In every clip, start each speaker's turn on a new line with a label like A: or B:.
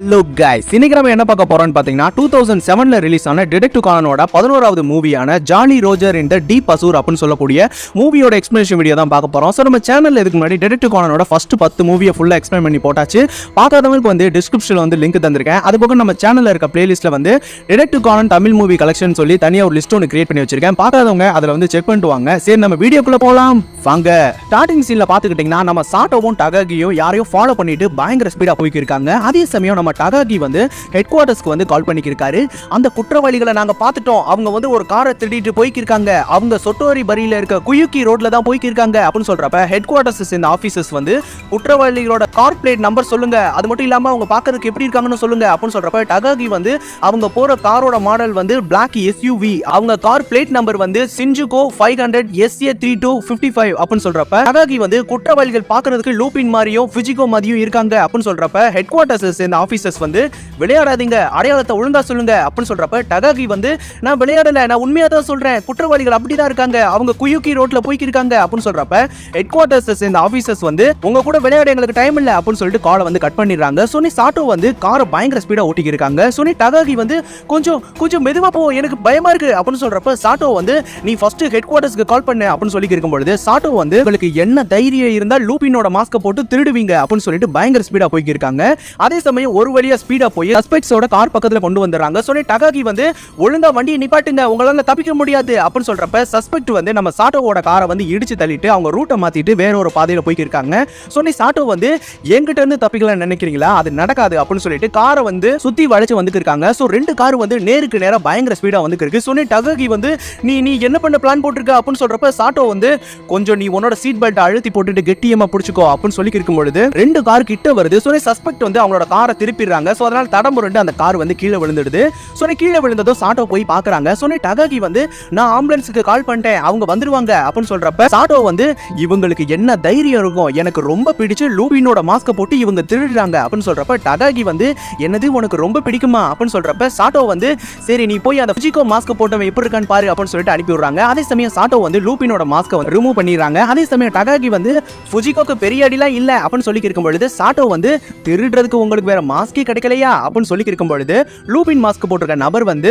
A: Hello guys, இன்னைக்கு நம்ம என்ன பார்க்க போறோம்னு பாத்தீங்கன்னா 2007ல ரிலீஸ் ஆன டிடெக்டிவ் கானனோட 11வது மூவியான ஜாலி ரோஜர் இன் தி டீப் அசூர் அப்படினு சொல்லக்கூடிய மூவியோட எக்ஸ்பிளனேஷன் வீடியோ தான் பார்க்க போறோம். சோ நம்ம சேனல்ல இதுக்கு முன்னாடி டிடெக்டிவ் கானனோட ஃபர்ஸ்ட் 10 மூவியை ஃபுல்லா எக்ஸ்பிளைன் பண்ணி போட்டாச்சு. பார்க்காதவங்களுக்கு வந்து டிஸ்கிரிப்ஷன்ல வந்து லிங்க் தந்திருக்கேன். அதுபோக நம்ம சேனல்ல இருக்க பிளேலிஸ்ட்ல வந்து detective Conan Tamil movie collection சொல்லி தனியா ஒரு லிஸ்ட் ஒன்னு கிரியேட் பண்ணி வச்சிருக்கேன். பார்க்காதவங்க அதுல வந்து செக் பண்ணிட்டு வாங்க. சரி நம்ம வீடியோக்குள்ள போலாம் வாங்க. ஸ்டார்டிங் சீன்ல பாத்துக்கிட்டீங்கன்னா நம்ம சாட்டோவும் டகாகியும் யாரையும் ஃபாலோ பண்ணிட்டு பயங்கர ஸ்பீடா போயிட்டு இருக்காங்க. அதே சமயம் நம்ம டகாகி வந்து ஹெட் குவார்ட்டர்ஸ்க்கு வந்து கால் பண்ணிருக்காரு. அந்த குற்றவாளிகளை நாங்க பார்த்துட்டோம், அவங்க வந்து ஒரு காரை திருடிட்டு போய்க்கிருக்காங்க, அவங்க சொட்டோரி பரியில இருக்க குயுக்கி ரோட்ல தான் போய்க்கிருக்காங்க அப்படின்னு சொல்றப்ப ஹெட் குவார்ட்டர்ஸ் இந்த ஆபீசர்ஸ் வந்து குற்றவாளிகளோட கார் பிளேட் நம்பர் சொல்லுங்க, அது மட்டும் இல்லாம அவங்க பார்க்கிறதுக்கு எப்படி இருக்காங்கன்னு சொல்லுங்க அப்படின்னு சொல்றப்ப டகாகி வந்து அவங்க போற காரோட மாடல் வந்து பிளாக் எஸ்யூவி, அவங்க கார் பிளேட் நம்பர் வந்து சின்ஜுகோ 500 SA3255 அப்படின்னு சொல்றப்ப டகாகி வந்து குற்றவாளிகள் பார்க்கிறதுக்கு லூபின் மாதிரியும் ஃபிஜிகோ மாதிரியும் இருக்காங்க அப்படின்னு சொல்றப்ப ஹெட் குவார்ட்டர்ஸ் இந்த ஆபீசர்ஸ் வந்து விளையாடாதீங்க, அடையாளத்தை ஒழுங்கா சொல்லுங்க அப்படின்னு சொல்றப்ப டகாகி வந்து நான் விளையாடல, நான் உண்மையா தான் சொல்றேன், குற்றவாளிகள் அப்படிதான் இருக்காங்க, அவங்க குயுக்கி ரோட்ல போய்க்கிருக்காங்க அப்படின்னு சொல்றப்ப ஹெட் குவார்ட்டர்ஸ் இந்த ஆபீசர்ஸ் வந்து உங்க கூட விளையாட எங்களுக்கு டைம் இல்ல அப்படின்னு சொல்லிட்டு காலை வந்து கட் பண்ணிடுறாங்க. சோனி சாட்டோ வந்து காரை பயங்கர ஸ்பீடா ஓட்டிக்கு இருக்காங்க. சோனி டகாகி வந்து கொஞ்சம் மெதுவா போ, எனக்கு பயமா இருக்கு அப்படின்னு சொல்றப்ப சாட்டோ வந்து நீ ஃபர்ஸ்ட் ஹெட் குவார்ட்டர்ஸ்க்கு கால் பண்ணு அப்படின்னு சொல்லி இருக்கும்போது சாட்டோ வந்து உங்களுக்கு என்ன தைரியம் இருந்தா லூபினோட மாஸ்க போட்டு திருடுவீங்க அப்படின்னு சொல்லிட்டு பயங்கர ஸ்பீடா போய்க்கு இருக்காங்க. அதே சமயம் ஒரு வழியா ஸ்பீடா போய் சஸ்பெக்ட்ஸோட கார் பக்கத்துல கொண்டு வந்துறாங்க. சோ டகாகி வந்து ஒழுங்கா வண்டியை நிப்பாட்டுங்க, உங்களால தப்பிக்க முடியாது அப்படின்னு சொல்றப்ப சஸ்பெக்ட் வந்து நம்ம சாட்டோவோட காரை வந்து இடிச்சு தள்ளிட்டு அவங்க ரூட்டை மாத்திட்டு வேற ஒரு பாதையில போய்க்கு இருக்காங்க. சோ சாட்டோ வந்து என்கிட்ட இருந்து தப்பிக்கலாம்னு நினைக்கிறீங்களா, அது நடக்காது அப்படின்னு சொல்லிட்டு காரை வந்து சுத்தி வளைச்சு வந்துட்டு இருக்காங்க. சோ ரெண்டு கார் வந்து நேருக்கு நேரா பயங்கர ஸ்பீடா வந்து இருக்கு. சோ டகாகி வந்து நீ என்ன பண்ண பிளான் போட்டுருக்க அப்படின்னு சொல்றப்ப சாட்டோ வந்து கொஞ்சம் நீ உன்னோட சீட் பெல்ட் அழுத்தி போட்டுட்டு கெட்டியமா பிடிச்சுக்கோ அப்படின்னு சொல்லி இருக்கும்பொழுது ரெண்டு கார் கிட்ட வருது. சோ சஸ்பெக்ட் வந்து அவங்களோட காரை திருப்பிடுறாங்க. சோ அதனால தடமுருண்டு அந்த கார் வந்து கீழே விழுந்துடுது. சோ கீழே விழுந்ததும் சாட்டோ போய் பாக்குறாங்க. சோ டகாகி வந்து நான் ஆம்புலன்ஸ்க்கு கால் பண்ணிட்டேன், அவங்க வந்துருவாங்க அப்படின்னு சொல்றப்ப சாட்டோ வந்து இவங்களுக்கு என்ன தைரியம் இருக்கும், எனக்கு ரொம்ப பிடிச்சு லூபினோட மாஸ்க போட்டு இவங்க திருடுறாங்க அப்படின்னு சொல்றப்ப டகாகி வந்து என்னது உனக்கு ரொம்ப பிடிக்குமா அப்படின்னு சொல்றப்ப சாட்டோ வந்து சரி நீ போய் அந்த ஃபிஜிகோ மாஸ்க போட்டவன் எப்படி இருக்கான்னு பாரு அப்படின்னு சொல்லிட்டு அனுப்பி விடுறாங்க. அதே சமயம் சாட்டோ வந்து லூபினோட மாஸ்க வந்து ரிமூவ் பண்ணிடுறாங்க. அதே சமயம் டகாகி வந்து ஃபுஜிகோக்கு பெரிய அடிலாம் இல்ல அப்படின்னு சொல்லி இருக்கும் பொழுது சாட்டோ வந்து திருடுறதுக்கு உங்களுக்கு வேற மாஸ்கே கிடைக்கலையா அப்படின்னு சொல்லி இருக்கும் பொழுது லூபின் மாஸ்க் போட்டிருக்க நபர் வந்து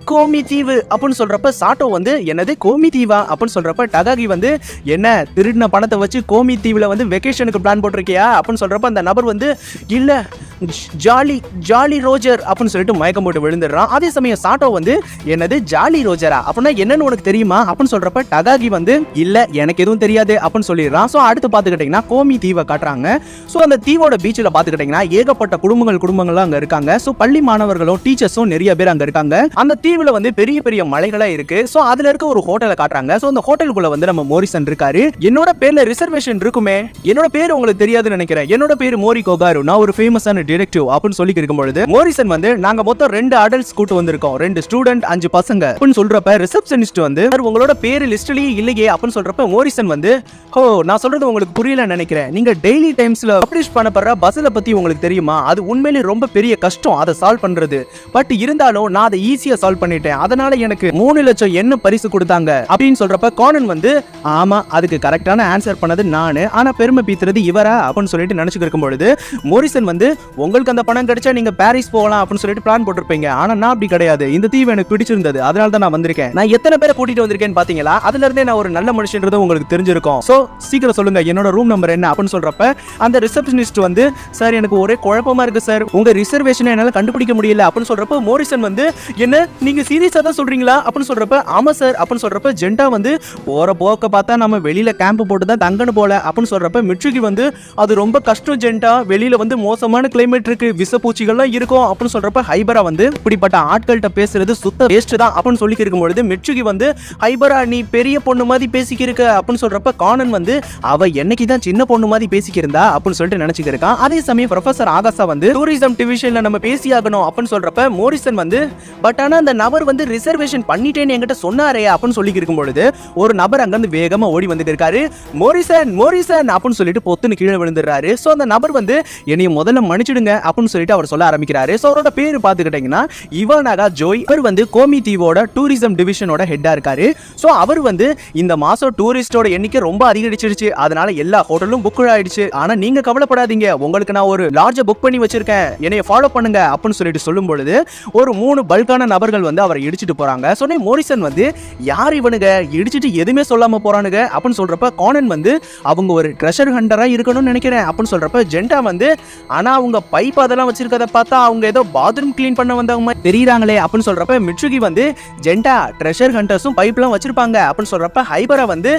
A: கோமி தீவு அப்படின்னு சொல்றப்ப சாட்டோ வந்து என்னது கோமி தீவா அப்படின்னு சொல்றப்ப டகாகி வந்து என்ன திருடின பணத்தை வச்சு கோமி தீவுல வந்து வெக்கேஷனுக்கு பிளான் போட்டிருக்கியா அப்படின்னு சொல்றப்ப அந்த நபர் வந்து இல்ல ஜாலி ரோஜர் அப்படின்னு சொல்லிட்டு மயக்கம் போட்டு விழுந்துடுறான். அதே சமயம் சாட்டோ வந்து என்னது ஜாலி ரோஜரா அப்படின்னா என்னன்னு உனக்கு தெரியுமா அப்படின்னு சொல்றப்ப டகாகி வந்து இல்ல எனக்கு எதுவும் தெரியாது அப்படின்னு சொல்லிடுறான். சோ அடுத்து பாத்துக்கிட்டீங்கன்னா கோமி தீவை காட்டுறாங்க. சோ அந்த தீவோட பீச்சில் பாத்துக்கிட்டீங்கன்னா ஏகப்பட்ட குடும்பங்கள் அங்க இருக்காங்க. சோ பள்ளி மாணவர்களும் டீச்சர்ஸும் நிறைய பேர் அங்க இருக்காங்க. அந்த தீவுல வந்து பெரிய பெரிய மலைகளா இருக்கு. சோ அதுல இருக்க ஒரு ஹோட்டலை காட்டுறாங்க. சோ அந்த ஹோட்டலுக்குள்ள வந்து நம்ம மோரிசன் இருக்காரு. என்னோட பேர்ல ரிசர்வேஷன் இருக்குமே, என்னோட பேர் உங்களுக்கு தெரியாதுன்னு நினைக்கிறேன், என்னோட பேர் மோரி கோகாரு, நான் ஒரு ஃபேமஸான டிடெக்டிவ் அப்படின்னு சொல்லி இருக்கும்பொழுது மோரிசன் வந்து நாங்க மொத்தம் 2 அடல்ட்ஸ் கூட்டு வந்திருக்கோம், 2 ஸ்டூடெண்ட் 5 பசங்க அப்படின்னு சொல்றப்ப ரிசப்ஷனிஸ்ட் வந்து உங்களோட பேரு லிஸ்ட்லயே இல்லையே அப்படின்னு சொல்றப்ப மோரிசன் வந்து நான் சொல்றது உங்களுக்கு புரியல நினைக்கிறேன், நீங்க டெய்லி டைம்ஸ்ல பப்ளிஷ் பண்ணப்படுற பஸ்ல பத்தி உங்களுக்கு தெரியுமா, அது உண்மையிலே ரொம்ப பெரிய கஷ்டம் அதை சால்வ் பண்றது, பட் இருந்தாலும் நான் அதை ஈஸியா சால்வ் பண்ணிட்டேன், அதனால எனக்கு 3 லட்சம் என்ன பரிசு கொடுத்தாங்க அப்படின்னு சொல்றப்ப கானன் வந்து ஆமா அதுக்கு கரெக்டான ஆன்சர் பண்ணது நானு, ஆனா பெருமை பீத்துறது இவரா அப்படின்னு சொல்லிட்டு நினைச்சுட்டு இருக்கும் பொழுது மோரிசன் வந்து உங்களுக்கு அந்த பணம் கிடைச்சா நீங்க பாரிஸ் போகலாம் அப்படின்னு சொல்லிட்டு பிளான் போட்டிருப்பீங்க, ஆனா நான் அப்படி கிடையாது, இந்த தீவு எனக்கு பிடிச்சிருந்தது அதனால தான் நான் வந்திருக்கேன், நான் எத்தனை பேரை கூட்டிட்டு வந்திருக்கேன்னு பாத்தீங்களா, அதுல இருந்தே நான் ஒரு நல்ல மனுஷன்றது உங்களுக்கு தெரிஞ்சிருக்கும், சோ சீக்கிரம் சொல்லுங்க என்னோட ரூம் நம்பர் என்ன அப்படின்னு சொல்றப்ப அந்த ரிசப்ஷனிஸ்ட் வந்து சார் எனக்கு ஒரே குழப்பமா இருக்கு சார், உங்க ரிசர்வேஷனை என்னால கண்டுபிடிக்க முடியல அப்படின்னு சொல்றப்ப மோரிசன் வந்து என்ன நீங்க சீரியஸா தான் சொல்றீங்களா அப்படின்னு சொல்றப்ப ஆமா சார் அப்படின்னு சொல்றப்ப ஜெண்டா வந்து போற போக்க பார்த்தா நம்ம வெளியில கேம்ப் போட்டு தான் தங்கணும் போல அப்படின்னு சொல்றப்ப மிட்சுகி வந்து அது ரொம்ப கஷ்டம் ஜெண்டா, வெளியில வந்து மோசமான கிளைமேட் இருக்கு, விஷப்பூச்சிகள்லாம் இருக்கும் அப்படின்னு சொல்றப்ப ஹைபரா வந்து இப்படிப்பட்ட ஆட்கள்கிட்ட பேசுறது சுத்த வேஸ்ட் தான் அப்படின்னு சொல்லி இருக்கும்பொழுது மிட்சுகி வந்து ஹைபரா நீ பெரிய பொண்ணு மாதிரி பேசிக்கிருக்க அப்படின்னு சொல்றப்ப கானன் வந்து அவ என்னைக்கு தான் சின்ன பொண்ணு மாதிரி பேசிக்கிருந்தா அப்படின்னு சொல்லிட்டு நினைச்சுக்கிட்டு இருக்கான். அதே சமயம் ப்ரொஃபசர் ஆகாசா வந்து டூரிசம் டிவிஷன்ல நம்ம பேசியாகணும் அப்படின்னு சொல்றப்ப மோரிசன் வந்து பட் ஆனா அந்த நபர் வந்து ரிசர்வேஷன் பண்ணிட்டேன்னு என்கிட்ட சொன்னாரே அப்படின்னு சொல்லி இருக்கும் பொழுது ஒரு நபர் அங்கிருந்து வேகமா ஓடி வந்துட்டு இருக்காரு. மோரிசன் அப்படின்னு சொல்லிட்டு பொத்துன்னு கீழே விழுந்துடுறாரு. சோ அந்த நபர் வந்து என்னைய முதல்ல மன்னிச்சிடுங்க அப்படின்னு சொல்லிட்டு அவர் சொல்ல ஆரம்பிக்கிறாரு. சோ அவரோட பேரு பாத்துக்கிட்டீங்கன்னா இவானாகா ஜோய், அவர் வந்து கோமி தீவோட டூரிசம் டிவிஷனோட ஹெட்டா இருக்காரு. சோ அவர் வந்து இந்த மாசம் டூரிஸ்டோட எண்ணிக்கை ரொம்ப அதிகரிச்சிருச்சு, அதனால எல்லா ஹோட்டலும் புக் ஆயிடுச்சு, ஆனா நீங்க கவலைப்படாதீங்க, உங்களுக்கு நான் ஒரு லாட்ஜ் புக் பண்ணி பண்ணி வச்சிருக்கேன், என்னைய ஃபாலோ பண்ணுங்க அப்படின்னு சொல்லிட்டு சொல்லும் பொழுது ஒரு 3 பல்கான நபர்கள் வந்து அவரை இடிச்சிட்டு போறாங்க. சொன்னே மோரிசன் வந்து யார் இவனுங்க இடிச்சிட்டு எதுவுமே சொல்லாம போறானுங்க அப்படின்னு சொல்றப்ப கானன் வந்து அவங்க ஒரு ட்ரெஷர் ஹண்டரா இருக்கணும்னு நினைக்கிறேன் அப்படின்னு சொல்றப்ப ஜெண்டா வந்து ஆனா அவங்க பைப் அதெல்லாம் வச்சிருக்கத பார்த்தா அவங்க ஏதோ பாத்ரூம் கிளீன் பண்ண வந்தவங்க மாதிரி தெரியுறாங்களே அப்படின்னு சொல்றப்ப மிட்சுகி வந்து ஜெண்டா ட்ரெஷர் ஹண்டர்ஸும் பைப்லாம் வச்சிருப்பாங்க அப்படின்னு சொல்றப்ப ஹைபரா வந்து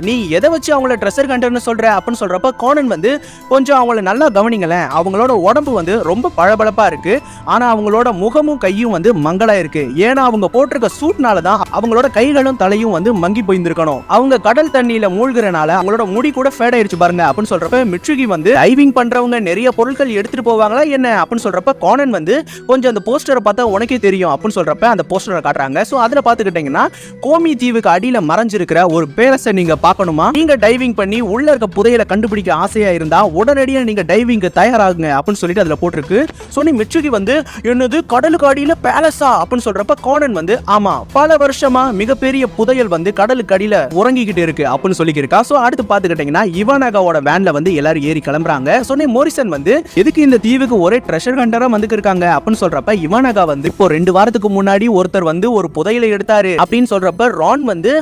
A: நீ எதை வச்சு அவங்கள ட்ரெஷர் ஹண்டர்னு சொல்ற அப்படின்னு சொல்றப்ப கானன் வந்து கொஞ்சம் அவங்கள நல்லா கவனிங்களேன், அவங்களோட உடம்பு வந்து ரொம்ப பளபளப்பா இருக்கு, ஆனா அவங்களோட முகமும் கையும் வந்து மங்களா இருக்கு. ஏன்னா அவங்க போட்டிருக்க சூட்னால தான் அவங்களோட கைகளும் தலையும் வந்து மங்கி போயிருந்திருக்கணும். அவங்க கடல் தண்ணியில மூழ்கிறனால அவங்களோட முடி கூட ஃபேட் ஆயிருச்சு பாருங்க அப்படின்னு சொல்றப்ப மிட்சுகி வந்து டைவிங் பண்றவங்க நிறைய பொருட்கள் எடுத்துட்டு போவாங்களா என்ன அப்படின்னு சொல்றப்ப கானன் வந்து கொஞ்சம் அந்த போஸ்டரை பார்த்தா உனக்கே தெரியும் அப்படின்னு சொல்றப்ப அந்த போஸ்டரை காட்டுறாங்க. சோ அதுல பாத்துக்கிட்டீங்கன்னா கோமி தீவுக்கு அடியில மறைஞ்சிருக்கிற ஒரு பேலஸை நீங்க பார்க்கணுமா, நீங்க டைவிங் பண்ணி உள்ள இருக்க புதையலை கண்டுபிடிக்க ஆசையா இருந்தா உடனடியா நீங்க டைவிங்க்கு தயாராகுங்க அப்படின்னு சொல்லிட்டு அதுல போட்டிருக்கு. சோ நீ மிட்சுகி வந்து என்னது கடலுக்கு அடியில பேலஸா அப்படின்னு சொல்றப்ப கானன் வந்து ஆமா பல வருஷமா மிகப்பெரிய புதையல் வந்து கடலுக்கு அடியில உறங்கிக்கிட்டு இருக்கு அப்படின்னு சொல்லியிருக்கா. சோ அடுத்து பாத்துக்கிட்டீங்கன்னா இவானாகாவோட வேன்ல வந்து எல்லாரும் ஏறி கிளம்புறாங்க. சொன்னே மோரிசன் வந்து எதுக்கு இந்த தீவுக்கு ஒரே ட்ரெஷர் ஹண்டரா வந்து இருக்காங்க அப்படின்னு சொல்றப்ப இவானாகா வந்து இப்போ 2 வாரத்துக்கு முன்னாடி ஒருத்தர் வந்து ஒரு புதையலை எடுத்தாரு அப்படின்னு சொல்றப்ப ரான் வந்து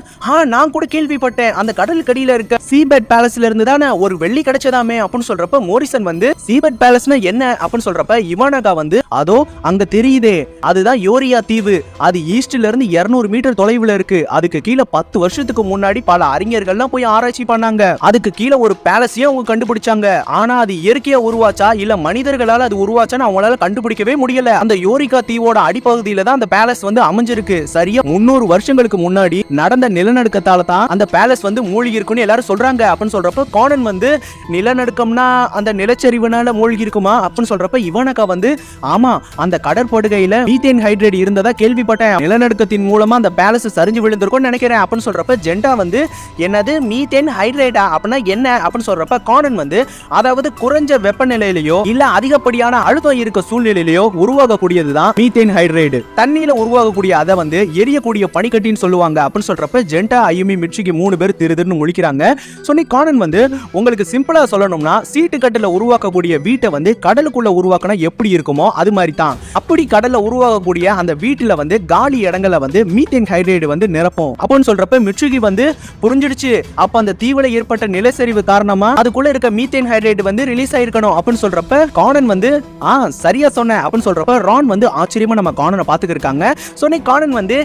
A: நான் கூட கேள்விப்பட்டேன் அந்த கடலுக்கு அடியில இருக்க சீபெட் பேலஸ்ல இருந்து தானே ஒரு வெள்ளி கிடைச்சதாமே அப்படின்னு சொல்றப்ப மோரிசன் வந்து சீபெட் பேலஸ்னா என்ன அப்படின்னு சொல்றப்ப இவானாகா வந்து அதோ அங்க தெரியுதே அதுதான் யோரியா தீவு, அது ஈஸ்ட்ல இருந்து 200 மீட்டர் தொலைவுல இருக்கு, அதுக்கு கீழே 10 வருஷத்துக்கு முன்னாடி பல அறிஞர்கள்லாம் போய் ஆராய்ச்சி பண்ணாங்க, அதுக்கு கீழே ஒரு பேலஸையே அவங்க கண்டுபிடிச்சாங்க, ஆனா அது இயற்கையா உருவாச்சா இல்ல மனிதர்களால அது உருவாச்சான்னு அவங்களால கண்டுபிடிக்கவே முடியல. அந்த யோரிகா தீவோட அடிப்பகுதியில தான் அந்த பேலஸ் வந்து அமைஞ்சிருக்கு. சரியா 300 வருஷங்களுக்கு முன்னாடி நடந்த நிலநடுக்கத்தால தான் அந்த பேலஸ் வந்து மூழ்கி இருக்குன்னு எல்லாரும் சொல்றாங்க அப்படின்னு சொல்றப்ப கானன் வந்து நிலநடுக்கம்னா அந்த நிலச்சரிவுனால மூழ்கி இருக்குமா அப்படின்னு சொல்றப்ப இவானாகா வந்து ஆமா அந்த கடற்படுகையில மீத்தேன் ஹைட்ரேட் இருந்ததா கேள்விப்பட்டேன், நிலநடுக்கத்தின் மூலமா அந்த பேலஸ் சரிஞ்சு விழுந்திருக்கும்னு நினைக்கிறேன் அப்படின்னு சொல்றப்ப ஜெண்டா வந்து என்னது மீத்தேன் ஹைட்ரேட்டா அப்படின்னா என்ன அப்படின்னு சொல்றப்ப கானன் வந்து அதாவது குறைஞ்ச வெப்பநிலையிலயோ இல்ல அதிகப்படியான அழுத்தம் இருக்க சூழ்நிலையிலயோ உருவாகக்கூடியதுதான் மீத்தேன் ஹைட்ரேட், தண்ணியில உருவாகக்கூடிய அதை வந்து எரியக்கூடிய பனிக்கட்டின்னு சொல்லுவாங்க அப்படின்னு சொல்றப்ப ஜெண்டா ஐயுமி மிட்சுகி 3 பேர் திருதுன்னு முழிக்கிறாங்க. சொன்னி கானன் வந்து உங்களுக்கு சிம்பிளா சொல்லணும்னா சீட்டு கட்டில உருவாக்கக்கூடிய வீட்டை வந்து கடலுக்குள்ள உருவாக்கினா எப்படி இருக்குமோ அது மாதிரி தான், அப்படி கடல்ல உருவாகக்கூடிய அந்த வீட்டுல வந்து காலி இடங்களை வந்து மீத்தேன் ஹைட்ரேட் வந்து நிரப்பும் அப்படின்னு சொல்றப்ப மிட்சுகி வந்து புரிஞ்சிடுச்சு, அப்ப அந்த தீவுல ஏற்பட்ட நிலச்சரிவு காரணமா அதுக்குள்ள இருக்க மீத்தேன் ஹைட்ரேட் வந்து ரிலீஸ் ஆயிருக்கணும் அப்படின்னு சொல்றப்ப கானன் வந்து சரியா சொன்ன அப்படின்னு சொல்றப்ப ரான் வந்து ஆச்சரியமா நம்ம கானனை பாத்துக்கிட்டு இருக்காங்க. சொன்னே கானன் வந்து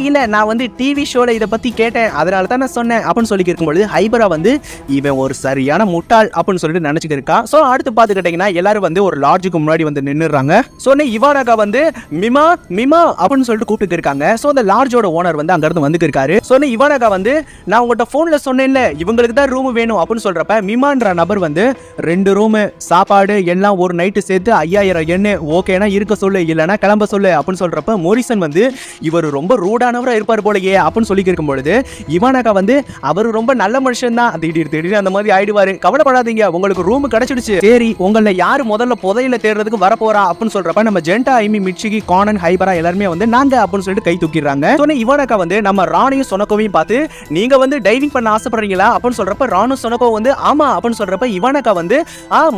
A: இல்ல நான் வந்து டிவி ஷோல இத பத்தி கேட்டேன் அதனால தான் நான் சொன்னேன் அப்படின்னு சொல்லி இருக்கும்போது ஹைபரா வந்து இவன் ஒரு சரியான முட்டாள் அப்படின்னு சொல்லிட்டு நினைச்சிட்டு இருக்கா. சோ அடுத்து பாத்துக்கிட்டீங்கன்னா எல்லாரும் வந்து ஒரு லாட்ஜுக்கு முன்னாடி வந்து நின்னுறாங்க. சொன்னே இவானாகா வந்து மிமா மிமா அப்படின்னு சொல்லிட்டு கூப்பிட்டு இருக்காங்க. சோ அந்த லாட்ஜோட ஓனர் வந்து அங்க இருந்து வந்து இருக்காரு. சொன்னே இவானாகா வந்து நான் உங்ககிட்ட போன்ல சொன்னேன்ல இவங்களுக்கு தான் ரூம் வேணும் அப்படின்னு சொல்றப்ப மிமான்ற நபர் வந்து 2 ரூம் சாப்பாடு எல்லாம் ஒரு நைட்டு சேர்த்து 5000 என்ன ஓகேனா இருக்க சொல்லு இல்லனா கிளம்ப சொல்லு அப்படின்னு சொல்றப்ப மோரிசன் வந்து இவர் ரொம்ப ரூடானவரா இருப்பார் போலயே அப்படின்னு சொல்லி இருக்கும் பொழுது இவானாகா வந்து அவர் ரொம்ப நல்ல மனுஷன் தான், திடீர்னு அந்த மாதிரி ஆயிடுவாரு, கவலைப்படாதீங்க உங்களுக்கு ரூம் கிடைச்சிடுச்சு, சரி உங்களை யாரு முதல்ல புதையில தேடுறதுக்கு வர போறா அப்படின்னு சொல்றப்ப நம்ம ஜெண்டா ஐமி மிட்சுகி கானன் ஹைபரா எல்லாருமே வந்து நாங்க அப்படின்னு சொல்லிட்டு கை தூக்கிடுறாங்க. சொன்ன இவானாகா வந்து நம்ம ராணியும் சொனக்கோவையும் பார்த்து நீங்க வந்து டைவிங் பண்ண ஆசைப்படுறீங்களா அப்படின்னு சொல்றப்ப ராணும் சொனக்கோ வந்து ஆமா அப்படின்னு சொல்றப்ப இவானாகா வந்து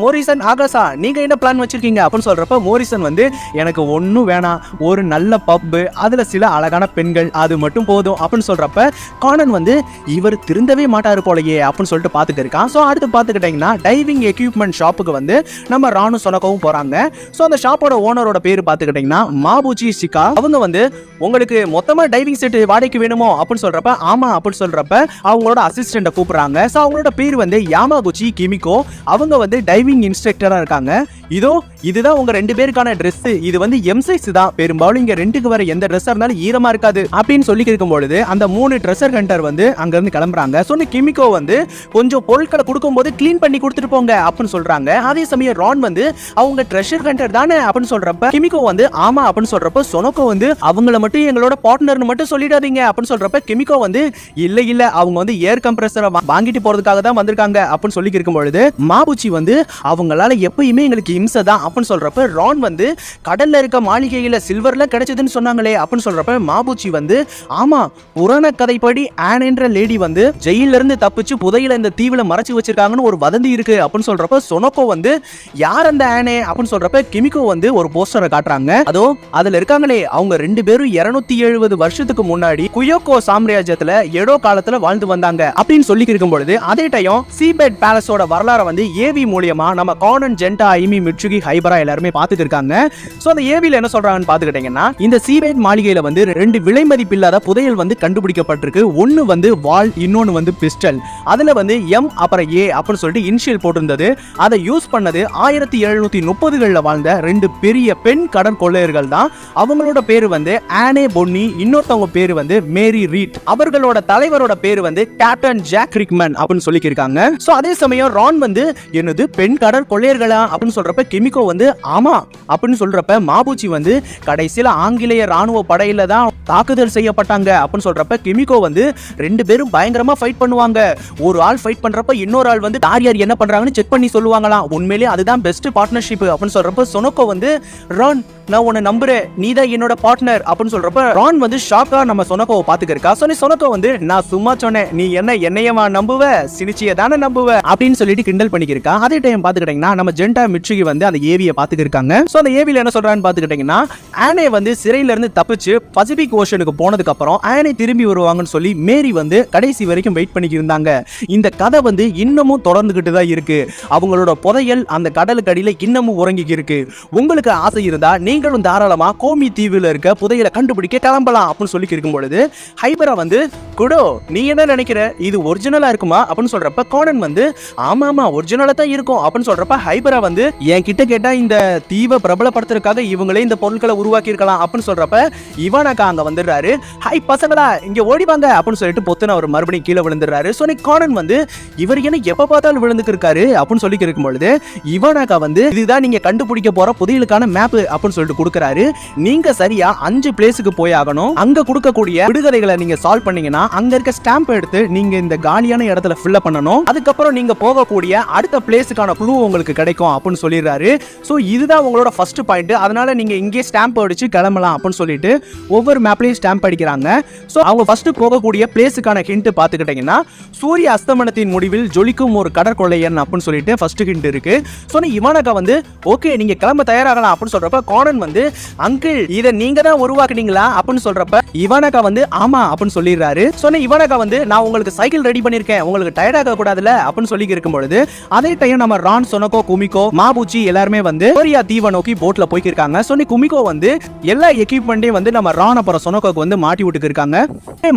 A: மோரிசன் ஆகாசா நீங்க என்ன பிளான் வச்சிருக்கீங்க அப்படின்னு சொல்றப்ப மோரிசன் வந்து எனக்கு ஒன்னும் வேணாம், ஒரு நல்ல பப் அதுல சில அழகான பெண்கள் அது மட்டும் போதும் அப்படின்னு சொல்றப்ப கானன் வந்து இவர் திருந்தவே மாட்டாரு போலயே அப்படின்னு சொல்லிட்டு பாத்துட்டு இருக்கான். சோ அடுத்து பாத்துக்கிட்டீங்கன்னா டைவிங் எக்யூப்மெண்ட் ஷாப்புக்கு வந்து நம்ம ராணு சொனக்கவும் போறாங்க. சோ அந்த ஷாப்போட ஓனரோட பேரு பாத்துக்கிட்டீங்கன்னா மாபுச்சி ஷிகா. அவங்க வந்து உங்களுக்கு மொத்தமா டைவிங் செட் வாடகைக்கு வேணுமோ அப்படின்னு சொல்றப்ப ஆமா அப்படின்னு சொல்றப்ப அவங்களோட அசிஸ்டன்ட கூப்பிடுறாங்க. சோ அவங்களோட பேர் வந்து யாமாகுச்சி கிமிகோ. அவங்க வந்து டைவிங் இன்ஸ்ட்ரக்டரா இருக்காங்க. இதுதான் உங்க 2 பேருக்கான Dress, இது வந்து எம் சைஸ் தான், பெரும்பாலும் இங்க ரெண்டுக்கு வர எந்த Dress இருந்தாலும் ஈரமா இருக்காது அப்படின்னு சொல்லி இருக்கும் பொழுது அந்த 3 ட்ரெஷர் ஹண்டர் வந்து அங்க இருந்து கிளம்புறாங்க. சொன்ன கிமிகோ வந்து கொஞ்சம் பொருட்களை கொடுக்கும்போது க்ளீன் பண்ணி கொடுத்துட்டு போங்க அப்படின்னு சொல்றாங்க. அதே சமயம் ரான் வந்து அவங்க ட்ரெஷர் ஹண்டர் தானே அப்படின்னு சொல்றப்ப கிமிகோ வந்து ஆமா அப்படின்னு சொல்றப்ப சொனக்கோ வந்து அவங்கள மட்டும் எங்களோட பார்ட்னர்னு மட்டும் சொல்லிடாதீங்க அப்படின்னு சொல்றப்ப கிமிகோ வந்து இல்ல அவங்க வந்து ஏர் கம்ப்ரஸரை வாங்கிட்டு போறதுக்காக தான் வந்திருக்காங்க அப்படின்னு சொல்லி இருக்கும் பொழுது மாபுச்சி வந்து அவங்களால எப்பயுமே எங்களுக்கு இம்சை தான் அப்படின்னு சொல்றப்ப ரான் வந்து கடல்ல இருக்க மாளிகையில சில்வர்ல கிடைச்சதுன்னு சொன்னாங்களே அப்படின்னு சொல்றப்ப மாபுச்சி வந்து ஆமா புராண கதைப்படி ஆன் என்ற லேடி வந்து ஜெயில இருந்து தப்பிச்சு புதையில இந்த தீவுல மறைச்சு வச்சிருக்காங்கன்னு ஒரு வதந்தி இருக்கு அப்படின்னு சொல்றப்ப சொனக்கோ வந்து யார் அந்த ஆனே அப்படின்னு சொல்றப்ப கிமிகோ வந்து ஒரு போஸ்டரை காட்டுறாங்க. அதோ அதுல இருக்காங்களே அவங்க 2 பேரும் 270 வருஷத்துக்கு முன்னாடி குயோகோ சாம்ராஜ்யத்துல எடோ காலத்துல வாழ்ந்து வந்தாங்க அப்படின்னு சொல்லி இருக்கும் பொழுது அதே டைம் சீபெட் பேலஸோட வரலாறை வந்து ஏவி மூலியமா நம்ம கானன், ஜென்டா, ஐமி, மிட்சுகி, ஹைபரா எல்லாருமே பாத்துட்டு இருக்காங்க. சோ அந்த ஏவில என்ன சொல்றாங்கன்னு பாத்துக்கிட்டீங்கன்னா இந்த சீபெட் மாளிகையில வந்து 2 விலை மதிப்பில்லாத புதையல் வந்து கண்டுபிடிக்கப்பட்டிருக்கு. ஒன்னு வந்து வால், இன்னொன்னு வந்து பிஸ்டல். அதுல வந்து எம் அப்புறம் ஏ அப்படின்னு சொல்லிட்டு இனிஷியல் போட்டிருந்தது. அதை யூஸ் பண்ணது 1730களில் வாழ்ந்த 2 பெரிய பெண் கடற்கொள்ளையர்கள் தான். அவங்களோட பேரு வந்து ஆனே பொன்னி, இன்னொருத்தவங்க பேரு வந்து மேரி ரீட். அவர்களோட தலைவரோட பேரு வந்து கேப்டன் ஜாக் ரிக்மன் அப்படின்னு சொல்லியிருக்காங்க. சோ அதே சமயம் ரான் வந்து என்னது பெண் கடற்கொள்ளையர்களா அப்படின்னு சொல்றப்ப கிமிகோ வந்து ஆமா அப்படின்னு சொல்றப்ப மாபுச்சி வந்து கடைசியில ஆங்கிலேய ராணுவ படையில தான் தாக்குதல் செய்யப்பட்டாங்க அப்படின்னு சொல்றப்ப கிமிகோ வந்து 2 பேரும் பயங்கரமா ஃபைட் பண்ணுவாங்க. ஒரு ஆள் ஃபைட் பண்றப்ப இன்னொரு ஆள் வந்து யார் யார் என்ன பண்றாங்கன்னு செக் பண்ணி சொல்லுவாங்களாம். உண்மையிலேயே அதுதான் பெஸ்ட் பார்ட்னர்ஷிப் அப்படின்னு சொல்றப்ப சொனோக்கோ வந்து ரான் நான் உன்னை நம்புறேன், நீ தான் என்னோட பார்ட்னர் அப்படின்னு சொல்றப்ப ரான் வந்து ஷாக்கா நம்ம சொனோக்கோவை பாத்துக்கிருக்கா. சொனோக்கோ வந்து நான் சும்மா சொன்னேன், நீ என்னையமா நம்புவ, சினிச்சிய தானே நம்புவ அப்படின்னு சொல்லிட்டு கிண்டல் பண்ணிக்கிருக்கா. அதே டைம் பாத்துக்கிட்டீங்கன்னா நம்ம ஜென்டா, மிட்சுகி வந்து அந்த ஏவியை பாத்துக்கிருக்காங்க. சோ அந்த ஏவில என்ன சொல்றான்னு பாத்துக்கிட்டீங்கன்னா ஆனே வந்து சிறையில இருந்து தப்பிச்சு பசிபிக் ஓஷனுக்கு போனதுக்கு அப்புறம் ஆனே திரும்பி வருவாங்கன்னு சொல்லி மேரி வந்து கடைசி வரைக்கும் வெயிட் பண்ணிட்டு இருந்தாங்க. இந்த கதை வந்து இன்னமும் தொடர்ந்துகிட்டு தான் இருக்கு. அவங்களோட புதையல் அந்த கடலுக்கு அடியில இன்னமும் உறங்கி இருக்கு. உங்களுக்கு ஆசை இருந்தா நீங்களும் தாராளமா கோமி தீவுல இருக்க புதையலை கண்டுபிடிக்க கிளம்பலாம் அப்படின்னு சொல்லி இருக்கும் பொழுது ஹைபரா வந்து குடோ நீ என்ன நினைக்கிற, இது ஒரிஜினலா இருக்குமா அப்படின்னு சொல்றப்ப கானன் வந்து ஆமா ஒரிஜினலா தான் இருக்கும் அப்படின்னு சொல்றப்ப ஹைபரா வந்து என் கிட்ட கேட்டா இந்த தீவை பிரபலப்படுத்துறதுக்காக இவங்களே இந்த பொருட்களை உருவாக்கி இருக்கலாம் அப்படின்னு சொல்றப்ப இவானாக்கா அங்க வந்துடுறாரு. ஹை பசங்களா இங்க ஓடிவாங்க அப்படின்னு சொல்லிட்டு பொத்துன அவர் மறுபடியும் கீழே விழுந்துடுறாரு. சோ கானன் வந்து இவர் என்ன எப்ப பார்த்தாலும் விழுந்துக்கு இருக்காரு அப்படின்னு சொல்லி இருக்கும் பொழுது இவானாக்கா வந்து இதுதான் நீங்க கண்டுபிடிக்க போற புதையலுக்கான மேப் அப்படின்னு சொல்லிட்டு கொடுக்கறாரு. நீங்க சரியா 5 பிளேஸ்க்கு போய் ஆகணும். அங்க கொடுக்கக்கூடிய விடுகதைகளை நீங்க சால்வ் பண்ணீங்கன்னா அங்க இருக்க ஸ்டாம்ப் எடுத்து நீங்க இந்த காலியான இடத்துல ஃபில் பண்ணணும். அதுக்கப்புறம் நீங்க போகக்கூடிய அடுத்த பிளேஸ்க்கான க்ளூ உங்களுக்கு கிடைக்கும் அப்படின்னு சொல்லிடுறாரு. சோ இதுதான் உங்களோட ஃபர்ஸ்ட் பாயிண்ட். அதனால நீங்க இங்கே ஸ்டாம்ப் அடிச்சு கிளம்பலாம் அப்படின்னு சொல்லிட்டு ஒவ்வொரு மேப்லயும் ஸ்டாம்ப் அடிக்கிறாங்க. சோ அவங்க ஃபர்ஸ்ட் போகக்கூடிய பிளேஸ்க்கான ஹிண்ட் பாத்துக்கிட்டீங்கன்னா சூரிய அஸ்தமனத்தின் முடிவில் ஜொலிக்கும் ஒரு கடற்கொள்ளையன் அப்படின்னு சொல்லிட்டு ஃபர்ஸ்ட் ஹிண்ட் இருக்கு. சோ இவானாக்கா வந்து ஓகே நீங்க கிளம்ப தயாராகலாம் அப்படின்னு சொல்றப்ப கானன் வந்து அங்கிள் இத நீங்க தான் உருவாக்குனீங்களா அப்படின்னு சொல்றப்ப இவானாக்கா வந்து ஆமா அப்படின்னு சொல்லிடுறாரு. சொன்ன இவானாக்கா வந்து நான் உங்களுக்கு சைக்கிள் ரெடி பண்ணிருக்கேன், உங்களுக்கு டயர்ட் ஆக கூடாதுல அப்படின்னு சொல்லி இருக்கும் பொழுது அதே டைம் நம்ம ரான், சொனோக்கோ, குமிகோ, மாபுச்சி எல்லாருமே வந்து கோரியா தீவை நோக்கி போட்ல போய்க்கிருக்காங்க. சொன்னி குமிகோ வந்து எல்லா எக்யூப்மெண்ட்டையும் வந்து நம்ம ரான் அப்புறம் சொனோக்கோக்கு வந்து மாட்டி விட்டுக்கு இருக்காங்க.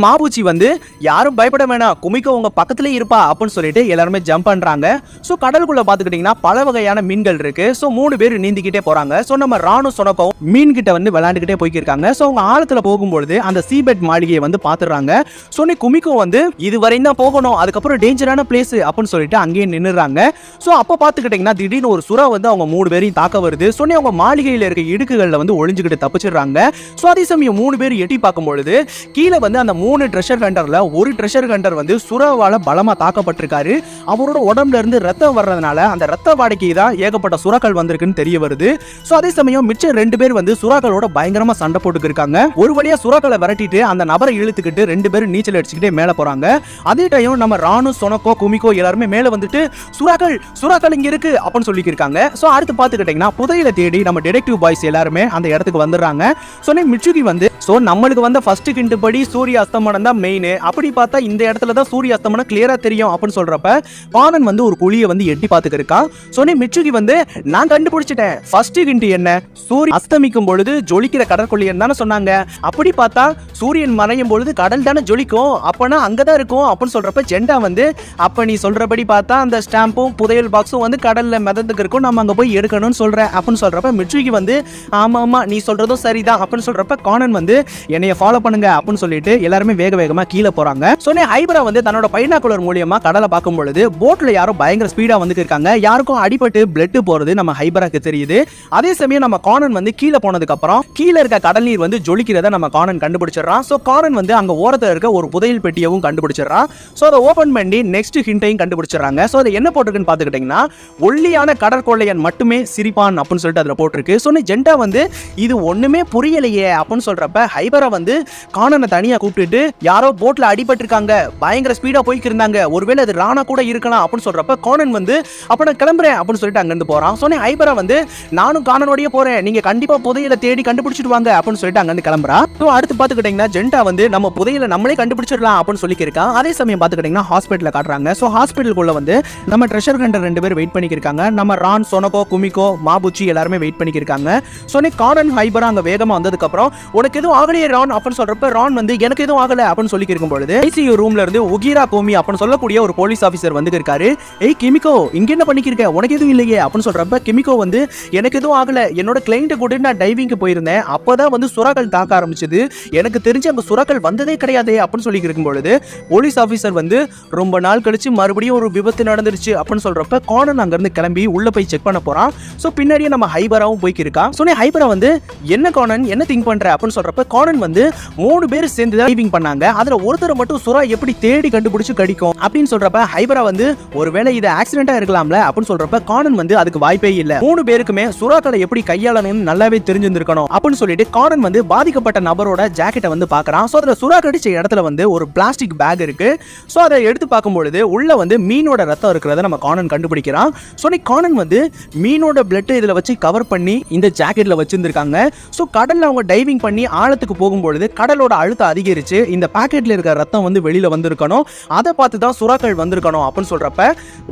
A: மாபுச்சி வந்து யாரும் பயப்பட வேணாம், குமிகோ உங்க பக்கத்துல இருப்பா அப்படின்னு சொல்லிட்டு எல்லாருமே ஜம்ப் பண்றாங்க. சோ கடலுக்குள்ள பாத்துக்கிட்டீங்கன்னா பல வகையான மீன்கள் இருக்கு. சோ 3 பேர் நீந்திக்கிட்டே போறாங்க. சோ நம்ம ரானும் சொனோக்கோ மீன் கிட்ட வந்து விளையாண்டுக்கிட்டே போய்க்கிருக்காங்க. சோ அவங்க ஆழத்துல போகும்பொழுது அந்த சீபெட் மாளிகையை வந்து பாத்துறாங்க. சொன்னி குமிகோ வந்து இதுவரையும் தான் போகணும், அதுக்கப்புறம் டேஞ்சரான பிளேஸ் அப்படின்னு சொல்லிட்டு அங்கேயே நின்னுறாங்க. சோ அப்ப பாத்துக்கிட்டீங்கன்னா திடீர்னு ஒரு சுறா வந்து அவங்க 3 பேரையும் தாக்க வருது. சொன்னி அவங்க மாளிகையில இருக்க இடுக்குகள்ல வந்து ஒளிஞ்சுக்கிட்டு தப்பிச்சிடுறாங்க. சோ அதே சமயம் 3 பேர் எட்டி பார்க்கும்பொழுது கீழே வந்து அந்த 3 ட்ரெஷர் ஹண்டர்ல ஒரு ட்ரெஷர் ஹண்டர் வந்து சுறாவால பலமா தாக்கப்பட்டிருக்காரு. அவரோட உடம்புல இருந்து ரத்தம் வர்றதுனால அந்த ரத்த வாடைக்கு தான் ஏகப்பட்ட சுறாக்கள் வந்திருக்குன்னு தெரிய வருது. சோ அதே சமயம் மிச்சம் 2 பேர் வந்து சுறாக்களோட பயங்கரமா சண்டை போட்டுக்கு இருக்காங்க. ஒரு வழியா சுறாக்களை விரட்டிட்டு அந்த நபரை இழுத்துக்கிட்டு 2 பேரும் நீச்சல் அடிச்சுக்கிட்டே மேல போறாங்க. அதே டைம் நம்ம ராணு, சொனோக்கோ, குமிகோ எல்லாருமே மேல வந்துட்டு சுறாக்கள் இங்க இருக்கு அப்படின்னு சொல்லியிருக்காங்க. சோ அடுத்து பாத்துக்கிட்டீங்கன்னா புதையலை தேடி நம்ம டிடெக்டிவ் பாய்ஸ் எல்லாருமே அந்த இடத்துக்கு வந்துடுறாங்க. சொன்ன மிட்சுகி வந்து சோ நம்மளுக்கு வந்த ஃபர்ஸ்ட் ஹிண்ட் படி சூரிய அஸ்தமனம் தான் மெயின், அப்படி பார்த்தா இந்த இடத்துல தான் சூரிய அஸ்தமனம் கிளியரா தெரியும் அப்படின்னு சொல்றப்ப கானன் வந்து ஒரு குழியை வந்து எட்டி பார்த்துக்க இருக்கான். சொன்ன மிட்சுகி வந்து நான் கண்டுபிடிச்சிட்டேன், ஃபர்ஸ்ட் ஹிண்ட் என்ன, சூரியன் அஸ்தமிக்கும் பொழுது ஜொலிக்கிற கடற்கொள்ளையன் தானே சொன்னாங்க, அப்படி பார்த்தா சூரியன் மறையும் பொழுது கடல் தானே ஜொலிக்கும், அப்பனா அங்கதான் இருக்கும் அப்படின்னு சொல்றப்ப ஜெண்டா வந்து அப்ப நீ சொல்றபடி பார்த்தா அந்த ஸ்டாம்பும் புதையல் பாக்ஸும் வந்து கடல்ல மிதந்துக்கு இருக்கும், நம்ம அங்க போய் எடுக்கணும்னு சொல்றேன் அப்படின்னு சொல்றப்ப மிட்சுகி வந்து ஆமா நீ சொல்றதும் சரிதான் அப்படின்னு சொல்றப்ப கானன் வந்து என்னைய ஃபாலோ பண்ணுங்க அப்படின்னு சொல்லிட்டு எல்லாருமே வேக வேகமா கீழே போறாங்க. சொன்னே ஹைபரா வந்து தன்னோட பைனாகுலர் மூலியமா கடலை பார்க்கும் பொழுது போட்ல யாரும் பயங்கர ஸ்பீடா வந்து இருக்காங்க. யாருக்கும் அடிபட்டு பிளட் போறது நம்ம ஹைபராக்கு தெரியுது. அதே சமயம் நம்ம கானன் கானன் வந்து கீழே போனதுக்கு அப்புறம் கீழே இருக்க கடல் நீர் வந்து ஜொலிக்கிறத நம்ம கானன் கண்டுபிடிச்சிடறான். சோ கானன் வந்து அங்க ஓரத்துல இருக்க ஒரு புதையல் பெட்டியவும் கண்டுபிடிச்சிடறான். சோ அதை ஓபன் பண்ணி நெக்ஸ்ட் ஹிண்டையும் கண்டுபிடிச்சிடறாங்க. சோ அது என்ன போட்டிருக்குன்னு பாத்துக்கிட்டீங்கன்னா ஒல்லியான கடற்கொள்ளையன் மட்டுமே சிரிப்பான் அப்படின்னு சொல்லிட்டு அதுல போட்டிருக்கு. சோ ஜெண்டா வந்து இது ஒண்ணுமே புரியலையே அப்படின்னு சொல்றப்ப ஹைபரா வந்து கானனை தனியா கூப்பிட்டுட்டு யாரோ போட்ல அடிபட்டிருக்காங்க, பயங்கர ஸ்பீடா போய்க்கு இருந்தாங்க, ஒருவேளை அது ராணா கூட இருக்கலாம் அப்படின்னு சொல்றப்ப கானன் வந்து அப்ப நான் கிளம்புறேன் அப்படின்னு சொல்லிட்டு அங்க இருந்து போறான். சோ ஹைபரா வந்து நானும் கானனோடய போறேன், நீங்க கண்டிப்பா புதையலை தேடி கண்டுபிடிச்சிட்டு வாங்க அப்படின்னு சொல்லிட்டு அங்க இருந்து கிளம்புறா. சோ அடுத்து பாத்துக்கிட்டீங்கன்னா ஜெண்டா வந்து நம்ம புதையலை நம்மளே கண்டுபிடிச்சிடலாம் அப்படின்னு சொல்லி இருக்கான். அதே சமயம் பாத்துக்கிட்டீங்கன்னா ஹாஸ்பிட்டல்ல காட்டுறாங்க. சோ ஹாஸ்பிட்டலுக்குள்ள வந்து நம்ம ட்ரெஷர் ஹண்டர் 2 பேர் வெயிட் பண்ணிருக்காங்க. நம்ம ரான், சொனகோ, குமிகோ, மாபுச்சி எல்லாருமே வெயிட் பண்ணிருக்காங்க. சோ கானன் ஹைபரா அங்க வேகமா வந்ததுக்கு அப்புறம் உனக்கு எதுவும் ஆகலையே ரான் அப்படின்னு சொல்றப்ப ரான் வந்து எனக்கு எதுவும் ஆகல அப்படின்னு சொல்லி இருக்கும் பொழுது ஐசியூ ரூம்ல இருந்து உகிரா கோமி அப்படின்னு சொல்லக்கூடிய ஒரு போலீஸ் ஆபீசர் வந்து இருக்காரு. ஏய் கிமிகோ, இங்க என்ன பண்ணிக்கிருக்க, உனக்கு எதுவும் இல்லையே அப்படின்னு சொல்றப்ப கிமிகோ வந்து எனக்கு எதுவும் ஆகல, என்னோட கிளைண்ட் கூட நான் டைவிங்க்கு போயிருந்தேன், அப்பதான் வந்து சுறாக்கள் தாக்க ஆரம்பிச்சது, எனக்கு தெரிஞ்சு அங்க சுறாக்கள் வந்ததே கிடையாது அப்படின்னு சொல்லி இருக்கும் பொழுது போலீஸ் ஆபீசர் வந்து ரொம்ப நாள் கழிச்சு மறுபடியும் ஒரு விபத்து நடந்துருச்சு அப்படின்னு சொல்றப்ப கானன் அங்க இருந்து கிளம்பி உள்ள போய் செக் பண்ண போறான். சோ பின்னாடியே நம்ம ஹைபராவும் போய்க்கு இருக்கான். சோ ஹைபரா வந்து என்ன கானன் என்ன திங்க் பண்ற அப்படின்னு சொல்றப்ப கானன் வந்து 3 பேர் சேர்ந்து டைவிங் பண்ணாங்க, அதுல ஒருத்தரை மட்டும் சுறா எப்படி தேடி கண்டுபிடிச்சு கடிக்கும் அப்படின்னு சொல்றப்ப ஹைபரா வந்து ஒருவேளை இது ஆக்சிடென்ட்டா இருக்கலாம்ல அப்படின்னு சொல்றப்ப கானன் வந்து அதுக்கு வாய்ப்பே இல்ல, 3 பேருக்குமே சுறாக்களை எப்படி கையாளணும்னு நல்லாவே தெரிஞ்சிருக்கணும் அப்படின்னு சொல்லிட்டு கானன் வந்து பாதிக்கப்பட்ட நபரோட ஜாக்கெட்டை வந்து பாக்குறான். சோ அதுல சுறா கடிச்ச இடத்துல வந்து ஒரு பிளாஸ்டிக் பேக் இருக்கு. சோ அதை எடுத்து பார்க்கும்பொழுது உள்ள வந்து மீனோட ரத்தம் இருக்கிறத நம்ம கானன் கண்டுபிடிக்கிறான். சோ கானன் வந்து மீனோட பிளட் இதுல வச்சு கவர் பண்ணி இந்த ஜாக்கெட்ல வச்சிருந்திருக்காங்க. சோ கடல்ல அவங்க டைவிங் பண்ணி ஆழத்துக்கு போகும்பொழுது கடலோட அழுத்தம் அதிகரிச்சு இந்த பாக்கெட்ல இருக்க ரத்தம் வந்து வெளியில வந்திருக்கணும், அதை பார்த்து தான் சுறாக்கள் வந்திருக்கணும் அப்படின்னு சொல்றப்ப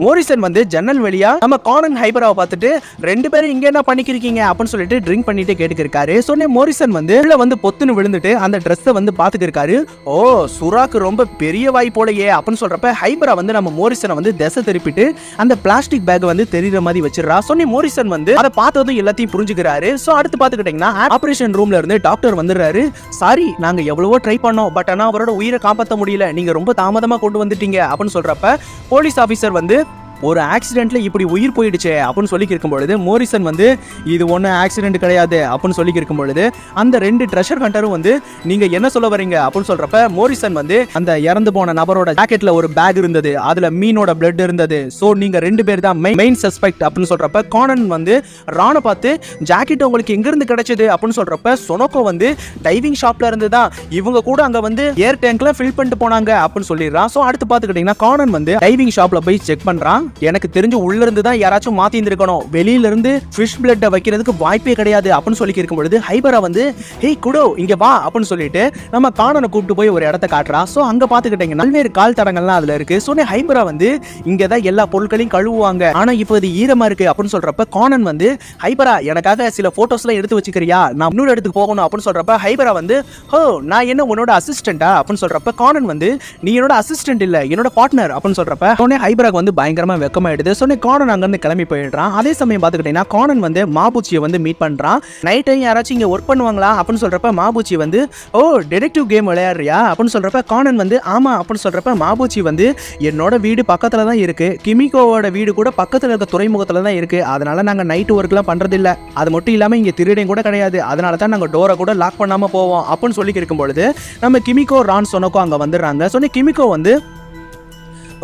A: மோரிசன் வந்து ஜன்னல் வழியா நம்ம கானன் ஹைபராவை பார்த்துட்டு 2 பேரும் இங்க என்ன பண்ணிக்கிறீங்க அப்படின்னு சொல்லிட்டு ட்ரிங்க் பண்ணிட்டு கேட்டுக்கிருக்காரு. சொன்னே மோரிசன் வந்து உள்ள வந்து பொத்துன்னு விழுந்துட்டு அந்த ட்ரெஸ்ஸை வந்து பார்த்துக்கிருக்காரு. ஓ சுறாக்கு ரொம்ப பெரிய வாய் போலயே அப்படின்னு சொல்றப்ப ஹைபரா வந்து நம்ம மோரிசனை வந்து திசை திருப்பிட்டு அந்த பிளாஸ்டிக் பேக் வந்து தெரியுற மாதிரி வச்சிடறா. சொன்னே மோரிசன் வந்து அதை பார்த்ததும் எல்லாத்தையும் புரிஞ்சுக்கிறாரு. சோ அடுத்து பார்த்துக்கிட்டீங்கன்னா ஆபரேஷன் ரூம்ல இருந்து டாக்டர் வந்துடுறாரு. சாரி நாங்க எவ்வளவோ ட்ரை பண்ணோம், பட் ஆனா அவரோட உயிரை காப்பாற்ற முடியல, நீங்க ரொம்ப தாமதமா கொண்டு வந்துட்டீங்க அப்படின்னு சொல்றப்ப போலீஸ் ஆபீசர் வந்து ஒரு ஆக்சிடென்ட்ல இப்படி உயிர் போயிடுச்சு அப்படின்னு சொல்லி இருக்கும் பொழுது மோரிசன் வந்து இது ஒன்றும் ஆக்சிடென்ட் கிடையாது அப்படின்னு சொல்லி இருக்கும் பொழுது அந்த 2 ட்ரெஷர் ஹண்டரும் வந்து நீங்க என்ன சொல்ல வரீங்க அப்படின்னு சொல்றப்ப மோரிசன் வந்து அந்த இறந்து போன நபரோட ஜாக்கெட்ல ஒரு பேக் இருந்தது, அதுல மீனோட பிளட் இருந்தது, சோ நீங்க 2 பேர் தான் மெயின் சஸ்பெக்ட் அப்படின்னு சொல்றப்ப கானன் வந்து ராணை பார்த்து ஜாக்கெட் உங்களுக்கு எங்க இருந்து கிடைச்சது அப்படின்னு சொல்றப்ப சொனோகோ வந்து டைவிங் ஷாப்ல இருந்து தான், இவங்க கூட அங்க வந்து ஏர் டேங்க்ல ஃபில் பண்ணிட்டு போனாங்க அப்படின்னு சொல்லிடுறான். சோ அடுத்து பாத்துக்கிட்டீங்கன்னா கானன் வந்து டைவிங் ஷாப்ல போய் செக் பண்றான். எனக்கு தெரிஞ்சு உள்ள இருந்து தான் யாராச்சும் மாத்தி இருந்திருக்கணும், வெளியில இருந்து ஃபிஷ் பிளட் வைக்கிறதுக்கு வாய்ப்பே கிடையாது அப்படின்னு சொல்லி இருக்கும் பொழுது ஹைபரா வந்து ஹே குடோ இங்க வா அப்படின்னு சொல்லிட்டு நம்ம கானனை கூப்பிட்டு போய் ஒரு இடத்த காட்டுறா. சோ அங்க பாத்துக்கிட்டீங்கன்னா பல்வேறு கால் தடங்கள்லாம் அதுல இருக்கு. சோ ஹைபரா வந்து இங்க தான் எல்லா பொருட்களையும் கழுவுவாங்க, ஆனா இப்போ இது ஈரமா இருக்கு அப்படின்னு சொல்றப்ப கானன் வந்து ஹைபரா எனக்காக சில போட்டோஸ் எல்லாம் எடுத்து வச்சுக்கிறியா, நான் இன்னொரு இடத்துக்கு போகணும் அப்படின்னு சொல்றப்ப ஹைபரா வந்து ஹோ நான் என்ன உன்னோட அசிஸ்டண்டா அப்படின்னு சொல்றப்ப கானன் வந்து நீ என்னோட அசிஸ்டன்ட் இல்ல என்னோட பார்ட்னர் அப்படின்னு சொல்றப்ப உடனே ஹைபராக்கு வந்து பயங்கரமா வெக்கமாயிடுது. சோ கானன் அங்க இருந்து கிளம்பி போயிடுறான். அதே சமயம் பாத்துக்கிட்டீங்கன்னா கானன் வந்து மாபுச்சியை வந்து மீட் பண்றான். நைட் டைம் யாராச்சும் இங்க ஒர்க் பண்ணுவாங்களா அப்படின்னு சொல்றப்ப மாபுச்சி வந்து ஓ டிடெக்டிவ் கேம் விளையாடுறியா அப்படின்னு சொல்றப்ப கானன் வந்து ஆமா அப்படின்னு சொல்றப்ப மாபுச்சி வந்து என்னோட வீடு பக்கத்துல தான் இருக்கு, கிமிகோவோட வீடு கூட பக்கத்துல இருக்க துறைமுகத்துல தான் இருக்கு, அதனால நாங்க நைட் ஒர்க் எல்லாம் பண்றது இல்ல, அது மட்டும் இல்லாம இங்க திருடையும் கூட கிடையாது, அதனால தான் நாங்க டோரை கூட லாக் பண்ணாம போவோம் அப்படின்னு சொல்லி இருக்கும் பொழுது நம்ம கிமிகோ ரான் சொனோகோ அங்க வந்துடுறாங்க. சொன்ன கிமிகோ வந்து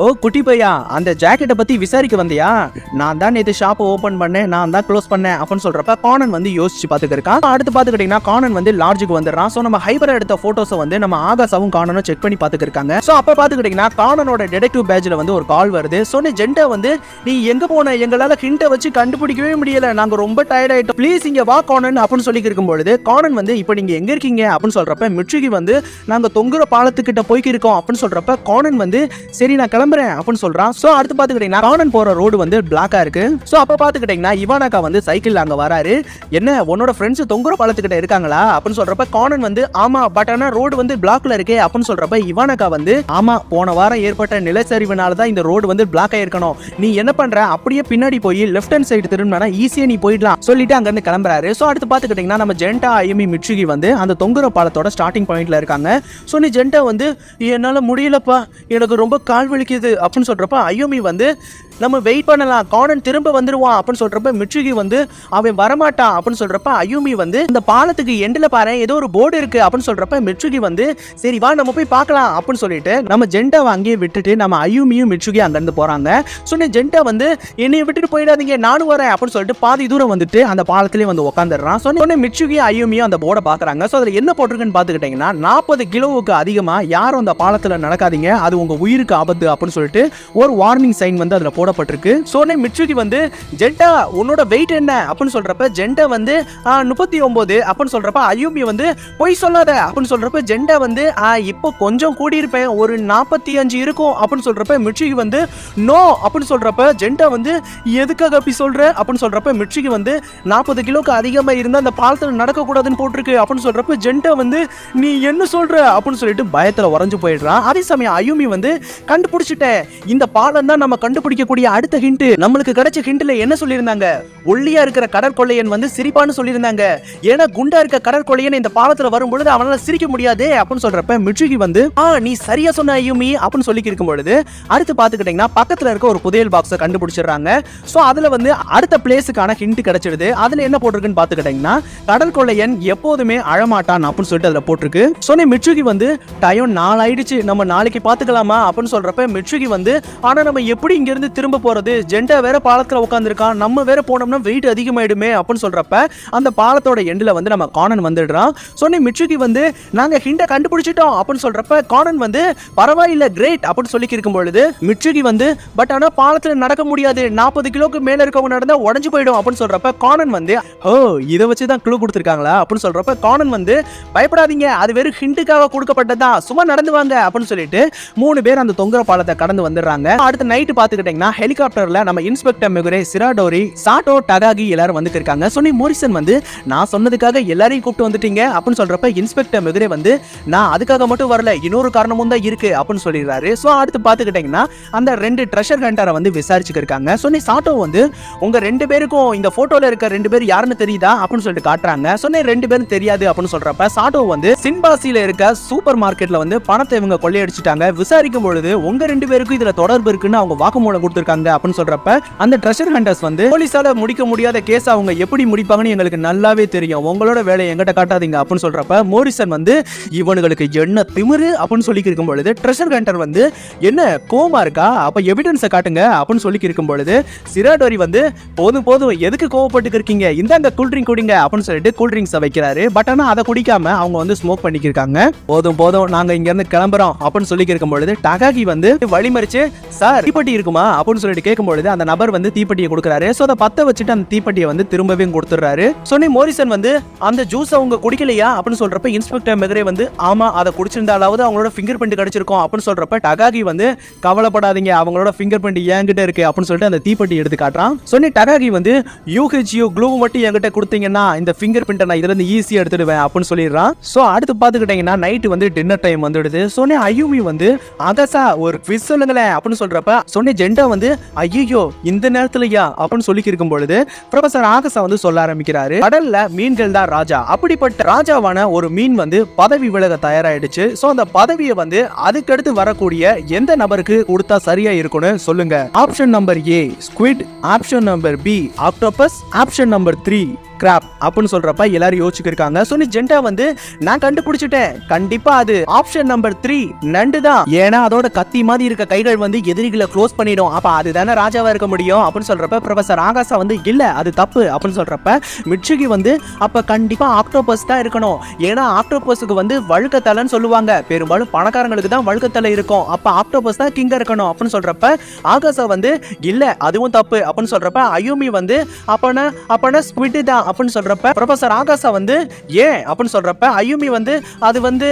A: ஓ குட்டி பையா அந்த ஜாக்கெட்டை பத்தி விசாரிக்க வந்தியா, நான் தான் நேற்று ஷாப்பை ஓப்பன் பண்ணேன், நான் தான் க்ளோஸ் பண்ணேன் அப்படின்னு சொல்றப்ப கானன் வந்து யோசிச்சு பாத்துக்கிருக்கான். அடுத்து பாத்துக்கிட்டீங்கன்னா கானன் வந்து லாட்ஜுக்கு வந்துடுறான். சோ நம்ம ஹைபரா எடுத்த போட்டோஸை வந்து நம்ம ஆகாசாவும் கானனும் செக் பண்ணி பாத்துக்கிருக்காங்க. சோ அப்ப பாத்துக்கிட்டீங்கன்னா கானனோட டிடெக்டிவ் பேட்ச்ல வந்து ஒரு கால் வருது. சொன்ன ஜெண்டா வந்து நீ எங்க போன, எங்களால ஹிண்ட்டை வச்சு கண்டுபிடிக்கவே முடியல, நாங்க ரொம்ப டயர்ட் ஆயிட்டோம், ப்ளீஸ் இங்க வா கானன் அப்படின்னு சொல்லி இருக்கும் பொழுது கானன் வந்து இப்போ நீங்க எங்க இருக்கீங்க அப்படின்னு சொல்றப்ப மிட்சுகி வந்து நாங்க தொங்குற பாலத்துக்கிட்ட போய்க்கு இருக்கோம் அப்படின்னு சொல்றப்ப கானன் வந்து சரி நான் கிளம்புறேன் அப்படின்னு சொல்றான். சோ அடுத்து பாத்துக்கிட்டீங்கன்னா கானன் போற ரோடு வந்து பிளாக்கா இருக்கு. சோ அப்ப பாத்துக்கிட்டீங்கன்னா இவானாக்கா வந்து சைக்கிள் அங்க வராரு. என்ன உன்னோட ஃப்ரெண்ட்ஸ் தொங்குற பாலத்துக்கிட்ட இருக்காங்களா அப்படின்னு சொல்றப்ப கானன் வந்து ஆமா பட் ஆனா ரோடு வந்து பிளாக்ல இருக்கே அப்படின்னு சொல்றப்ப இவானாக்கா வந்து ஆமா போன வாரம் ஏற்பட்ட நிலச்சரிவுனால தான் இந்த ரோடு வந்து பிளாக் ஆயிருக்கணும், நீ என்ன பண்ற அப்படியே பின்னாடி போய் லெஃப்ட் ஹேண்ட் சைடு திரும்பினா ஈஸியா நீ போயிடலாம் சொல்லிட்டு அங்க இருந்து கிளம்புறாரு. சோ அடுத்து பாத்துக்கிட்டீங்கன்னா நம்ம ஜெண்டா ஐமி மிட்சுகி வந்து அந்த தொங்குற பாலத்தோட ஸ்டார்டிங் பாயிண்ட்ல இருக்காங்க. சோ நீ ஜெண்டா வந்து என்னால முடியலப்பா எனக்கு ரொம்ப கால் வலிக்குது அப்படின்னு சொல்றப்ப ஐயோமி வந்து நம்ம வெயிட் பண்ணலாம், கானன் திரும்ப வந்துருவான் அப்படின்னு சொல்றப்ப மிட்சுகி வந்து அவன் வரமாட்டான் அப்படின்னு சொல்றப்ப அயூமி வந்து இந்த பாலத்துக்கு எண்டில் பாரு ஏதோ ஒரு போர்டு இருக்கு அப்படின்னு சொல்றப்ப மிட்சுகி வந்து சரி வா நம்ம போய் பார்க்கலாம் அப்படின்னு சொல்லிட்டு நம்ம ஜென்டாவை அங்கேயே விட்டுட்டு நம்ம அயூமியும் மிட்சுகி அங்கிருந்து போறாங்க. சொன்ன ஜென்டா வந்து என்னைய விட்டுட்டு போயிடாதீங்க நானும் வரேன் அப்படின்னு சொல்லிட்டு பாதி தூரம் வந்துட்டு அந்த பாலத்திலே வந்து உட்காந்துடுறான். சொன்ன மிட்சுகி அயூமியும் அந்த போர்டை பாக்குறாங்க. ஸோ அதில் என்ன போட்டிருக்குன்னு பார்த்துக்கிட்டீங்கன்னா 40 கிலோவுக்கு அதிகமா யாரும் அந்த பாலத்தில் நடக்காதீங்க, அது உங்க உயிருக்கு ஆபத்து அப்படின்னு சொல்லிட்டு ஒரு வார்னிங் சைன் வந்து அதில் போடப்பட்டிருக்கு. சொன்ன மிட்சுகி வந்து ஜென்டா உன்னோட வெயிட் என்ன அப்படின்னு சொல்றப்ப ஜென்டா வந்து 39 அப்படின்னு சொல்றப்ப அயூமி வந்து பொய் சொல்லாத அப்படின்னு சொல்றப்ப ஜென்டா வந்து இப்போ கொஞ்சம் கூடி இருப்பேன் ஒரு 45 இருக்கும் அப்படின்னு சொல்றப்ப மிட்சுகி வந்து நோ அப்படின்னு சொல்றப்ப ஜென்டா வந்து எதுக்காக அப்படி சொல்ற அப்படின்னு சொல்றப்ப மிட்சுகி வந்து 40 கிலோக்கு அதிகமா இருந்தா அந்த பாலத்தில் நடக்க கூடாதுன்னு போட்டிருக்கு அப்படின்னு சொல்றப்ப ஜென்டா வந்து நீ என்ன சொல்ற அப்படின்னு சொல்லிட்டு பயத்துல உறைஞ்சு போயிடுறான். அதே சமயம் அயூமி வந்து கண்டுபிடிச்சிட்டேன், இந்த பாலம் தான் நம்ம கண்டுபிடிக்கக்கூடிய அடுத்த ஹிண்ட். நம்மளுக்கு கிடைச்ச ஹிண்ட்ல என்ன சொல்லியிருந்தாங்க, ஒல்லியா இருக்கிற கடற்கொள்ளையன் வந்து சிரிப்பான்னு சொல்லியிருந்தாங்க. ஏன்னா குண்டா இருக்க கடற்கொள்ளையன் இந்த பாலத்துல வரும்பொழுது அவனால சிரிக்க முடியாது அப்படின்னு சொல்றப்ப மிட்சுகி வந்து நீ சரியா சொன்ன அயூமி அப்படின்னு சொல்லி இருக்கும் பொழுது அடுத்து பாத்துக்கிட்டீங்கன்னா பக்கத்துல இருக்க ஒரு புதையல் பாக்ஸை கண்டுபிடிச்சிடுறாங்க. சோ அதுல வந்து அடுத்த பிளேஸுக்கான ஹிண்ட் கிடைச்சிடுது. அதுல என்ன போட்டிருக்குன்னு பாத்துக்கிட்டீங்கன்னா கடல் கொள்ளையன் எப்போதுமே அழமாட்டான் அப்படின்னு சொல்லிட்டு அதுல போட்டிருக்கு. சொன்ன மிட்சுகி வந்து டைம் 4 ஆயிடுச்சு, நம்ம நாளைக்கு பாத்துக்கலாமா அப்படின்னு சொல்றப்ப மிட்சுகி வந்து ஆனா நம்ம எப்படி இங்க இருந்து திரும்ப போறது, ஜென்டா வேற பாலத்துல உட்காந்துருக்கான், நம்ம வேற போனோம்னா வெயிட் அதிகமாயிடுமே அப்படின்னு சொல்றப்ப அந்த பாலத்தோட எண்டில் வந்து நம்ம கானன் வந்துடுறான். சொன்ன மிட்சுகி வந்து நாங்க ஹிண்ட கண்டுபிடிச்சிட்டோம் அப்படின்னு சொல்றப்ப கானன் வந்து பரவாயில்ல கிரேட் அப்படின்னு சொல்லி இருக்கும் பொழுது மிட்சுகி வந்து பட் ஆனா பாலத்துல நடக்க முடியாது, 40 கிலோக்கு மேல இருக்கவங்க நடந்தா உடஞ்சு போயிடும் அப்படின்னு சொல்றப்ப கானன் வந்து இதை வச்சுதான் க்ளூ கொடுத்துருக்காங்களா அப்படின்னு சொல்றப்ப கானன் வந்து பயப்படாதீங்க, அது வெறும் ஹிண்டுக்காக கொடுக்கப்பட்டதா, சும்மா நடந்து வாங்க அப்படின்னு சொல்லிட்டு 3 பேர் அந்த தொங்குற பாலத்தை கடந்து வந்துடுறாங்க. அடுத்த நைட் பாத்துக்கிட்டீங்கன்னா ஹெலிகாப்டர்ல நம்ம இன்ஸ்பெக்டர் மெகுரே, சிராடோரி, சாட்டோ, டகாகி எல்லாரும் வந்து இருக்காங்க. சொன்னி மோரிசன் வந்து நான் சொன்னதுக்காக எல்லாரையும் கூப்பிட்டு வந்துட்டீங்க அப்படின்னு சொல்றப்ப இன்ஸ்பெக்டர் மெகுரே வந்து நான் அதுக்காக மட்டும் வரல, இன்னொரு காரணமும் தான் இருக்கு அப்படின்னு சொல்லிடுறாரு. சோ அடுத்து பாத்துக்கிட்டீங்கன்னா அந்த 2 ட்ரெஷர் ஹண்டரை வந்து விசாரிச்சுக்க இருக்காங்க. சொன்னி சாட்டோ வந்து உங்க 2 பேருக்கும் இந்த போட்டோல இருக்க 2 பேர் யாருன்னு தெரியுதா அப்படின்னு சொல்லிட்டு காட்டுறாங்க. சொன்ன 2 பேரும் தெரியாது அப்படின்னு சொல்றப்ப சாட்டோ வந்து சின்பாசில இருக்க சூப்பர் மார்க்கெட்ல வந்து பணத்தை இவங்க கொள்ளையடிச்சிட்டாங்க, விசாரிக்கும் பொழுது உங்க 2 பேருக்கும் இதுல தொடர்பு இருக்குன்னு அவங்க வாக்குமூலம் கொடுத்திருக்காங்க அப்படின்னு சொல்றப்ப அந்த ட்ரெஷர் ஹண்டர்ஸ் வந்து போலீஸால முடிக்க முடியாத கேஸ் அவங்க எப்படி முடிப்பாங்கன்னு எங்களுக்கு நல்லாவே தெரியும், உங்களோட வேலையை எங்கிட்ட காட்டாதீங்க அப்படின்னு சொல்றப்ப மோரிசன் வந்து இவனுங்களுக்கு என்ன திமிரு அப்படின்னு சொல்லி இருக்கும் பொழுது ட்ரெஷர் ஹண்டர் வந்து என்ன கோமா இருக்கா, அப்ப எவிடன்ஸை காட்டுங்க அப்படின்னு சொல்லி இருக்கும் பொழுது சிராடோரி வந்து போதும் போதும் எதுக்கு கோவப்பட்டு இருக்கீங்க, இந்தாங்க கூல் ட்ரிங்க் குடிங்க அப்படின்னு சொல்லிட்டு கூல் ட்ரிங்க்ஸை வைக்கிறாரு. பட் ஆனா அதை குடிக்காம அவங்க வந்து ஸ்மோக் பண்ணிக்கிருக்காங்க. போதும் போதும் நாங்க இங்க இருந்து கிளம்புறோம் அப்படின்னு சொல்லி இருக்கும் பொழுது டகாகி வந்து வழிமறிச்சு சார் தீப்பெட்டி இருக்குமா அப்படின்னு சொல்லிட்டு கேட்கும் பொழுது அந்த நபர் வந்து தீப்பெட்டியை கொடுக்குறாரு. சோ அதை பத்த வச்சுட்டு அந்த தீப்பெட்டியை வந்து திரும்பவே கொடுத்துறாரு. சொன்னி மோரிசன் வந்து அந்த ஜூஸ் அவங்க குடிக்கலையா அப்படின்னு சொல்றப்ப இன்ஸ்பெக்டர் மெகரே வந்து ஆமா அதை குடிச்சிருந்தாலாவது அவங்களோட ஃபிங்கர் பிரிண்ட் கிடைச்சிருக்கும் அப்படின்னு சொல்றப்ப டகாகி வந்து கவலைப்படாதீங்க அவங்களோட ஃபிங்கர் பிரிண்ட் என்கிட்ட இருக்கு அப்படின்னு சொல்லிட்டு அந்த தீப்பெட்டி எடுத்து காட்டுறான். சொன்னி டகாகி வந்து யூஹெச்யூ க்ளூ மட்டும் என்கிட்ட கொடுத்தீங்கன்னா இந்த ஃபிங்கர் பிரிண்ட்டை நான் இதுல இருந்து ஈஸியா எடுத்துடுவேன் அப்படின்னு சொல்லிடுறான். சோ அடுத்து பாத்துக்கிட்டீங்கன்னா நைட் வந்து டின்னர் டைம் வந்துடுது. சொன்னி அயூமி வந்து அகசா ஒரு குவிஸ் சொல்லுங்களேன் அப்படின்னு சொல்றப்ப சொன்னி ஜெண்டா வந்து ஐயோ இந்த நேரத்துலயா அப்படின்னு சொல்லி இருக்கும் பொழுது ப்ரொஃபசர் ஆகசா வந்து சொல்ல ஆரம்பிக்கிறாரு, கடல்ல மீன்கள் தான் ராஜா, அப்படிப்பட்ட ராஜாவான ஒரு மீன் வந்து பதவி விலக தயாராயிடுச்சு. சோ அந்த பதவியை வந்து அதுக்கடுத்து வரக்கூடிய எந்த நபருக்கு கொடுத்தா சரியா இருக்கும்னு சொல்லுங்க. Option number A squid, option number B octopus, option number 3 crab அப்படின்னு சொல்றப்ப எல்லாரும் யோசிச்சிருக்காங்க. சொன்னி ஜெண்டா வந்து நான் கண்டுபிடிச்சிட்டேன், கண்டிப்பா அது ஆப்ஷன் நம்பர் 3 நண்டு தான், ஏன்னா அதோட கத்தி மாதிரி இருக்க கைகள் வந்து எதிரிகளை க்ளோஸ் பண்ணிடும், அப்ப அதுதானே ராஜாவா இருக்க முடியும் அப்படின்னு சொல்றப்ப ப்ரொஃபசர் ஆகாசா வந்து இல்ல அது தப்பு அப்படின்னு சொல்றப்ப மிட்சுகி வந்து அப்ப கண்டிப்பா ஆக்டோபஸ் தான் இருக்கணும், ஏன்னா ஆக்டோபஸுக்கு வந்து வழுக்கத்தலைன்னு சொல்லுவாங்க, பெரும்பாலும் பணக்காரங்களுக்கு தான் வழுக்கத்தலை இருக்கும், அப்ப ஆக்டோபஸ் தான் கிங்கா இருக்கணும் அப்படின்னு சொல்றப்ப ஆகாசா வந்து இல்ல அதுவும் தப்பு அப்படின்னு சொல்றப்ப அயூமி வந்து அப்பனா ஸ்குவிட் தான் அப்படின்னு சொல்றப்ப ப்ரொஃபசர் ஆகாசா வந்து ஏன் அப்படின்னு சொல்றப்ப அயூமி வந்து அது வந்து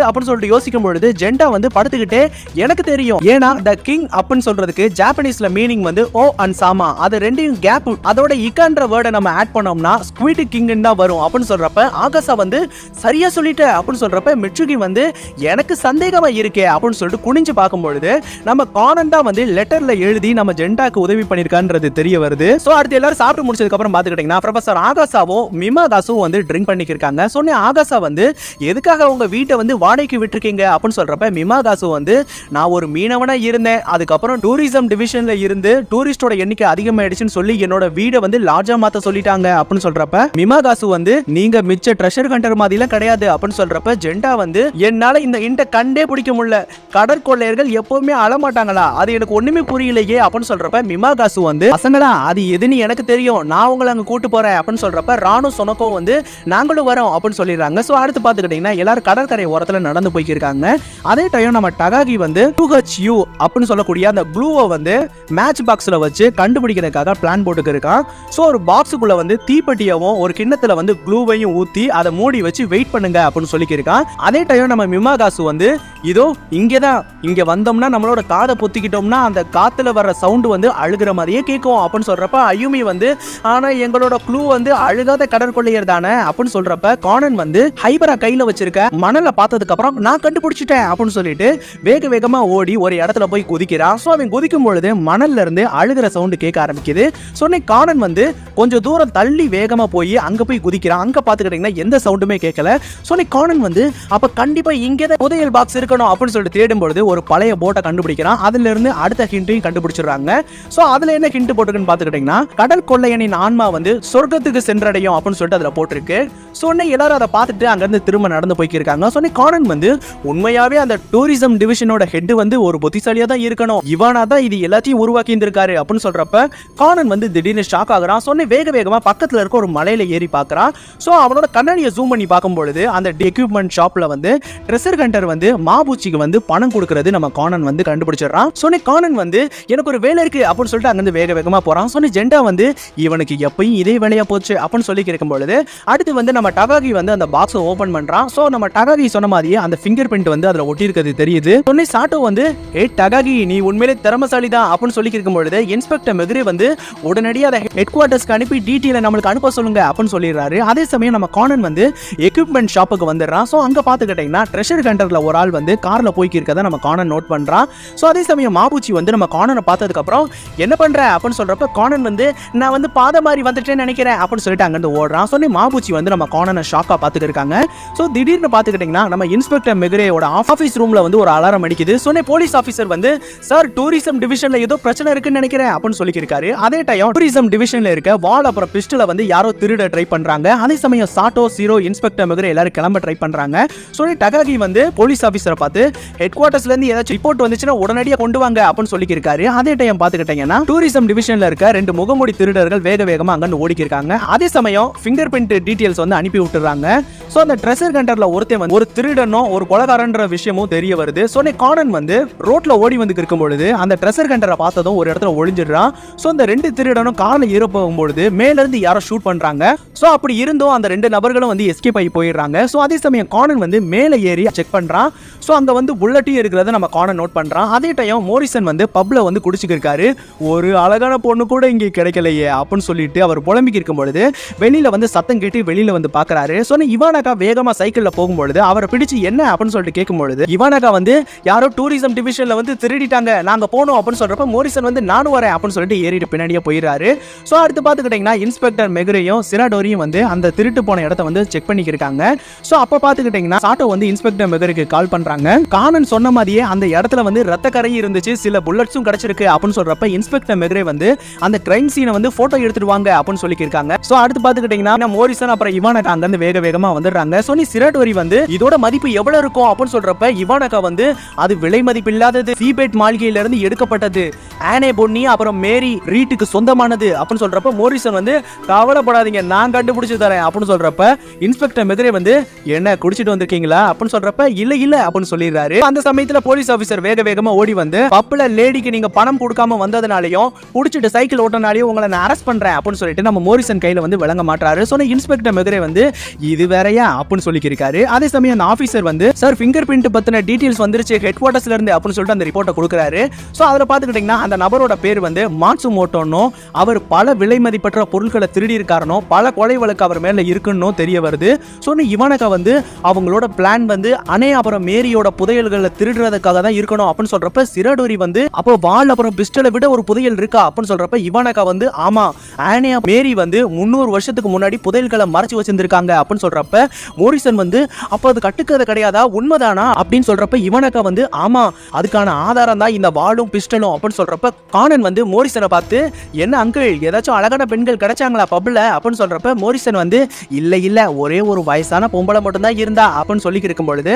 A: அப்படின்னு சொல்லிட்டு யோசிக்கும் பொழுது ஜெண்டா வந்து படுத்துக்கிட்டே எனக்கு தெரியும், ஏன்னா த கிங் அப்படின்னு சொல்றதுக்கு ஜாப்பனீஸ்ல மீனிங் வந்து ஓ அண்ட் சாமா, அது ரெண்டையும் கேப் அதோட இக்கன்ற வேர்டை நம்ம ஆட் பண்ணோம்னா ஸ்குவிட் கிங் தான் வரும் அப்படின்னு சொல்றப்ப ஆகாசா வந்து சரியா சொல்லிட்ட அப்படின்னு சொல்றப்ப மிட்சுகி வந்து எனக்கு சந்தேகமா இருக்கே அப்படின்னு சொல்லிட்டு குனிஞ்சு பார்க்கும் பொழுது நம்ம கானன் தான் வந்து லெட்டர்ல எழுதி நம்ம ஜெண்டாக்கு உதவி பண்ணிருக்கான்றது தெரிய வருது. சோ அடுத்து எல்லாரும் சாப்பிட்டு முடிச்சதுக்கு அப்புறம் பாத்துக்கிட்டீங்கன்னா ப்ரொஃபசர் ஆகாசாவும் மிமாகாசும் வந்து ட்ரிங்க் பண்ணிக்கிருக்காங்க. சொன்ன ஆகாசா வந்து எதுக்காக உங்க வீட்டை வந்து வாடகைக்கு விட்டுருக்கீங்க அப்படின்னு சொல்றப்ப மிமாகாசு வந்து நான் ஒரு மீனவனா இருந்தேன், அதுக்கப்புறம் டூரிசம் டிவிஷன்ல இருந்து டூரிஸ்டோட எண்ணிக்கை அதிகமாயிடுச்சுன்னு சொல்லி என்னோட வீடை வந்து லார்ஜா மாத்த சொல்லிட்டாங்க அப்படின்னு சொல்றப்ப மிமாகாசு வந்து நீங்க மிச்ச ட்ரெஷர் ஹண்டர் மாதிரிலாம் கிடையாது அப்படின்னு சொல்றப்ப ஜெண்டா வந்து என்னால இந்த இண்ட கண்டே பிடிக்க முடியல, கடற்கொள்ளையர்கள் எப்பவுமே அழமாட்டாங்களா, அது எனக்கு ஒண்ணுமே புரியலையே அப்படின்னு சொல்றப்ப மிமாகாசு வந்து பசங்களா அது எதுன்னு எனக்கு தெரியும், நான் உங்களை அங்க கூட்டு போறேன் அப்படின்னு சொல்றப்ப ராணு சொனக்கோ வந்து நாங்களும் வரோம் அப்படின்னு சொல்லிடுறாங்க. ஸோ அடுத்து பார்த்துக்கிட்டீங்கன்னா எல்லாரும் கடற்கரை ஓரத்தில் நடந்து போய்க்கிருக்காங்க. அதே டைம் நம்ம டகாகி வந்து 2HU அப்படின்னு சொல்லக்கூடிய அந்த க்ளூவை வந்து மேட்ச் பாக்ஸில் வச்சு கண்டுபிடிக்கிறதுக்காக பிளான் போட்டுக்கிருக்கான். ஸோ ஒரு பாக்ஸுக்குள்ள வந்து தீப்பெட்டியவும் ஒரு கிண்ணத்துல வந்து க்ளூவையும் ஊற்றி அதை மூடி வச்சு வெயிட் பண்ணுங்க அப்படின்னு சொல்லிக்கிருக்கான். அதே டைம் நம்ம மிமாகாசு வந்து இதோ இங்கேதான், இங்க வந்தோம்னா நம்மளோட காதை பொத்திக்கிட்டோம்னா அந்த காத்துல வர்ற சவுண்டு வந்து அழுகிற மாதிரியே கேட்கும் அப்படின்னு சொல்றப்ப அயுமி வந்து ஆனா எங்களோட க்ளூ வந்து அழுகாத கடற்கொள்ளையர் தானே அப்படின்னு சொல்றப்ப கானன் வந்து ஹைபரா கையில வச்சிருக்க மணலை பார்த்ததுக்கு அப்புறம் நான் கண்டுபிடிச்சிட்டேன் அப்படின்னு சொல்லிட்டு வேக வேகமா ஓடி ஒரு இடத்துல போய் குதிக்கிறான். ஸோ அவன் குதிக்கும் பொழுது மணல்ல இருந்து அழுகிற சவுண்டு கேட்க ஆரம்பிக்குது. சொன்ன கானன் வந்து கொஞ்சம் தூரம் தள்ளி வேகமா போய் அங்க போய் குதிக்கிறான். அங்க பாத்துக்கிட்டீங்கன்னா எந்த சவுண்டுமே கேட்கல. சொன்ன கானன் வந்து அப்ப கண்டிப்பா இங்கதான் புதையல் பாக்ஸ் இருக்கணும் அப்படின்னு சொல்லிட்டு தேடும் பொழுது ஒரு பழைய போட்டை கண்டுபிடிக்கிறான். அதுல இருந்து அடுத்த ஹிண்ட்டையும் கண்டுபிடிச்சிடுறாங்க. சோ அதுல என்ன ஹிண்ட் போட்டுருக்குன்னு பாத்துக்கிட்டீங்கன்னா கடல் கொள்ளையனின் ஆன்மா வந்து சொர்க்கத்துக்கு சென்றடையும் அப்படின்னு சொல்லிட்டு அதுல போட்டிருக்கு. சொன்ன எல்லாரும் அதை பார்த்துட்டு அங்க இருந்து திரும்ப நடந்து போய்க்கிருக்காங்க. சொன்ன கானன் வந்து உண்மையாவே அந்த டூரிசம் டிவிஷனோட ஹெட் வந்து ஒரு புத்திசாலியா தான் இருக்கணும், இவனா தான் இது எல்லாத்தையும் உருவாக்கி இருந்திருக்காரு அப்படின்னு சொல்றப்ப கானன் வந்து திடீர்னு ஷாக் ஆகுறான். சொன்ன வேக வேகமா பக்கத்துல இருக்க ஒரு மலையில ஏறி பார்க்கறான். சோ அவனோட கண்ணாடியை ஜூம் பண்ணி பார்க்கும்பொழுது அந்த எக்யூப்மெண்ட் ஷாப்ல வந்து ட்ரெஷர் ஹண்டர் வந்து மாபூச்சிக்கு வந்து பணம் கொடுக்கறது நம்ம கானன் வந்து கண்டுபிடிச்சிடறான். சொன்ன கானன் வந்து எனக்கு ஒரு வேலை இருக்கு அப்படின்னு சொல்லிட்டு அங்கிருந்து வேக வேகமா போறான். சொன்ன ஜெண்டா வந்து இவனுக்கு எப்பயும் இதே வேலையா போச்சு அப்படின்னு சொல்லி கேட்கும் பொழுது அடுத்து வந்து நம்ம டகாகி வந்து அந்த பாக்ஸை ஓபன் பண்றான். சோ நம்ம டகாகி சொன்ன மாதிரியே அந்த ஃபிங்கர் பிரிண்ட் வந்து அதுல ஒட்டி இருக்கிறது தெரியுது. சொன்ன சாட்டோ வந்து ஏ டகாகி நீ உண்மையிலே திறமசாலி தான் அப்படின்னு சொல்லி கேட்கும் பொழுது இன்ஸ்பெக்டர் மெகுரே வந்து உடனடியாக அதை ஹெட் குவார்ட்டர்ஸ்க்கு அனுப்பி டீட்டெயிலை நம்மளுக்கு அனுப்ப சொல்லுங்க அப்படின்னு சொல்லிடுறாரு. அதே சமயம் நம்ம கானன் வந்து எக்யூப்மெண்ட் ஷாப்புக்கு வந்துடுறான். ஸோ அங்கே பார்த்துக்கிட்டீங்கன்னா ட்ரெஷர் ஹண்டர்ல ஒரு ஆள் வந்து கார்ல போய்க்கு இருக்கதை நம்ம கானன் நோட் பண்றான். ஸோ அதே சமயம் மாபூச்சி வந்து நம்ம கானனை பார்த்ததுக்கு அப்புறம் என்ன பண்ற அப்படின்னு சொல்றப்ப கானன் வந்து நான் வந்து பாதை மாதிரி வந்துட்டேன்னு நினைக்கிறேன் அப்படின்னு சொல்லிட்டு அங்கிருந்து ஓடுறான். சொன்னி மாபூச்சி வந்து நம்ம கானனை ஷாக்கா பார்த்துட்டு இருக்காங்க. ஸோ திடீர்னு பார்த்துக்கிட்டீங்கன்னா நம்ம இன்ஸ்பெக்டர் மெகுரேயோட ஆஃபீஸ் ரூம்ல வந்து ஒரு அலாரம் அடிக்குது. சொன்ன போலீஸ் ஆஃபீஸர் வந்து சார் டூரிசம் டிவிஷன்ல ஏதோ பிரச்சனை இருக்குன்னு நினைக்கிறேன் அப்படின்னு சொல்லியிருக்காரு. அதே டைம் டூரிசம் டிவிஷன்ல இருக்க வால் அப்புறம் பிஸ்டலை வந்து யாரோ திருட ட்ரை பண்றாங்க. அதே சமயம் சாட்டோ சீரோ இன்ஸ்பெக்டர் மெகுரே எல்லாரும் கிளம்ப ட்ரை பண்றாங்க. சொல்லி டகாகி வந்து போலீஸ் ஆஃபீஸரை பார்த்து ஹெட் குவார்ட்டர்ஸ்ல இருந்து ஏதாச்சும் ரிப்போர்ட் வந்துச்சுன்னா உடனடியாக கொண்டு வாங்க அப்படின்னு சொல்லியிருக்காரு. அதே டைம் பார்த்துக்கிட்டீங்கன்னா டூரிசம் டிவிஷன்ல இருக்க 2 முகமூடி திருடர்கள் வேக வேகமா அங்க ஓடிக்கிருக்காங்க. அதே சமயம் ஃபிங்கர் பிரிண்ட் டீடைல்ஸ் வந்து அனுப்பி விட்டுறாங்க. சோ அந்த ட்ரெஷர் ஹண்டர்ல ஒருத்தன் வந்து ஒரு திருடனும் ஒரு கொலைகாரன்ற விஷயமும் தெரிய வருது. சோ கானன் வந்து ரோட்ல ஓடி வந்து இருக்கும் பொழுது அந்த ட்ரெஷர் ஹண்டரை பார்த்ததும் ஒரு இடத்துல ஒளிஞ்சிடுறான். சோ அந்த 2 திருடனும் கார்ல ஏற போகும்பொழுது மேல இருந்து யாரோ ஷூட் பண்றாங்க. சோ அப்படி இருந்தும் அந்த 2 நபர்களும் வந்து எஸ்கேப் ஆகி போயிடுறாங்க. சோ அதே சமயம் கானன் வந்து மேல ஏறி செக் பண்றான். சோ அங்க வந்து புல்லட்டும் இருக்கிறத நம்ம கானன் நோட் பண்றான். அதே டைம் மோரிசன் வந்து பப்ல வந்து குடிச்சிருக்காரு. ஒரு அழகான பொண்ணு கூட இங்க கிடைக்கலையே அப்படின்னு சொல்லிட்டு அவர் புலம்பிக்கு இருக்கும் பொழுது வெளியில வந்து சத்தம் கேட்டு வெளியில வந்து பாக்குறாரு. சொன்ன இவானகா வேகமா சைக்கிள்ல போகும்பொழுது அவரை பிடிச்சு என்ன அப்படின்னு சொல்லிட்டு கேட்கும்பொழுது இவானகா வந்து யாரோ டூரிசம் டிவிஷன்ல வந்து திருடிட்டாங்க நாங்க போனோம் அப்படின்னு சொல்றப்ப மோரிசன் வந்து நானும் வரேன் அப்படின்னு சொல்லிட்டு ஏறிட்டு பின்னாடியே போயிடுறாரு. சோ அடுத்து பாத்துக்கிட்டீங்கன்னா இன்ஸ்பெக்டர் மெகுரேயும் சிராடோரியும் வந்து அந்த திருட்டு போன இடத்த வந்து செக் பண்ணிக்கிருக்காங்க. சோ அப்ப பாத்துக்கிட்டீங்கன்னா சாட்டோ வந்து இன்ஸ்பெக்டர் மெகுரேக்கு கால் பண்றாங்க. கானன் சொன்ன மாதிரியே அந்த இடத்துல வந்து ரத்த கரை இருந்துச்சு, சில புல்லட்ஸும் கிடைச்சிருக்கு அப்படின்னு சொல்றப்ப இன்ஸ்பெக்டர் மெகுரே வந்து அந்த கிரைம் சீனை வந்து போட்டோ எடுத்துட்டு வாங்க அப்படின்னு சொல்லியிருக்காங்க. சோ அடுத்து பாத்துக்கிட்டீங்கன்னா மோரிசன் அப்புறம் இவானகா அங்க இருந்து வேக வேகமா வந்துடுறாங்க. சோனி சிராடோரி வந்து இதோட மதிப்பு எவ்வளவு இருக்கும் அப்படின்னு சொல்றப்ப இவானகா வந்து அது விலை மதிப்பு இல்லாதது, சீபேட் மாளிகையில இருந்து எடுக்கப்பட்டது, ஆனே பொன்னி அப்புறம் மேரி ரீட்டுக்கு சொந்தமானது அப்படின்னு சொல்றப்ப மோரிசன் வந்து கவலைப்படாதீங்க நான் கண்டுபிடிச்சு தரேன் அப்படின்னு சொல்றப்ப இன்ஸ்பெக்டர் மெகுரே வந்து என்ன குடிச்சிட்டு வந்திருக்கீங்களா அப்படின்னு சொல்றப்ப இல்ல இல்ல அப்படின்னு சொல்லிடுறாரு. அந்த சமயத்துல போலீஸ் ஆபீசர் வேக வேகமா ஓடி வந்து பப்ல லேடிக்கு நீங்க பணம் கொடுக்காம வந்ததுனாலையும் குடிச்சிட்டு சைக்கிள் ஓட்டனாலையும் உங்களை நான் அரெஸ்ட் பண்றேன் அப்படின்னு சொல்லிட்டு நம்ம மோரிசன் கையில வந்து விளங்க மாட்டாரு. சொன்ன இன்ஸ்பெக்டர் மெகுரே வந்து இது வேறையா அப்படின்னு சொல்லியிருக்காரு. அதே சமயம் அந்த ஆபீசர் வந்து சார் ஃபிங்கர் பிரிண்ட் பத்தின டீடைல்ஸ் வந்துருச்சு ஹெட் குவார்ட்டர்ஸ்ல இருந்து அப்படின்னு சொல்லிட்டு அந்த ரிப்போர்ட்டை கொடுக்குறாரு. சோ அதுல பாத்துக்கிட்டீங்கன்னா அந்த நபரோட பேர் வந்து மாட்சுமோட்டோனோ, அவர் பல விலை மதிப்பற்ற பொருட்களை திருடி இருக்காரனோ, பல கொலை வழக்கு அவர் மேல இருக்குன்னு தெரிய வருது. சோ இவானகா வந்து அவங்களோட பிளான் வந்து அனே அப்புறம் மேரியோட புதையல்களை திருடுறதுக்காக தான் இருக்கணும் அப்படின்னு சொல்றப்ப சிராடோரி வந்து அப்போ வாள் அப்புறம் பிஸ்டலை விட ஒரு புதையல் இருக்கா அப்படின்னு சொல்றப்ப இவானகா வந்து ஆமா ஆனே மேரி வந்து 300 வருஷத்துக்கு முன்னாடி புதையல்களை மறைச்சு வச்சிருந்திருக்காங்க அப்படின்னு சொல்றப்ப மோரிசன் வந்து அப்ப அது கட்டுக்கதை கிடையாதா உண்மைதானா அப்படின்னு சொல்றப்ப இவானகா வந்து ஆமா அதுக்கான ஆதாரம் தான் இந்த வாளும் பிஸ்டலும் பார்க்கணும் அப்படின்னு சொல்றப்ப கானன் வந்து மோரிசனை பார்த்து, என்ன அங்கிள் ஏதாச்சும் அழகான பெண்கள் கிடைச்சாங்களா பப்ல அப்படின்னு சொல்றப்ப மோரிசன் வந்து இல்ல ஒரே ஒரு வயசான பொம்பளை மட்டும் தான் இருந்தா அப்படின்னு சொல்லி இருக்கும் பொழுது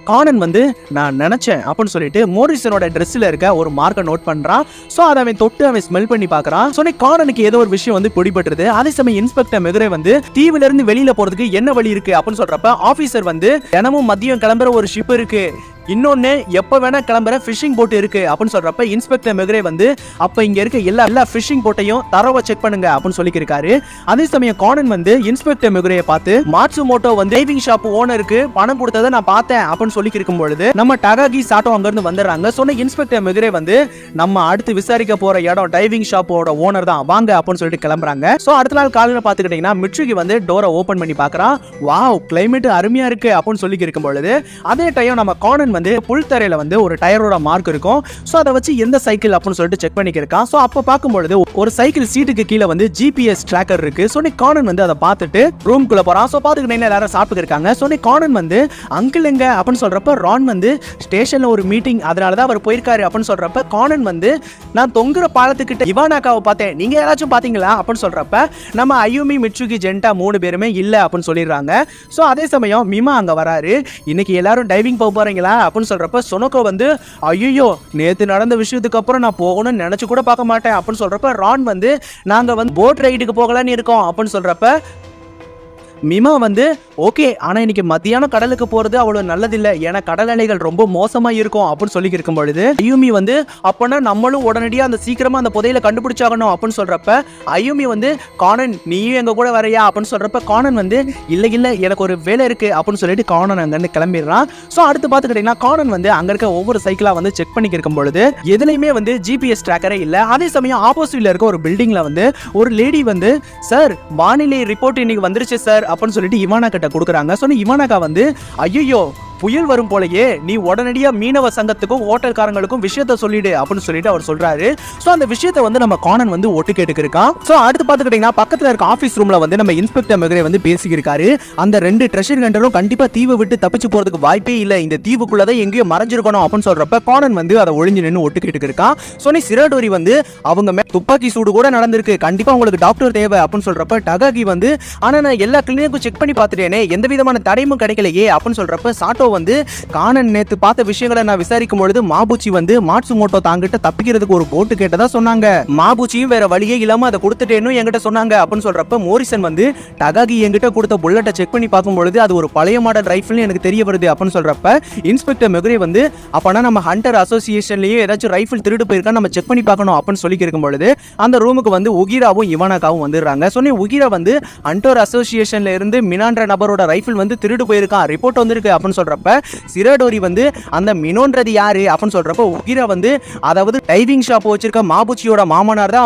A: கானன் வந்து நான் நினைச்சேன் அப்படின்னு சொல்லிட்டு மோரிசனோட ட்ரெஸ்ல இருக்க ஒரு மார்க்கை நோட் பண்றான். ஸோ அதை அவன் தொட்டு அவன் ஸ்மெல் பண்ணி பார்க்கறான். ஸோ கானனுக்கு ஏதோ ஒரு விஷயம் வந்து பிடிபட்டுருது. அதே சமயம் இன்ஸ்பெக்டர் மெகுரே வந்து தீவுல இருந்து வெளியில போறதுக்கு என்ன வழி இருக்கு அப்படின்னு சொல்றப்ப ஆபீசர் வந்து தினமும் மதியம் கிளம்புற ஒரு ஷிப் இருக்கு, இன்னொன்னு எப்ப வேணா கிளம்புற ஃபிஷிங் போட் இருக்கு அப்படின்னு சொல்றப்ப இன்ஸ்பெக்டர் மெகுரே வந்து அப்ப இங்க இருக்க எல்லா ஃபிஷிங் போட்டையும் தரவா செக் பண்ணுங்க அப்படின்னு சொல்லி இருக்காரு. அதே சமயம் கானன் வந்து இன்ஸ்பெக்டர் மெகுரே பார்த்து மாட்சுமோட்டோ வந்து டைவிங் ஷாப் ஓனருக்கு பணம் கொடுத்ததை நான் பார்த்தேன் அப்படின்னு சொல்லி இருக்கும் பொழுது நம்ம டகாகி சாட்டோ அங்க இருந்து வந்துடுறாங்க. சொன்ன இன்ஸ்பெக்டர் மெகுரே வந்து நம்ம அடுத்து விசாரிக்க போற இடம் டைவிங் ஷாப்போட ஓனர் தான், வாங்க அப்படின்னு சொல்லிட்டு கிளம்புறாங்க. சோ அடுத்த நாள் காலையில பாத்துக்கிட்டீங்கன்னா மிட்சுகி வந்து டோரை ஓபன் பண்ணி பாக்குறான். வாவ் கிளைமேட் அருமையா இருக்கு அப்படின்னு சொல்லி இருக்கும் பொழுது அதே டைம் நம்ம கானன் வந்து புல் தரையில வந்து ஒரு டயரோட மார்க் இருக்கும். சோ அதை வச்சு எந்த சைக்கிள் அப்படின்னு சொல்லிட்டு செக் பண்ணிருக்கான். சோ அப்ப பார்க்கும்பொழுது ஒரு சைக்கிள் சீட்டுக்கு கீழே வந்து ஜிபிஎஸ் ட்ராக்கர் இருக்கு. சோ கானன் வந்து அதை பார்த்துட்டு ரூம்குள்ள போறான். சோ பாத்துக்கிட்டீங்கன்னா எல்லாரும் சாப்பிட்டு இருக்காங்க. சோ கானன் வந்து அங்கிள் எங்க அப்படின்னு சொல்றப்ப ரான் வந்து ஸ்டேஷன்ல ஒரு மீட்டிங் அதனாலதான் அவர் போயிருக்காரு அப்படின்னு சொல்றப்ப கானன் வந்து நான் தொங்குற பாலத்துக்கிட்ட இவானாக்காவை பார்த்தேன், நீங்க யாராச்சும் பாத்தீங்களா அப்படின்னு சொல்றப்ப நம்ம அயூமி மிட்சுகி ஜென்டா 3 பேருமே இல்ல அப்படின்னு சொல்லிடுறாங்க. சோ அதே சமயம் மிமா அங்க வராரு. இன்னைக்கு எல்லாரும் டைவிங் போக போறீங்களா அப்படின்னு சொல்றப்ப சொனோகோ வந்து ஐயோ நேத்து நடந்த விஷயத்துக்கு அப்புறம் நான் போகணும்னு நினைச்சு கூட பார்க்க மாட்டேன் அப்படின்னு சொல்றப்ப ரான் வந்து நாங்க வந்து போட் ரைடுக்கு போகலான்னு இருக்கோம் அப்படின்னு சொல்றப்ப மிமா வந்து ஓகே ஆனா இன்னைக்கு மத்தியானம் கடலுக்கு போறது அவ்வளவு நல்லதில்லை, ஏன்னா கடல் அலைகள் ரொம்ப மோசமா இருக்கும் அப்படின்னு சொல்லி இருக்கும் பொழுது அயூமி வந்து அப்பனா நம்மளும் உடனடியா அந்த சீக்கிரமா அந்த புதையில கண்டுபிடிச்சாகணும் அப்படின்னு சொல்றப்ப அயூமி வந்து கானன் நீயும் எங்க கூட வரையா அப்படின்னு சொல்றப்ப கானன் வந்து இல்ல எனக்கு ஒரு வேலை இருக்கு அப்படின்னு சொல்லிட்டு கானன் அங்க இருந்து கிளம்பிடுறான். சோ அடுத்து பாத்துக்கிட்டீங்கன்னா கானன் வந்து அங்க இருக்க ஒவ்வொரு சைக்கிளா வந்து செக் பண்ணி இருக்கும் பொழுது எதுலையுமே வந்து ஜிபிஎஸ் ட்ராக்கரே இல்ல. அதே சமயம் ஆப்போசிட்ல இருக்க ஒரு பில்டிங்ல வந்து ஒரு லேடி வந்து சார் வானிலை ரிப்போர்ட் இன்னைக்கு வந்துருச்சு சார் அப்படின்னு சொல்லிட்டு இவானா கிட்ட கொடுக்குறாங்க. சொன்ன இவானாக்கா வந்து ஐயோ புயல் வரும் போலயே நீ உடனடியா மீனவ சங்கத்துக்கும் ஓட்டல்காரங்களுக்கும் விஷயத்த சொல்லிடு அப்படின்னு சொல்லிட்டு அவர் சொல்றாரு. சோ அந்த விஷயத்தை வந்து நம்ம கானன் வந்து ஒட்டு கேட்டுக்கிருக்கான். சோ அடுத்து பாத்துக்கிட்டீங்கன்னா பக்கத்துல இருக்க ஆபீஸ் ரூம்ல வந்து நம்ம இன்ஸ்பெக்டர் மெகுரே வந்து பேசிக்கிருக்காரு. அந்த 2 ட்ரெஷர் ஹண்டரும் கண்டிப்பா தீவை விட்டு தப்பிச்சு போறதுக்கு வாய்ப்பே இல்ல, இந்த தீவுக்குள்ளதான் எங்கேயோ மறைஞ்சிருக்கணும் அப்படின்னு சொல்றப்ப கானன் வந்து அதை ஒளிஞ்சு நின்று ஒட்டு கேட்டுக்கிருக்கான். சோனி சிராடோரி வந்து அவங்க துப்பாக்கி சூடு கூட நடந்திருக்கு, கண்டிப்பா உங்களுக்கு டாக்டர் தேவை அப்படின்னு சொல்றப்ப டகாகி வந்து ஆனா நான் எல்லா கிளினிக்கும் செக் பண்ணி பார்த்துட்டேனே எந்த விதமான தடையும் கிடைக்கலையே அப்படின்னு சொல்றப்ப சாட்டோ வந்து கானன் நேத்து பார்த்த விஷயங்களை நான் விசாரிக்கும் பொழுது மாபுச்சி வந்து மாட்சுமோட்டோ தாங்கிட்ட தப்பிக்கிறதுக்கு ஒரு போட்டு கேட்டதா சொன்னாங்க, மாபுச்சியும் வேற வழியே இல்லாம அதை கொடுத்துட்டேன்னு என்கிட்ட சொன்னாங்க அப்படின்னு சொல்றப்ப மோரிசன் வந்து டகாகி என்கிட்ட கொடுத்த புல்லட்டை செக் பண்ணி பார்க்கும் பொழுது அது ஒரு பழைய மாடல் ரைஃபிள்னு எனக்கு தெரிய வருது அப்படின்னு சொல்றப்ப இன்ஸ்பெக்டர் மெகுரே வந்து அப்பனா நம்ம ஹண்டர் அசோசியேஷன்லயே ஏதாச்சும் ரைஃபிள் திருடு போயிருக்கா நம்ம செக் பண்ணி பார்க்கணும் அப்படின்னு சொல்லி இருக்கும் பொழுது அந்த ரூமுக்கு வந்து உகிராவும் இவானாக்காவும் வந்துடுறாங்க. சொன்னி உகிரா வந்து ஹண்டர் அசோசியேஷன்ல இருந்து மினான்ற நபரோட ரைஃபிள் வந்து திருடு போயிருக்கான், ரிப்போர்ட் வந்திருக்கு அப்படின்னு சொல்றப்ப சிராடோரி வந்து அந்த மினோன்றது யாரு அப்படின்னு சொல்றப்ப உகிரா வந்து அதாவது டைவிங் ஷாப் வச்சிருக்க மாபுச்சியோட மாமனார் தான்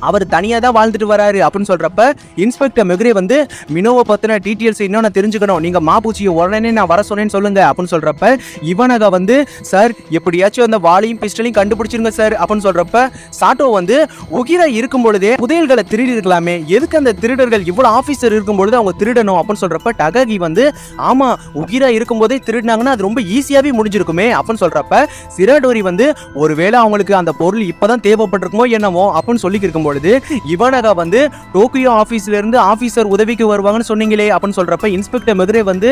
A: அவர் தனியா தான் வாழ்ந்துட்டு வராரு அப்படின்னு சொல்றப்ப இன்ஸ்பெக்டர் மெகுரே வந்து மினோவை பத்தின டீடைல்ஸ் இன்னும் நான் தெரிஞ்சுக்கணும், நீங்க மாபுச்சியை உடனே நான் வர சொன்னேன்னு சொல்லுங்க அப்படின்னு சொல்றப்ப இவனக வந்து சார் எப்படியாச்சும் அந்த வாளையும் பிஸ்டலையும் கண்டுபிடிச்சிருங்க சார் அப்படின்னு சொல்றப்ப சாட்டோ வந்து உகிரா இருக்கும் பொழுதே புதையல்களை திருடி இருக்கலாமே, எதுக்கு அந்த திருடர்கள் இவ்வளவு ஆபீசர் இருக்கும் பொழுது அவங்க திருடணும் அப்படின்னு சொல்றப்ப டகாகி வந்து ஆமா உகிரா இருக்கும் போதே திருடினாங்கன்னா அது ரொம்ப ஈஸியாவே முடிஞ்சிருக்குமே அப்படின்னு சொல்றப்ப சிராடோரி வந்து ஒருவேளை அவங்களுக்கு அந்த பொருள் இப்பதான் தேவைப்பட்டிருக்குமோ என்னமோ அப்படின்னு சொல்லி இருக்கும் பொழுது இவனக வந்து டோக்கியோ ஆபீஸ்ல இருந்து ஆபீசர் உதவிக்கு வருவாங்கன்னு சொன்னீங்களே அப்படின்னு சொல்றப்ப இன்ஸ்பெக்டர் மெகுரே வந்து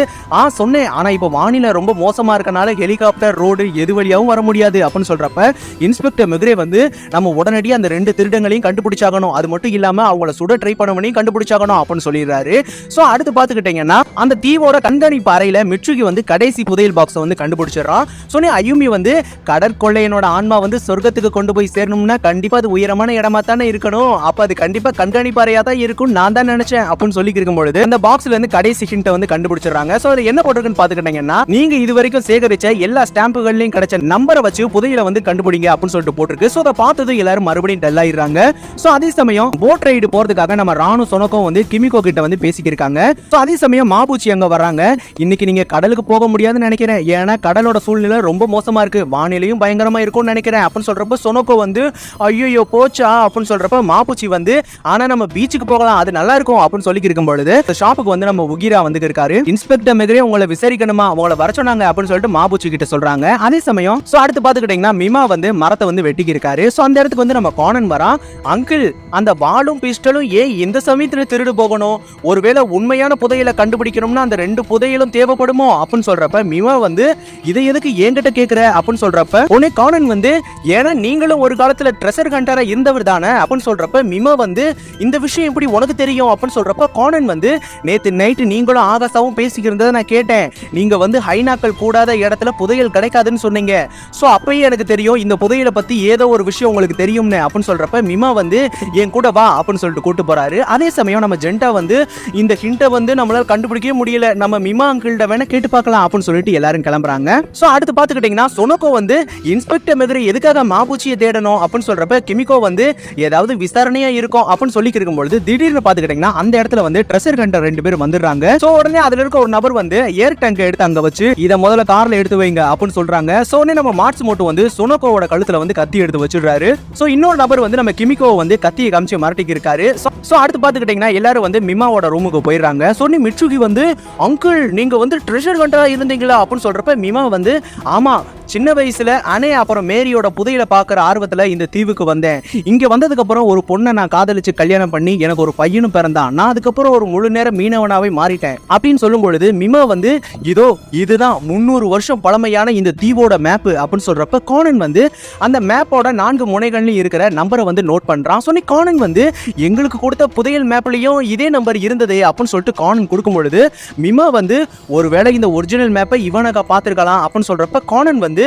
A: சொன்னேன் ஆனா இப்ப வானிலை ரொம்ப மோசமா இருக்கனால ஹெலிகாப்டர் ரோடு எது வழியாவும் வர முடியாது அப்படின்னு சொல்றப்ப இன்ஸ்பெக்டர் மெகுரே வந்து நம்ம உடனடியாக அந்த 2 திருடங்களையும் கண்டுபிடிச்சாகணும், அது மட்டும் இல்லாம அவங்கள சுட ட்ரை பண்ணவனையும் கண்டுபிடிச்சாகணும் அப்படின்னு சொல்லிடுறாரு. சோ அடுத்து பாத்துக்கிட்டீங்கன்னா அந்த தீவோட கண்காணிப்பு அறையில மிட்சுகி வந்து கடைசி புதையல் பாக்ஸ் வந்து கண்டுபிடிச்சிடறான். சொன்னி அயூமி வந்து கடற்கொள்ளையனோட ஆன்மா வந்து சொர்க்கத்துக்கு கொண்டு போய் சேரணும்னா கண்டிப்பா அது உயரமான இடமா தானே இருக்கணும், அப்ப அது கண்டிப்பா கண்காணிப்பு அறையா தான் இருக்கும் நான் தான் நினைச்சேன் அப்படின்னு சொல்லி இருக்கும் பொழுது அந்த பாக்ஸ்ல இருந்து கடைசி ஹிண்ட்டை வந்து கண்டுபிடிச்சிடறாங்க. சோ அது என்ன போட்டிருக்குன்னு பாத்துக்கிட்டீங்கன்னா நீங்க இது வரைக்கும் சேகரிச்ச எல்லா ஸ்டாம்புகள்லயும் கிடைச்ச நம்பரை வச்சு புதையலை வந்து கண்டுபிடிங்க அப்படின்னு சொல்லிட்டு போட்டிருக்கு. சோ அதை பார்த்தது எல்லாரும் மறுபடியும் டல் ஆயிடுறாங்க. சோ அதே சமயம் போட் ரைடு போறதுக்காக நம்ம ராணு சொனோக்கும் வந்து கிமிகோ கிட்ட வந்து பேசிக்கிருக்காங்க. சோ அதே சமயம் மாபுச்சி அங்க வராங்க. இன்னைக்கு நீங்க கடலுக்கு போக முடியாது முடியாதுன்னு நினைக்கிறேன், ஏன்னா கடலோட சூழ்நிலை ரொம்ப மோசமா இருக்கு, வானிலையும் பயங்கரமா இருக்கும்னு நினைக்கிறேன் அப்படின்னு சொல்றப்ப சொனோக்கோ வந்து ஐயோ போச்சா அப்படின்னு சொல்றப்ப மாபுச்சி வந்து ஆனா நம்ம பீச்சுக்கு போகலாம், அது நல்லா இருக்கும் அப்படின்னு சொல்லி இருக்கும் பொழுது ஷாப்புக்கு வந்து நம்ம உகிரா வந்து இருக்காரு. இன்ஸ்பெக்டர் மெகரே உங்களை விசாரிக்கணுமா, உங்களை வர சொன்னாங்க அப்படின்னு சொல்லிட்டு மாபுச்சி கிட்ட சொல்றாங்க. அதே சமயம் சோ அடுத்து பாத்துக்கிட்டீங்கன்னா மிமா வந்து மரத்தை வந்து வெட்டிக்கி இருக்காரு. சோ அந்த இடத்துக்கு வந்து நம்ம கானன் வரான். அங்கிள் அந்த வாளும் பிஸ்டலும் ஏன் இந்த சமயத்துல திருடு போகணும், ஒருவேளை உண்மையான புதையலை கண்டுபிடிக்கணும்னா அந்த 2 புதையலும் தேவைப்படுமோ அப்படின்னு சொல்றப்ப மிமா வந்து இதை எதுக்கு என்கிட்ட கேக்குற அப்படின்னு சொல்றப்ப உடனே கானன் வந்து ஏன்னா நீங்களும் ஒரு காலத்துல ட்ரெஷர் ஹண்டரா இருந்தவர் தானே அப்படின்னு சொல்றப்ப மிமா வந்து இந்த விஷயம் எப்படி உனக்கு தெரியும் அப்படின்னு சொல்றப்ப கானன் வந்து நேத்து நைட்டு நீங்களும் ஆகாசாவும் பேசிக்கிறத நான் கேட்டேன், நீங்க வந்து ஹைனாக்கள் கூடாத இடத்துல புதையல் கிடைக்காதுன்னு சொன்னீங்க, சோ அப்பயே எனக்கு தெரியும் இந்த புதையலை பத்தி ஏதோ ஒரு விஷயம் உங்களுக்கு தெரியும்னு அப்படின்னு சொல்றப்ப மிமா வந்து என் கூட வா அப்படின்னு சொல்லிட்டு கூட்டு போறாரு. அதே சமயம் நம்ம ஜென்டா வந்து இந்த ஹிண்ட்டை வந்து நம்மளால கண்டுபிடிக்கவே முடியல, நம்ம மிமா அங்கிள்கிட்ட வேணா கேட்டு பார்க்கலாம் அப்படின்னு சொல்லிட்டு எல்லாரும் கிளம்புறாங்க. சோ அடுத்து பாத்துக்கிட்டீங்கன்னா சொனோக்கோ வந்து இன்ஸ்பெக்டர் மெகரி எதுக்காக மாபுச்சியை தேடணும் அப்படின்னு சொல்றப்ப கிமிகோ வந்து ஏதாவது விசாரணையா இருக்கும் அப்படின்னு சொல்லி இருக்கும்போது திடீர்னு பாத்துக்கிட்டீங்கன்னா அந்த இடத்துல வந்து ட்ரெஷர் ஹண்டர் 2 பேர் வந்துடுறாங்க. சோ உடனே அதுல இருக்க ஒரு நபர் வந்து ஏர் டேங்க் எடுத்து அங்க வச்சு இத முதல்ல கார்ல எடுத்து வைங்க அப்படின்னு சொல்றாங்க. சோ உடனே நம்ம மாட்சுமோட்டோ வந்து சொனோக்கோவோட கழுத்துல வந்து கத்தி எடுத்து வச்சிடுறாரு. சோ இன்னொரு நபர் வந்து நம்ம கிமிகோ வந்து கத்தியை காமிச்சு மிரட்டிக்கு இருக்காரு. சோ அடுத்து பாத்துக்கிட்டீங்கன்னா எல்லாரும் வந்து மிமாவோட ரூமுக்கு போயிடுறாங்க. சொன்னி மிட்சுகி வந்து அங்கிள் நீங்க வந்து ட்ரெஷர் ஹண்டரா இருந்தீங்களா அப்படின்னு சொல்றப்ப மிமா வந்து ஆமா சின்ன வயசுல அனே அப்புறம் மேரியோட புதையலை பார்க்குற ஆர்வத்துல இந்த தீவுக்கு வந்தேன், இங்க வந்ததுக்கு அப்புறம் ஒரு பொண்ணை நான் காதலிச்சு கல்யாணம் பண்ணி எனக்கு ஒரு பையனும் பிறந்தான், நான் அதுக்கப்புறம் ஒரு முழு நேரம் மீனவனாவே மாறிட்டேன் அப்படின்னு சொல்லும் பொழுது மிமா வந்து இதோ இதுதான் 300 வருஷம் பழமையான இந்த தீவோட மேப் அப்படின்னு சொல்றப்ப கானன் வந்து அந்த மேப்போட 4 முனைகள்ல இருக்கிற நம்பரை வந்து நோட் பண்றான். சொன்னி கானன் வந்து எங்களுக்கு கொடுத்த புதையல் மேப்லயும் இதே நம்பர் இருந்தது அப்படின்னு சொல்லிட்டு கானன் கொடுக்கும் பொழுது மிமா வந்து ஒருவேளை இந்த ஒரிஜினல் மேப்பை இவனக பார்த்திருக்கலாம் அப்படின்னு சொல்றப்ப கானன் வந்து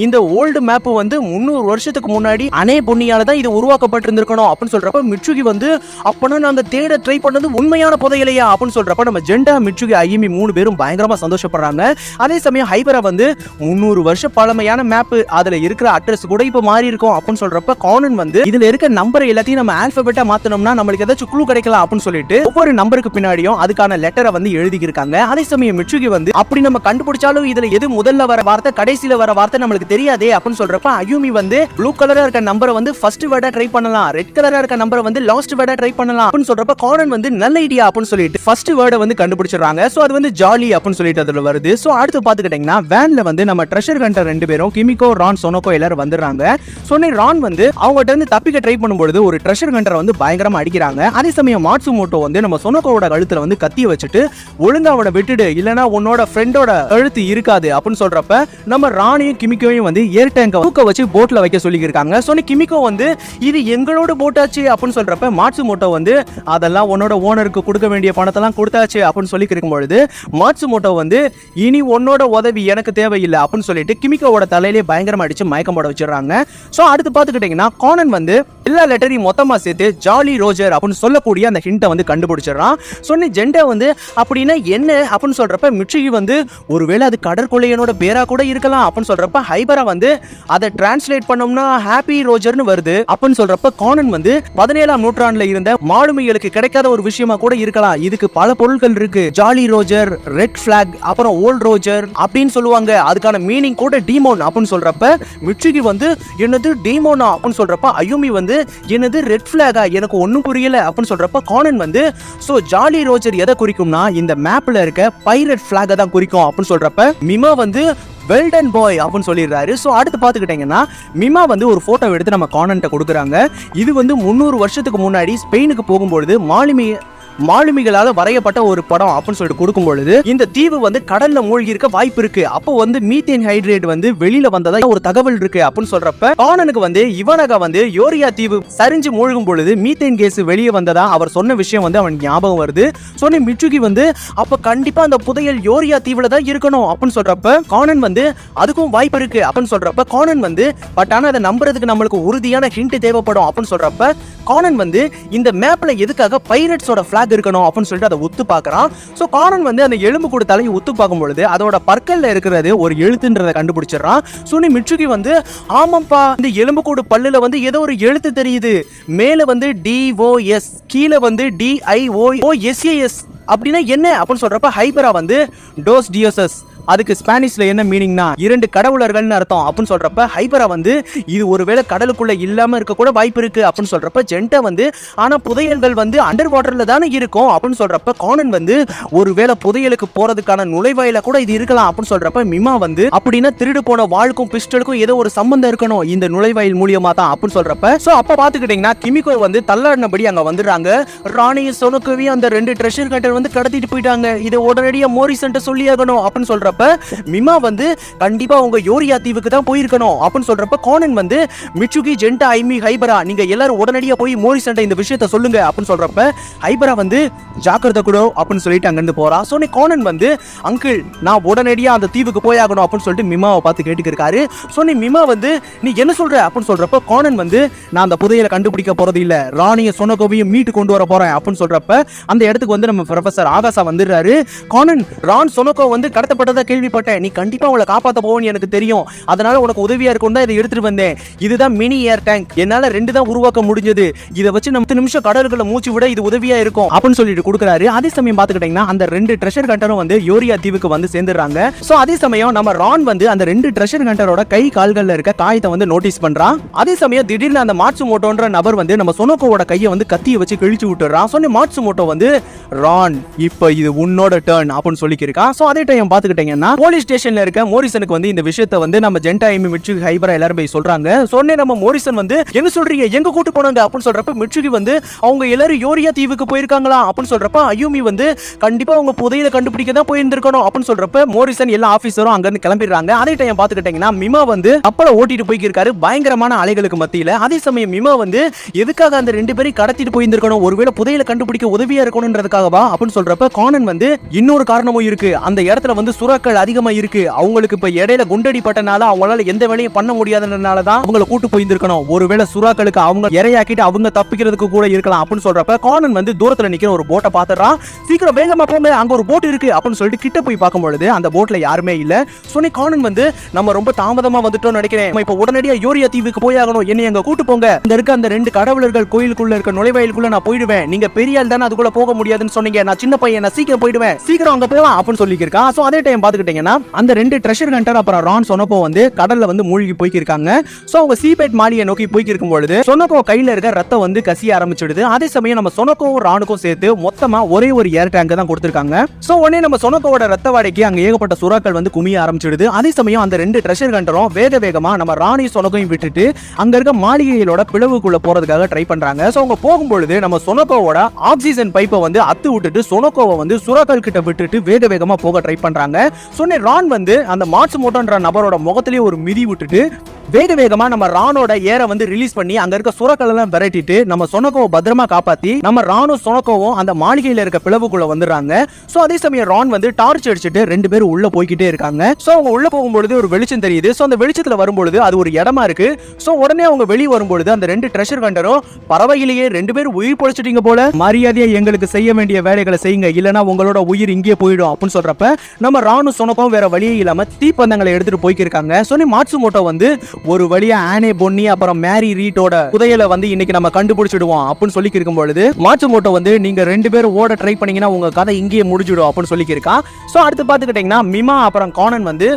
A: இந்த ஓல்டு மேப் வந்து 300 வருஷத்துக்கு முன்னாடி அனே பொன்னியால தான் இது உருவாக்கப்பட்டிருந்திருக்கணும் அப்படின்னு சொல்றப்ப மிட்சுகி வந்து அப்பனா நாங்க தேட ட்ரை பண்ணது உண்மையான புதையலையா அப்படின்னு சொல்றப்ப நம்ம ஜெண்டா மிட்சுகி ஐமி 3 பேரும் பயங்கரமா சந்தோஷப்படுறாங்க. அதே சமயம் ஹைபரா வந்து 300 வருஷம் பழமையான மேப், அதுல இருக்கிற அட்ரஸ் கூட இப்ப மாறி இருக்கும் அப்படின்னு சொல்றப்ப கானன் வந்து இதுல இருக்க நம்பர் எல்லாத்தையும் நம்ம ஆல்பபெட்டா மாத்தணும்னா நம்மளுக்கு ஏதாச்சும் க்ளூ கிடைக்கலாம் அப்படின்னு சொல்லிட்டு ஒவ்வொரு நம்பருக்கு பின்னாடியும் அதுக்கான லெட்டரை வந்து எழுதி இருக்காங்க. அதே சமயம் மிட்சுகி வந்து அப்படி நம்ம கண்டுபிடிச்சாலும் இதுல எது முதல்ல வர வார்த்தை கடைசியில வர வார்த்தை நம்மளுக்கு தெரியாதே அப்படின்னு சொல்றப்ப அயூமி வந்து ப்ளூ கலரா இருக்க நம்பரை வந்து ஃபர்ஸ்ட் வேர்டா ட்ரை பண்ணலாம், ரெட் கலரா இருக்க நம்பரை வந்து லாஸ்ட் வேர்டா ட்ரை பண்ணலாம் அப்படின்னு சொல்றப்ப கானன் வந்து நல்ல ஐடியா அப்படின்னு சொல்லிட்டு ஃபர்ஸ்ட் வேர்டை வந்து கண்டுபிடிச்சிடுறாங்க. சோ அது வந்து ஜாலி அப்படின்னு சொல்லிட்டு அதுல வருது. சோ அடுத்து பாத்துக்கிட்டீங்கன்னா வேன்ல வந்து நம்ம ட்ரெஷர் ஹண்டர் 2 பேரும் கிமிகோ ரான் சொனோக்கோ எல்லாரும் வந்துடுறாங்க. சொன்னே ரான் வந்து அவங்ககிட்ட இருந்து தப்பிக்க ட்ரை பண்ணும்போது ஒரு ட்ரெஷர் ஹண்டரை வந்து பயங்கரமா அடிக்கிறாங்க. அதே சமயம் மாட்சுமோட்டோ வந்து நம்ம சொனோக்கோவோட கழுத்துல வந்து கத்திய வச்சுட்டு ஒழுங்கா அவனை விட்டுடு இல்லனா உன்னோட ஃப்ரெண்டோட கழுத்து இருக்காது அப்படின்னு சொல்றப்ப நம்ம ராணியும் கிமிகோயும் வந்து ஏர் டேங்க தூக்க வச்சு போட்ல வைக்க சொல்லி இருக்காங்க. சொன்ன கிமிகோ வந்து இது எங்களோட போட்டாச்சு அப்படின்னு சொல்றப்ப மாட்சுமோட்டோ வந்து அதெல்லாம் உன்னோட ஓனருக்கு கொடுக்க வேண்டிய பணத்தெல்லாம் கொடுத்தாச்சு அப்படின்னு சொல்லி இருக்கும்பொழுது மாட்சுமோட்டோ வந்து இனி உன்னோட உதவி எனக்கு தேவையில்லை அப்படின்னு சொல்லிட்டு கிமிகோவோட தலையிலே பயங்கரமா அடிச்சு மயக்கம் போட வச்சிடறாங்க. சோ அடுத்து பாத்துக்கிட்டீங்கன்னா கானன் வந்து எல்லா லெட்டரையும் மொத்தமா சேர்த்து ஜாலி ரோஜர் அப்படின்னு சொல்லக்கூடிய அந்த ஹிண்ட்டை வந்து கண்டுபிடிச்சிடறான். சொன்ன ஜெண்டா வந்து அப்படின்னா என்ன அப்படின்னு சொல்றப்ப மிட்சுகி வந்து ஒருவேளை அது கடற்கொள்ளையனோட பேரா கூட இருக்கலாம் அப்படின்னு சொல்றப்ப ஹைபரா வந்து அதை டிரான்ஸ்லேட் பண்ணோம்னா ஹாப்பி ரோஜர்னு வருது அப்படின்னு சொல்றப்ப கானன் வந்து 17ஆம் நூற்றாண்டுல இருந்த மாலுமிகளுக்கு கிடைக்காத ஒரு விஷயமா கூட இருக்கலாம், இதுக்கு பல பொருட்கள் இருக்கு, ஜாலி ரோஜர், ரெட் பிளாக், அப்புறம் ஓல்ட் ரோஜர் அப்படின்னு சொல்லுவாங்க, அதுக்கான மீனிங் கூட டீமோன் அப்படின்னு சொல்றப்ப மிட்சுகி வந்து என்னது டீமோனா அப்படின்னு சொல்றப்ப அயூமி வந்து என்னது ரெட் பிளாகா எனக்கு ஒன்னும் புரியல அப்படின்னு சொல்றப்ப கானன் வந்து சோ ஜாலி ரோஜர் எதை குறிக்கும்னா இந்த மேப்ல இருக்க பைரட் பிளாக தான் குறிக்கும் அப்படின்னு சொல்றப்ப மிமா வந்து வெல்டன் பாய் அப்படின்னு சொல்லிடுறாரு. ஸோ அடுத்து பார்த்துக்கிட்டீங்கன்னா மிமா வந்து ஒரு ஃபோட்டோ எடுத்து நம்ம கானன்ட்ட கொடுக்குறாங்க. இது வந்து 300 வருஷத்துக்கு முன்னாடி ஸ்பெயினுக்கு போகும்பொழுது மாலுமிகளால் வரையப்பட்ட ஒரு படம் அப்படின்னு சொல்லிட்டு கொடுக்கும் பொழுது இந்த தீவு வந்து கடல்ல மூழ்கி இருக்க வாய்ப்பு இருக்கு, அப்போ வந்து மீத்தேன் ஹைட்ரேட் வந்து வெளியில வந்ததா ஒரு தகவல் இருக்கு அப்படின்னு சொல்றப்ப கானனுக்கு வந்து இவனக வந்து யோரியா தீவு சரிஞ்சு மூழ்கும் பொழுது மீத்தேன் கேஸ் வெளியே வந்ததா அவர் சொன்ன விஷயம் வந்து அவன் ஞாபகம் வருது. சொன்ன மிட்சுகி வந்து அப்ப கண்டிப்பா அந்த புதையல் யோரியா தீவுல தான் இருக்கணும் அப்படின்னு சொல்றப்ப கானன் வந்து அதுக்கும் வாய்ப்பு இருக்கு அப்படின்னு சொல்றப்ப கானன் வந்து பட் ஆனா அதை நம்புறதுக்கு நம்மளுக்கு உறுதியான ஹிண்ட் தேவைப்படும் அப்படின்னு சொல்றப்ப கானன் வந்து இந்த மேப்ல எதுக்காக பைரட்ஸோட பிளாக் இருக்கணும் அப்படின்னு சொல்லிட்டு அதை உத்து பார்க்கறான். சோ கானன் வந்து அந்த எலும்பு கூட தலையை உத்து பார்க்கும் பொழுது அதோட பற்கள்ல இருக்கிறது ஒரு எழுத்துன்றதை கண்டுபிடிச்சிடறான். சுனி மிட்சுகி வந்து ஆமாப்பா இந்த எலும்பு கூடு பல்லுல வந்து ஏதோ ஒரு எழுத்து தெரியுது, மேல வந்து DOS கீழே வந்து DIOSAS அப்படின்னா என்ன அப்படின்னு சொல்றப்ப ஹைபரா வந்து டோஸ் டியோசஸ், அதுக்கு ஸ்பானிஷ்ல என்ன மீனிங்னா 2 கடவுளர்கள்னு அர்த்தம் அப்படின்னு சொல்றப்ப ஹைபரா வந்து இது ஒருவேளை கடலுக்குள்ள இல்லாம இருக்க கூட வாய்ப்பு இருக்கு அப்படின்னு சொல்றப்ப ஜென்டா வந்து ஆனா புதையல்கள் வந்து அண்டர் வாட்டர்ல தானே இருக்கும் அப்படின்னு சொல்றப்ப கானன் வந்து ஒருவேளை புதையலுக்கு போறதுக்கான நுழைவாயில கூட இது இருக்கலாம் அப்படின்னு சொல்றப்ப மிமா வந்து அப்படின்னா திருடு போன வாளுக்கும் பிஸ்டலுக்கும் ஏதோ ஒரு சம்பந்தம் இருக்கணும் இந்த நுழைவாயில் மூலியமா தான் அப்படின்னு சொல்றப்ப சோ அப்ப பாத்துக்கிட்டீங்கன்னா கிமிகோ வந்து தள்ளாடினபடி அங்க வந்துடுறாங்க. ராணி சொனோகோவையும் அந்த 2 ட்ரெஷர் கண்டர் வந்து கடத்திட்டு போயிட்டாங்க. இதை உடனடியா மோரிசன்ட்ட சொல்லியாகணும் அப்படின்னு சொல்றப்ப மிமா வந்து கண்டிப்பா உங்க யோரியா தீவுக்கு தான் போயிருக்கணும் அப்படின்னு சொல்றப்ப கானன் வந்து மிட்சுகி, ஜென்டா, ஐமி, ஹைபரா நீங்க எல்லாரும் உடனடியா போய் மோரிசன்ட்ட இந்த விஷயத்தை சொல்லுங்க அப்படின்னு சொல்றப்ப ஹைபரா வந்து ஜாக்கிரதை கூட அப்படின்னு சொல்லிட்டு அங்கிருந்து போறா. சோ கானன் வந்து அங்கிள் நான் உடனடியா அந்த தீவுக்கு போயாகணும் அப்படின்னு சொல்லிட்டு மிமாவை பார்த்து கேட்டுக்கிருக்காரு. சோ மிமா வந்து நீ என்ன சொல்ற அப்படின்னு சொல்றப்ப கானன் வந்து நான் அந்த புதையலை கண்டுபிடிக்க போறது இல்ல, ராணிய சொனோகோவையும் மீட்டு கொண்டு வர போறேன் அப்படின்னு சொல்றப்ப அந்த இடத்துக்கு வந்து நம்ம ப்ரொஃபசர் ஆகாசா வந்துடுறாரு. கானன் ரான் சொனோகோ வந்து கடத்தப்பட்டதா கேள்விப்பட்டேன், நீ கண்டிப்பா அவளை காப்பாத்த போவோன்னு எனக்கு தெரியும், அதனால உனக்கு உதவியா இருக்கும் தான் இதை எடுத்துட்டு வந்தேன். இதுதான் மினி ஏர் டேங்க், என்னால 2 தான் உருவாக்க முடிஞ்சது, இதை வச்சு நம்ம 10 நிமிஷம் கடல்களை மூச்சு விட இது உதவியா இருக்கும் அப்படின்னு சொல்லிட்டு கொடுக்குறாரு. அதே சமயம் பாத்துக்கிட்டீங்கன்னா அந்த 2 ட்ரெஷர் கண்டரும் வந்து யோரியா தீவுக்கு வந்து சேர்ந்துடுறாங்க. சோ அதே சமயம் நம்ம ரான் வந்து அந்த 2 ட்ரெஷர் கண்டரோட கை கால்கள்ல இருக்க காயத்தை வந்து நோட்டீஸ் பண்றான். அதே சமயம் திடீர்னு அந்த மாட்சுமோட்டோன்ற நபர் வந்து நம்ம சொனோகோவோட கையை வந்து கத்தியை வச்சு கிழிச்சு விட்டுறான். சொன்ன மாட்சுமோட்டோ வந்து ரான் இப்ப இது உன்னோட டர்ன் அப்படின்னு சொல்லிக்கிருக்கான். சோ அதே டைம் பாத்துக்கிட்டீங்கன்னா போலீஸ் ஸ்டேஷன்ல இருக்க மோரிசனுக்கு வந்து இந்த விஷயத்தை வந்து நம்ம ஜென்டா, ஐமி, மிட்சுகி, ஹைபரா எல்லாரும் போய் சொல்றாங்க. சொன்னே நம்ம மோரிசன் வந்து என்ன சொல்றீங்க எங்க கூட்டு போனாங்க அப்படின்னு சொல்றப்ப மிட்சுகி வந்து அவங்க எல்லாரும் யோரியா தீவுக்கு போயிருக்காங்களா அப்படின்னு சொல்றப்ப அயூமி வந்து கண்டிப்பா அவங்க புதையலை கண்டுபிடிக்க தான் போயிருந்திருக்கணும் அப்படின்னு சொல்றப்ப மோரிசன் எல்லா ஆபீசரும் அங்க இருந்து கிளம்பிடுறாங்க. அதே டைம் பாத்துக்கிட்டீங்கன்னா மிமா வந்து கப்பலை ஓட்டிட்டு போய்க்கிருக்காரு பயங்கரமான அலைகளுக்கு மத்தியில. அதே சமயம் மிமா வந்து எதுக்காக அந்த 2 பேரையும் கடத்திட்டு போயிருந்திருக்கணும், ஒருவேளை புதையலை கண்டுபிடிக்க உதவியா இருக்கணும்ன்றதுக்காகவா அப்படின்னு சொல்றப்ப கானன் வந்து இன்னொரு காரணமும் இருக்கு, அந்த இடத்துல வந்து சுறாக்கள் அதிகமா இருக்கு, அவங்களுக்கு இப்ப இடையில குண்டடி பட்டனால அவங்களால எந்த வேலையும் பண்ண முடியாதனால தான் அவங்கள கூட்டு போயிருந்திருக்கணும், ஒருவேளை சுறாக்களுக்கு அவங்க இரையாக்கிட்டு அவங்க தப்பிக்கிறதுக்கு கூட இருக்கலாம் அப்படின்னு சொல்றப்ப கானன் வந்து தூரத்துல நிக்கிற ஒரு போட்டை பாத்துறான். சீக்கிரம் வேகமா போங்க அங்க ஒரு போட் இருக்கு அப்படின்னு சொல்லிட்டு கிட்ட போய் பார்க்கும்பொழுது அந்த போட்ல யாருமே இல்ல. சொன்னி கானன் வந்து நம்ம ரொம்ப தாமதமா வந்துட்டோம்னு நினைக்கிறேன், இப்ப உடனடியா யோரியா தீவுக்கு போயாகணும், என்னை அங்க கூட்டு போங்க, இந்த இருக்க அந்த 2 கடவுளர்கள் கோயிலுக்குள்ள இருக்க நுழைவாயிலுக்குள்ள நான் போயிடுவேன், நீங்க பெரிய ஆள் தானே அதுக்குள்ள போக முடியாதுன்னு சொன்னீங்க, நான் சின்ன பையன் நான் சீக்கிரம் போயிடுவேன், சீக்கிரம் அங்க போகலாம் அப்படின்னு சொல்லியிருக்கான். சோ அதே டைம் பாத்துக்கிட்டீங்கன்னா அந்த 2 ட்ரெஷர் ஹண்டர் அப்புறம் ரான் சொனோகோ வந்து கடல்ல வந்து மூழ்கி போய்க்கிருக்காங்க. சோ அவங்க சீபேட் மாலியை நோக்கி போய்க்கிருக்கும் பொழுது சொனோகோ கையில இருக்க ரத்தம் வந்து கசிய ஆரம்பிச்சிடுது. அதே சமயம் நம்ம சொனோகோவும் ரானுக்கும் சேர்த்து மொத்தமா ஒரே ஒரு ஏர் டேங்க் தான் கொடுத்திருக்காங்க. சோ உடனே நம்ம சொனோகோவோட ரத்த வாடைக்கு அங்க ஏகப்பட்ட சுறாக்கள் வந்து குமிய ஆரம்பிச்சிடுது. அதே சமயம் அந்த 2 ட்ரெஷர் ஹண்டரும் வேகமா நம்ம ராணி சொனோகோயும் விட்டுட்டு அங்க இருக்க மாளிகைகளோட பிளவுக்குள்ள போறதுக்காக ட்ரை பண்றாங்க. சோ அவங்க போகும்பொழுது நம்ம சொனோகோவோட ஆக்சிஜன் பைப்பை வந்து அத்து விட்டுட்டு சொனோகோவை வந்து சுறாக்கள் கிட்ட விட்டுட்டு வேகமா போக ட்ரை பண்றாங்க. சொன்ன ரான் வந்து அந்த மாட்சுமோட்டோன்ற நபரோட முகத்திலேயே ஒரு மிதி விட்டுட்டு வேகமா நம்ம ரானோட ஏரை வந்து ரிலீஸ் பண்ணி அங்க இருக்க சுறாக்கள் எல்லாம் விரட்டிட்டு நம்ம சொனோகோவை பத்திரமா காப்பாத்தி நம்ம ரானும் சொனோகோவும் அந்த மாளிகையில இருக்க பிளவுக்குள்ள வந்துடுறாங்க. சோ அதே சமயம் ரான் வந்து டார்ச் அடிச்சுட்டு 2 பேரும் உள்ள போய்கிட்டே இருக்காங்க. சோ அவங்க உள்ள போகும்பொழுது ஒரு வெளிச்சம் தெரியுது. சோ அந்த வெளிச்சத்துல வரும்பொழுது அது ஒரு இடமா இருக்கு. சோ உடனே அவங்க வெளியே வரும்பொழுது அந்த 2 ட்ரெஷர் ஹண்டரும் பறவையிலேயே 2 பேரும் உயிர் பொழைச்சிட்டீங்க போல, மரியாதையா எங்களுக்கு செய்ய வேண்டிய வேலைகளை செய்யுங்க, இல்லனா உங்களோட உயிர் இங்கே போயிடும் அப்படின்னு சொல்றப்ப நம்ம ரானும் சொனோகோவும் வேற வழியே இல்லாம தீப்பந்தங்களை எடுத்துட்டு போய்க்கிருக்காங்க. சோ மாட்சுமோட்டோ வந்து ஒரு வழியா ஆனே பொன்னி அப்புறம் மேரி ரீட்டோட புதையலை வந்து இன்னைக்கு நம்ம கண்டுபிடிச்சிடுவோம் அப்படின்னு சொல்லி இருக்கும் பொழுது மாட்சுமோட்டோ வந்து நீங்க 2 பேரும் ஓட ட்ரை பண்ணீங்கன்னா உங்க கதை இங்கேயே முடிஞ்சிடும் அப்படின்னு சொல்லி இருக்கான். சோ அடுத்து பாத்துக்கிட்டீங்கன்னா மிமா அப்புறம் கானன் வந்து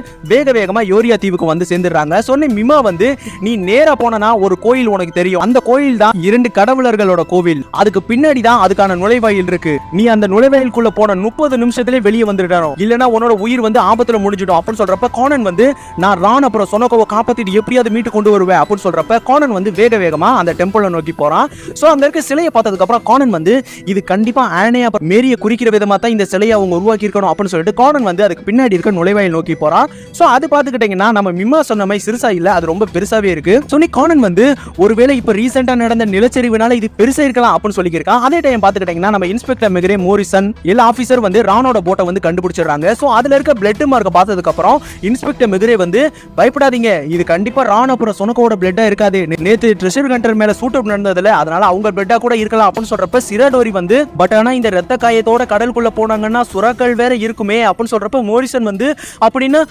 A: வேகமா யோரியா தீவுக்கு வந்து சேர்ந்துடுறாங்க. சொன்ன மிமா வந்து நீ நேரா போனா ஒரு கோயில் உனக்கு தெரியும், அந்த கோயில் தான் 2 கடவுளர்களோட கோவில், அதுக்கு பின்னாடி தான் அதுக்கான நுழைவாயில் இருக்கு, நீ அந்த நுழைவாயிலுக்குள்ள போன 30 நிமிஷத்திலே வெளியே வந்துடணும், இல்லனா உன்னோட உயிர் வந்து ஆபத்துல முடிஞ்சிடும் அப்படின்னு சொல்றப்ப கானன் வந்து நான் ரான் அப்புறம் சொனோகோவை காப்பாத்திட்டு எப்படியாவது மீட்டு கொண்டு வருவேன் அப்படின்னு சொல்றப்ப கானன் வந்து வேகமா அந்த டெம்பிளை நோக்கி போறான். சோ அங்க இருக்க சிலையை பார்த்ததுக்கு அப்புறம் கானன் வந்து இது கண்டிப்பா ஆனே அப்புறம் மேரிய குறிக்கிற விதமா தான் இந்த சிலையை அவங்க உருவாக்கி இருக்கணும் அப்படின்னு சொல்லிட்டு கானன் வந்து அதுக்கு பின்னாடி இருக்க நுழைவாயில் நோக்கி போறான். சோ அது பாத்துக்கிட்டீங்கன்னா நம்ம மிமா சொன்ன மாதிரி சிறுசா இல்ல, அது ரொம்ப பெருசாவே இருக்கு. சொன்னி கானன் வந்து ஒருவேளை இப்ப ரீசெண்டா நடந்த நிலச்சரிவுனால இது பெருசா இருக்கலாம் அப்படின்னு சொல்லியிருக்கான். அதே டைம் பாத்துக்கிட்டீங்கன்னா நம்ம இன்ஸ்பெக்டர் மெக்ரே, மோரிசன் எல்லா ஆபீசர் வந்து ரானோட போட்டை வந்து கண்டுபிடிச்சிடுறாங்க. சோ அதுல இருக்க பிளட் மார்க் பார்த்ததுக்கு அப்புறம் இன்ஸ்பெக்டர் மெக்ரே வந்து பயப்படாதீங்க, இது கண்டிப்பா சொல்றப்ப ரான் அப்புறம் சொனக்கோட பிளட்டா இருக்காது, நேத்து ட்ரெஷர் ஹண்டர் மேல சூட் அவுட் நடந்ததுல, அதனால அவங்க பிளட்டா கூட இருக்கலாம் அப்படின்னு சொல்றப்ப சிராடோரி வந்து பட் ஆனா இந்த ரத்த காயத்தோட கடலுக்குள்ள போனாங்கன்னா சுறாக்கள் வேற இருக்குமே அப்படின்னு சொல்றப்ப மோரிசன் வந்து அப்படின்னா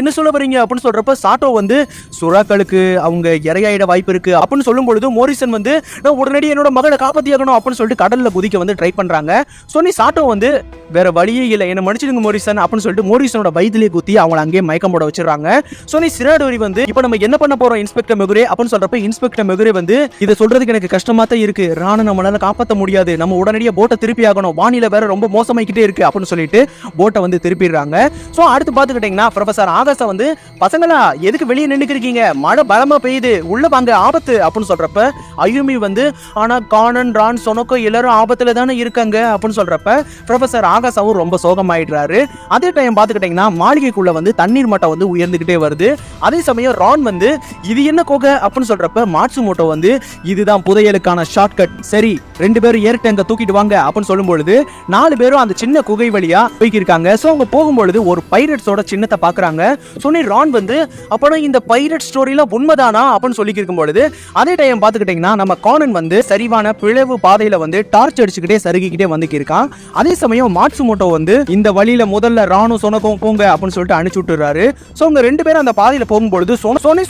A: என்ன சொல்ல வரீங்க அப்படின்னு சொல்றப்ப சாட்டோ வந்து சுறாக்களுக்கு அவங்க இரையாயிட வாய்ப்பு இருக்கு அப்படின்னு சொல்லும் பொழுது மோரிசன் வந்து நான் உடனடி என்னோட மகளை காப்பாத்தியாகணும் அப்படின்னு சொல்லிட்டு கடல்ல குதிக்க வந்து ட்ரை பண்றாங்க. சொன்னி சாட்டோ வந்து வேற வழியே இல்லை, என்ன மன்னிச்சிடுங்க மோரிசன் அப்படின்னு சொல்லிட்டு மோரிசனோட வயிற்றிலே குத்தி அவங்களை அங்கேயே மயக்கம் போட வச்சிடறாங்க. சொன்னி சிராடோரி வந்து இப்போ நம்ம என்ன பண்ண போறோம் இன்ஸ்பெக்டர் மெகுரே அப்படின்னு சொல்றப்ப இன்ஸ்பெக்டர் மெகுரே வந்து இதை சொல்றதுக்கு எனக்கு கஷ்டமா தான் இருக்கு, ராணை நம்மளால காப்பாற்ற முடியாது, நம்ம உடனடியாக போட்டை திருப்பி ஆகணும், வானிலை வேற ரொம்ப மோசமாக்கிட்டே இருக்கு அப்படின்னு சொல்லிட்டு போட்டை வந்து திருப்பிடுறாங்க. ஸோ அடுத்து பார்த்துக்கிட்டீங்கன்னா ப்ரொஃபசர் ஆகாஷா வந்து பசங்களா எதுக்கு வெளியே நின்றுக்கிறீங்க, மழை பலமா பெய்யுது, உள்ள வாங்க ஆபத்து அப்படின்னு சொல்றப்ப அயுமி வந்து ஆனா கானன் ரான் சொனக்கோ எல்லாரும் ஆபத்துல தானே இருக்காங்க அப்படின்னு சொல்றப்ப ப்ரொஃபசர் ஆகாஷாவும் ரொம்ப சோகமாயிடுறாரு. அதே டைம் பார்த்துக்கிட்டீங்கன்னா மாளிகைக்குள்ள வந்து தண்ணீர் மட்டம் வந்து உயர்ந்துகிட்டே வருது. அதே சமயம் ரான் வந்து இது என்ன கோகை அப்படின்னு சொல்றப்ப மாட்சுமோட்டோ வந்து இதுதான் புதையலுக்கான ஷார்ட்கட், சரி 2 பேரும் ஏர் டேங்க தூக்கிட்டு வாங்க அப்படின்னு சொல்லும் பொழுது 4 பேரும் அந்த சின்ன குகை வழியா போய்க்கிருக்காங்க. ஸோ அவங்க போகும்பொழுது ஒரு பைரட்ஸோட சின்னத்தை பாக்குறாங்க. சொன்னி ரான் வந்து அப்பனா இந்த பைரட் ஸ்டோரிலாம் உண்மைதானா அப்படின்னு சொல்லி இருக்கும் பொழுது அதே டைம் பார்த்துக்கிட்டீங்கன்னா நம்ம கானன் வந்து சரிவான பிளவு பாதையில வந்து டார்ச் அடிச்சுக்கிட்டே சருகிக்கிட்டே வந்து இருக்கான். அதே சமயம் மாட்சுமோட்டோ வந்து இந்த வழியில முதல்ல ராணும் சொனக்கும் போங்க அப்படின்னு சொல்லிட்டு அனுப்பிச்சு விட்டுறாரு. ஸோ அவங்க 2 பேரும் அந்த பாதையில போகும்பொழுது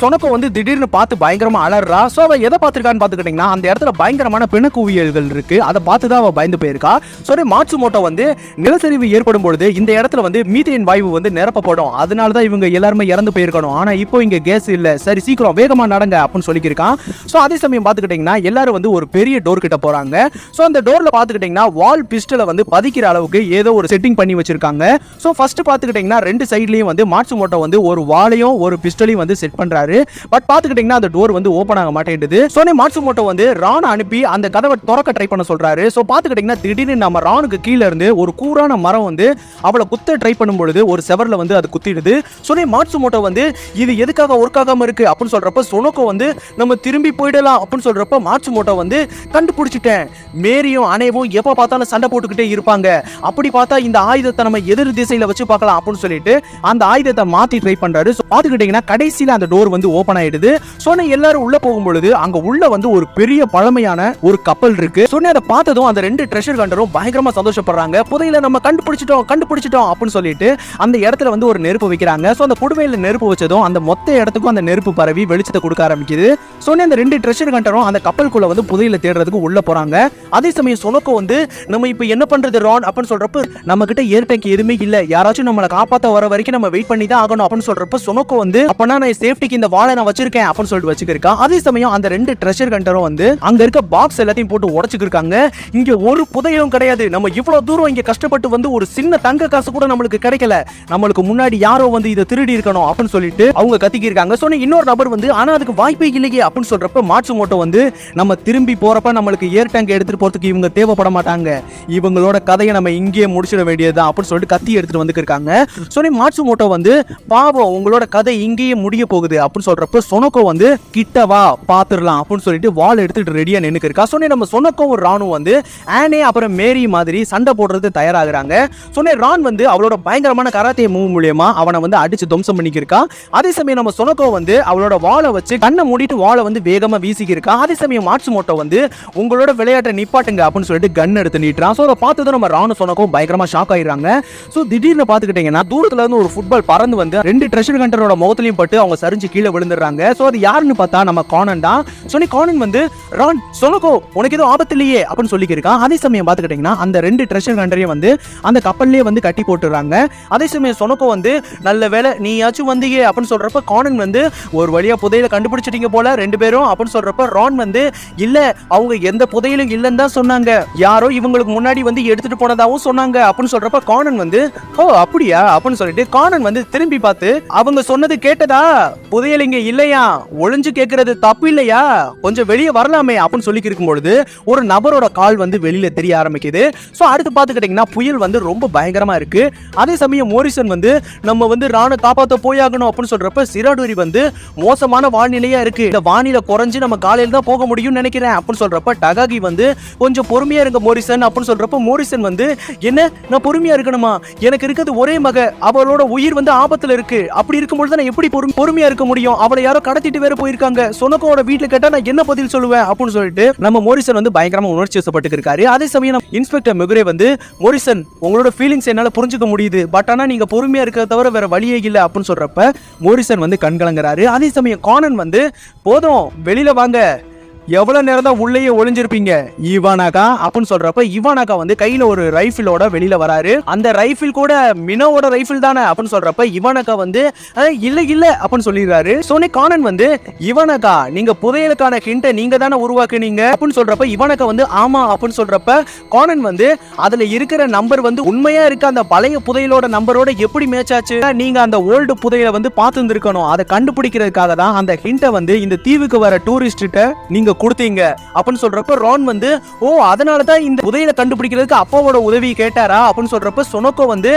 A: சொனக்கோ வந்து திடீர்னு பார்த்து பயங்கரமா அலறா. ஸோ அவ எதை பார்த்துருக்கான்னு பார்த்துக்கிட்டீங்கன்னா அந்த இடத்துல பயங்கரமான பிணக்குவியல்கள் இருக்கு, அதை பார்த்து தான் அவ பயந்து போயிருக்கா. சரி மாட்சுமோட்டோ வந்து நிலச்சரிவு ஏற்படும் பொழுது இந்த இடத்துல வந்து மீத்தேன் வாயு வந்து நிரப்பப்படும், அதனால தான் இவங்க எல்லாருமே இறந்து போயிருக்கணும், ஆனா இப்போ இங்க கேஸ் இல்ல, சரி சீக்கிரம் வேகமா நடங்க அப்படின்னு சொல்லியிருக்கான். ஸோ அதே சமயம் பார்த்துக்கிட்டீங்கன்னா எல்லாரும் வந்து ஒரு பெரிய டோர் கிட்ட போறாங்க. ஸோ அந்த டோர்ல பார்த்துக்கிட்டீங்கன்னா வால் பிஸ்டலை வந்து பதிக்கிற அளவுக்கு ஏதோ ஒரு செட்டிங் பண்ணி வச்சிருக்காங்க. ஸோ ஃபர்ஸ்ட் பார்த்துக்கிட்டீங்கன்னா 2 சைட்லயும் வந்து மாட்சுமோட்டோ வந்து ஒரு வாளையும் ஒரு பிஸ்டலையும் வந்து செட் பண்றாரு. பட் பார்த்துக்கிட்டீங்கன்னா அந்த டோர் வந்து ஓபன் ஆக மாட்டேங்குது. சோனி மாட்சுமோட்டோ வந்து ரான் அனுப்பி அந்த கதவை திறக்க ட்ரை பண்ண சொல்றாரு. ஸோ பார்த்துக்கிட்டீங்கன்னா திடீர்னு நம்ம ரானுக்கு கீழே இருந்து ஒரு கூரான மரம் வந்து அவளை குத்த ட்ரை பண்ணும் பொழுது ஒரு செவர்ல வந்து அது குத்திடுது. சோனி மாட்சுமோட்டோ வந்து இது எதுக்காக ஒர்க் ஆகாம இருக்கு அப்படின்னு சொல்றப்ப சொனோக்கோ வந்து நம்ம திரும்பி போயிடலாம் அப்படின்னு சொல்றப்ப மாட்சுமோட்டோ வந்து கண்டுபிடிச்சிட்டேன், மேரியும் அனேவும் எப்ப பார்த்தாலும் சண்டை போட்டுக்கிட்டே இருப்பாங்க, அப்படி பார்த்தா இந்த ஆயுதத்தை நம்ம எதிர் திசையில வச்சு பார்க்கலாம் அப்படின்னு சொல்லிட்டு அந்த ஆயுதத்தை மாத்தி ட்ரை பண்றாரு. பாத்துக்கிட்டீங்கன்னா கடைசியில அந்த டோர் வந்து ஓபன் ஆயிடுது. சோனி எல்லாரும் உள்ள போகும்பொழுது அங்க உள்ள வந்து ஒரு பெரிய பழமையான ஒரு கப்பல் இருக்கு. சோனி அதை பார்த்ததும் அந்த 2 ட்ரெஷர் ஹண்டரும் பயங்கரமா சந்தோஷப்படுறாங்க, புதையல நம்ம கண்டுபிடிச்சிட்டோம் அப்படின்னு சொல்லிட்டு அந்த இடத்துல வந்து ஒரு நெருப்பு வைக்கிறாங்க. சோ அந்த புடுவையில நெருப்பு வச்சதும் அந்த மொத்த இடத்துக்கும் அந்த நெருப்பு பரவி வெளிச்சத்தை கொடுக்க ஆரம்பிக்குது. சோனி அந்த 2 ட்ரெஷர் ஹண்டரும் அந்த கப்பலுக்குள்ள வந்து புதையல தேடுறதுக்கு உள்ள போறாங்க. அதே சமயம் சொனோக்கோ வந்து நம்ம இப்ப என்ன பண்றது ரான் அப்படின்னு சொல்றப்ப நம்ம கிட்ட ஏர் டேங்க் எதுவுமே இல்ல, யாராச்சும் நம்மளை காப்பாத்த வர வரைக்கும் நம்ம வெயிட் பண்ணி தான் ஆகணும் அப்படின்னு சொல்றப்ப சொனோக்கோ வந்து அப்பனா நான் சேஃப்டிக்கு இந்த வாளை நான் வச்சிருக்கேன் அப்படின்னு சொல்லிட்டு வச்சுக்கிருக்கான். அதே சமயம் அந்த 2 ட்ரெஷர் ஹண்டரும் வந்து அங்க இருக்க பாக்ஸ் எல்லாத்தையும் போட்டு உடைச்சுக்கிருக்காங்க. இங்க ஒரு புதையலும் கிடையாது, நம்ம இவ்வளவு தூரம் இங்க கஷ்டப்பட்டு வந்து ஒரு சின்ன தங்க காசு கூட நம்மளுக்கு கிடைக்கல, நம்மளுக்கு முன்னாடி யாரோ வந்து இதை திருடி இருக்கணும் அப்படின்னு சொல்லிட்டு அவங்க கத்திக்கிருக்காங்க. சொன்ன இன்னொரு நபர் வந்து ஆனா அதுக்கு வாய்ப்பே இல்லையே அப்படின்னு சொல்றப்ப மாட்சுமோட்டோ வந்து நம்ம திரும்பி போறப்ப நம்மளுக்கு ஏர் டேங்க் எடுத்துட்டு போறதுக்கு இவங்க தேவைப்பட மாட்டாங்க, இவங்களோட கதையை நம்ம இங்கேயே முடிச்சிட வேண்டியதுதான் அப்படின்னு சொல்லிட்டு கத்தி எடுத்துட்டு வந்துருக்காங்க. சொன்னி மாட்சுமோட்டோ வந்து பாவம் உங்களோட கதை இங்கேயே முடிய போகுது அப்படின்னு சொல்றப்ப சொனோக்கோ வந்து கிட்டவா பாத்துடலாம் அப்படின்னு சொல்லிட்டு வால் எடுத்துட்டு ரெடியா நின்னுக்கிருக்கா. சொன்னி நம்ம சொனோக்கோ ஒரு ராணும் வந்து ஆனே அப்புறம் மேரி மாதிரி சண்டை போடுறது தயாராகிறாங்க. சொன்னி ரான் வந்து அவளோட பயங்கரமான கராத்தே மூவ் மூலியமா அவனை வந்து அடிச்சு துவம்சம் பண்ணிக்கிருக்கா. அதே சமயம் நம்ம சொனோக்கோ வந்து அவளோட வாளை வச்சு கண்ணை மூடிட்டு வாளை வந்து வேகமா வீசிக்கிருக்கா. அதே சமயம் மாட்சுமோட்டோ வந்து உங்களோட விளையாட்டை நிப்பாட்டுங்க அப்படின்னு சொல்லிட்டு கன் எடுத்து நீட்டுறான். ஸோ அதை பார்த்ததும் நம்ம ராணு சொனோக்கோ பயங்கரமா ஷாக் ஆயிடுறாங்க. ஸோ திடீர்னு பார்த்துக்கிட்டீங்கன்னா தூரத்துல இருந்து ஒரு ஃபுட்பால் பறந்து வந்து 2 ட்ரெஷர் ஹண்டரோட முகத்திலையும் பட்டு அவங்க சரிஞ்சு கீழே விழுந்துடுறாங்க. ஸோ அது யாருன்னு பார்த்தா நம்ம கானன் தான். சொன்னி கானன் வந்து ரான் சொனோக்கோ உனக்கு எதுவும் ஆபத்து இல்லையே அப்படின்னு சொல்லியிருக்கான். அதே சமயம் பார்த்துக்கிட்டீங்கன்னா அந்த 2 ட்ரெஷர் ஹண்டரையும் வந்து அந்த கப்பல்லே வந்து கட்டி போட்டுறாங்க. அதே சமயம் சொனோக்கோ வந்து நல்ல வேலை நீயாச்சும் வந்தீங்க அப்படின்னு சொல்றப்ப கானன் வந்து ஒரு வழியா புதையில கண்டுபிடிச்சிட்டீங்க போல 2 பேரும் அப்படின்னு சொல்றப்ப ரான் வந்து இல்ல அவங்க எந்த புதையிலும் இல்லைன்னு தான் சொன்னாங்க, யாரோ இவங்களுக்கு முன்னாடி வந்து எடுத்துட்டு போனதாவும் சொன்னாங்க அப்படின்னு சொல்றப்ப கானன் வந்து ஓ அப்படியா அப்படின்னு சொல்லிட்டு கானன் வந்து திரும்பி பார்த்து அவங்க சொன்னது கேட்டதா, புதையல் இங்க இல்லையா, ஒளிஞ்சு கேட்கறது தப்பு இல்லையா, கொஞ்சம் வெளியே வரலாமே அப்படின்னு சொல்லி இருக்கும்பொழுது ஒரு நபரோட கால் வந்து வெளியில தெரிய ஆரம்பிக்குது. ஸோ அடுத்து பார்த்துக்கிட்டீங்கன்னா புயல் வந்து ரொம்ப பயங்கரமா இருக்கு. அதே சமயம் மோரிசன் வந்து நம்ம வந்து ராணை காப்பாற்ற போயாகணும் அப்படின்னு சொல்றப்ப சிராடோரி வந்து மோசமான வானிலையா இருக்கு, இந்த வானிலை குறைஞ்சு நம்ம காலையில தான் போக முடியும்னு நினைக்கிறேன் அப்படின்னு சொல்றப்ப டகாகி வந்து கொஞ்சம் பொறுமையா இருங்க மோரிசன் அப்படின்னு சொல்றப்ப மோரிசன் வந்து என்ன நான் பொறுமையா இருக்கணுமா, எனக்கு இருக்கிறது ஒரே மக, அவளோட உயிர் வந்து ஆபத்துல இருக்கு, அப்படி இருக்கும்போது நான் எப்படி பொறுமையா இருக்க முடியும், அவளை யாரோ கடத்திட்டு வேற போயிருக்காங்க, சொனக்கோட வீட்டுல கேட்டா நான் என்ன பதில் சொல்லுவேன் அப்படின்னு சொல்லிட்டு நம்ம மோரிசன் வந்து பயங்கரமா உணர்ச்சி வசப்பட்டு இருக்காரு. அதே சமயம் இன்ஸ்பெக்டர் மெகுரே வந்து மோரிசன் உங்களோட ஃபீலிங்ஸ் என்னால புரிஞ்சுக்க முடியுது, பட் ஆனா நீங்க பொறுமையா இருக்கிறத தவிர வேற வழியே இல்லை அப்படின்னு சொல்றப்ப மோரிசன் வந்து கண்கலங்குறாரு. அதே சமயம் கானன் வந்து போதும் வெளியில வாங்க, எவ்வளவு நேரம் தான் உள்ளேயே ஒளிஞ்சிருப்பீங்க இவானாக்கா அப்படின்னு சொல்றப்ப இவானாக்கா வந்து கையில ஒரு ரைஃபிளோட வெளியில வராரு. அந்த ரைஃபிள் கூட மினோவோட ரைஃபிள் தானே அப்படின்னு சொல்றப்ப இவானாக்கா வந்து இல்ல இல்ல அப்படின்னு சொல்லிடுறாரு. சோனி கானன் வந்து இவானாக்கா நீங்க புதையலுக்கான ஹிண்ட்டை நீங்க தானே உருவாக்குனீங்க அப்படின்னு சொல்றப்ப இவானாக்கா வந்து ஆமா அப்படின்னு சொல்றப்ப கானன் வந்து அதுல இருக்கிற நம்பர் வந்து உண்மையா இருக்க அந்த பழைய புதையலோட நம்பரோட எப்படி மேட்ச் ஆச்சு, நீங்க அந்த ஓல்டு புதையலை வந்து பார்த்து இருந்திருக்கணும், அதை கண்டுபிடிக்கிறதுக்காக தான் அந்த ஹிண்ட்டை வந்து இந்த தீவுக்கு வர டூரிஸ்ட்ட நீங்க கொடுத்தீங்க அப்படின்னு சொல்றப்ப ரான் வந்து ஓ அதனால தான் இந்த புதையலை கண்டுபிடிக்கிறதுக்கு அப்பாவோட உதவி கேட்டாரா அப்படின்னு சொல்றப்ப சொனோக்கோ வந்து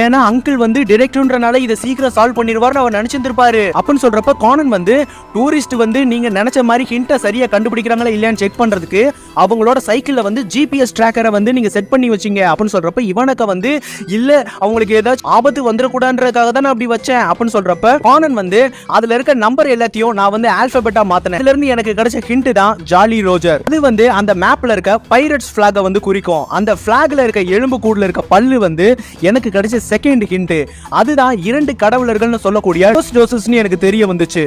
A: ஏன்னா அங்கிள் வந்து டிடெக்டிவ்ன்றனால இதை சீக்கிரம் சால்வ் பண்ணிடுவார்னு அவர் நினைச்சிருப்பாரு அப்படின்னு சொல்றப்ப கானன் வந்து டூரிஸ்ட் வந்து நீங்க நினைச்ச மாதிரி ஹிண்ட்டை சரியா கண்டுபிடிக்கிறாங்களா இல்லையான்னு செக் பண்றதுக்கு அவங்களோட சைக்கிள்ல வந்து ஜிபிஎஸ் ட்ராக்கரை வந்து நீங்க செட் பண்ணி வச்சீங்க அப்படின்னு சொல்றப்ப இவனுக்கு வந்து இல்ல அவங்களுக்கு ஏதாச்சும் ஆபத்து வந்துடக்கூடாதுன்றதுக்காக தான் அப்படி வச்சேன் அப்படின்னு சொல்றப்ப கானன் வந்து அதுல இருக்க நம்பர் எல்லாத்தையும் நான் வந்து ஆல்பபெட்டா மாத்தினேன், இதுல இருந்து எனக்கு கிடைச்ச ஹிண்ட் தான் ஜாலி ரோஜர். அது வந்து அந்த மேப்ல இருக்க பைரட்ஸ் பிளாக வந்து குறிக்கும், அந்த பிளாக்ல இருக்க எலும்பு கூடுல இருக்க பல்லு வந்து எனக்கு கிடைச்ச செகண்ட் ஹிண்ட், அதுதான் 2 கடவுளர்கள்னு சொல்லக்கூடிய டோசஸ்னு எனக்கு தெரிய வந்துச்சு.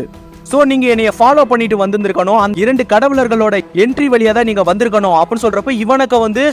A: சோ நீங்க என்னைய ஃபாலோ பண்ணிட்டு வந்திருக்கணும், அந்த 2 கடவுளர்களோட என்ட்ரி வழியா தான் நீங்க வந்திருக்கணும் அப்படின்னு சொல்றப்ப இவனுக்கு வந்து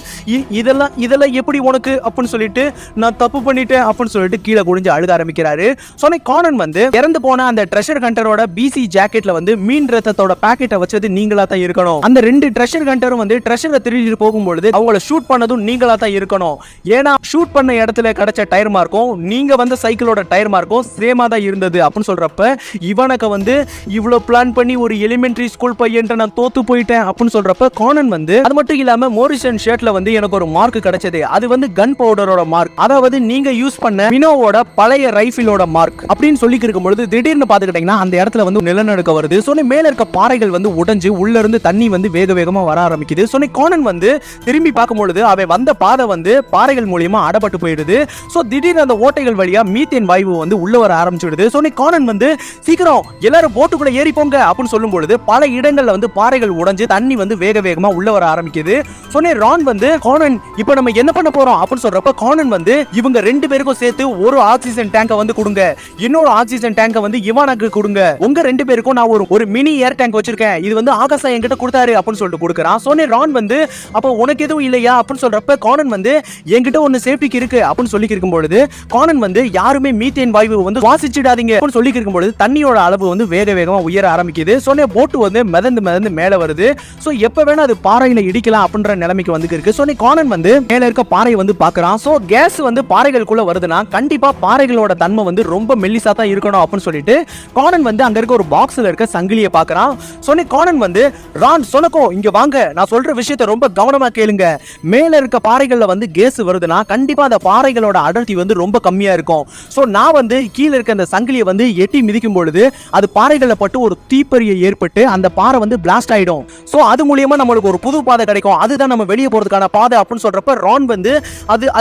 A: இதெல்லாம் எப்படி உனக்கு அப்படின்னு சொல்லிட்டு நான் தப்பு பண்ணிட்டேன் அப்படின்னு சொல்லிட்டு கீழே குடிஞ்சு அழுக ஆரம்பிக்கிறாரு. சோனி கானன் வந்து இறந்து போன அந்த ட்ரெஷர் ஹண்டரோட பிசி ஜாக்கெட்ல வந்து மீன் ரத்தத்தோட பாக்கெட்டை வச்சது நீங்களா தான் இருக்கணும், அந்த 2 ட்ரெஷர் ஹண்டரும் வந்து ட்ரெஷரை திருடிட்டு போகும்பொழுது அவங்கள ஷூட் பண்ணதும் நீங்களா தான் இருக்கணும், ஏன்னா ஷூட் பண்ண இடத்துல கிடைச்ச டயர் மார்க்கும் நீங்க வந்த சைக்கிளோட டயர் மார்க்கும் சேமா தான் இருந்தது அப்படின்னு சொல்றப்ப இவனுக்கு வந்து இவ்ளோ பிளான் பண்ணி ஒரு எலிமெண்டரி ஸ்கூல் பையன்ட்ட நான் தோத்து போயிட்டேன் அப்படின்னு சொல்றப்ப கானன் வந்து அது மட்டும் இல்லாம மோரிசன் ஷர்ட்ல வந்து எனக்கு ஒரு மார்க் கிடைச்சது, அது வந்து கன் பவுடரோட மார்க், அதாவது நீங்க யூஸ் பண்ண மினோவோட பழைய ரைஃபிளோட மார்க் அப்படின்னு சொல்லி இருக்கும்பொழுது திடீர்னு பாத்துக்கிட்டீங்கன்னா அந்த இடத்துல வந்து நிலநடுக்கம் வருது. சோனி மேல இருக்க பாறைகள் வந்து உடைஞ்சு உள்ள இருந்து தண்ணி வந்து வேக வேகமா வர ஆரம்பிக்குது. சோனி கானன் வந்து திரும்பி பார்க்கும்பொழுது அவன் வந்த பாதை வந்து பாறைகள் மூலியமா அடப்பட்டு போயிடுது. சோ திடீர்னு அந்த ஓட்டைகள் வழியா மீத்தேன் வாயு வந்து உள்ள வர ஆரம்பிச்சிடுது. சோனி கானன் வந்து சீக்கிரம் எல்லாரும் போட்டுக்குள்ள ஏறி போங்க அப்படின்னு சொல்லும் பொழுது பல இடங்கள்ல வந்து பாறைகள் உடைஞ்சு தண்ணி வந்து வேக வேகமா உள்ள வர ஆரம்பிக்குது. சோனி ரான் வந்து கானன் இப்போ நம்ம என்ன பண்ண போறோம் அப்படின்னு சொல்றப்ப கானன் வந்து இவங்க 2 பேருக்கும் சேர்த்து ஒரு ஆக்சிஜன் டேங்கை வந்து கொடுங்க, இன்னொரு ஆக்சிஜன் டேங்கை வந்து இவானுக்கு கொடுங்க, உங்க 2 பேருக்கும் நான் ஒரு மினி ஏர் டேங்க் வச்சிருக்கேன், இது வந்து ஆகாசா என்கிட்ட கொடுத்தாரு அப்படின்னு சொல்லிட்டு கொடுக்குறான். சோனி ரான் வந்து அப்போ உனக்கு எதுவும் இல்லையா அப்படின்னு சொல்றப்ப கானன் வந்து என்கிட்ட ஒன்னு சேஃப்டிக்கு இருக்கு அப்படின்னு சொல்லி இருக்கும் பொழுது கானன் வந்து யாருமே மீத்தேன் வாயு வந்து சுவாசிச்சிடாதீங்க அப்படின்னு சொல்லி இருக்கும் பொழுது தண்ணியோட அளவு வந்து வேக வேகமா உயர ஆரம்பிக்குது. சோனி போட் வந்து மிதந்து மேல வருது. சோ எப்ப வேணா அது பாறையில இடிக்கலாம் அப்படின்ற நிலைமைக்கு வந்து இருக்கு. சோனி கானன் வந்து மேல இருக்க பாறை வந்து பாக்குறான். சோ கேஸ் வந்து பாறைகளுக்குள்ள வருதுன்னா கண்டிப்பா பாறைகளோட தன்மை வந்து ரொம்ப மெல்லிசா தான் இருக்கணும் அப்படின்னு சொல்லிட்டு கானன் வந்து அங்க இருக்க ஒரு பாக்ஸ்ல இருக்க சங்கிலியை பாக்குறான். சோனி கானன் வந்து ரான் சொனக்கோ இங்க வாங்க, நான் சொல்ற விஷயத்தை ரொம்ப கவனமா கேளுங்க, மேல இருக்க பாறைகள்ல வந்து கேஸ் வருதுன்னா கண்டிப்பா அந்த பாறைகளோட அடர்த்தி வந்து ரொம்ப கம்மியா இருக்கும். சோ நான் வந்து கீழே இருக்க அந்த சங்கிலியை வந்து எட்டி மிதிக்கும் பொழுது அது பாறைகளை பட்டு ஒரு தீப்பொறியை ஏற்பட்டு அந்த பாறை வந்து பிளாஸ்ட் ஆயிடும். சோ அது மூலமா நம்மளுக்கு ஒரு புது பாதை கிடைக்கும், அதுதான் நம்ம வெளியே போறதுக்கான பாதை அப்படின்னு சொல்றப்ப ரான் வந்து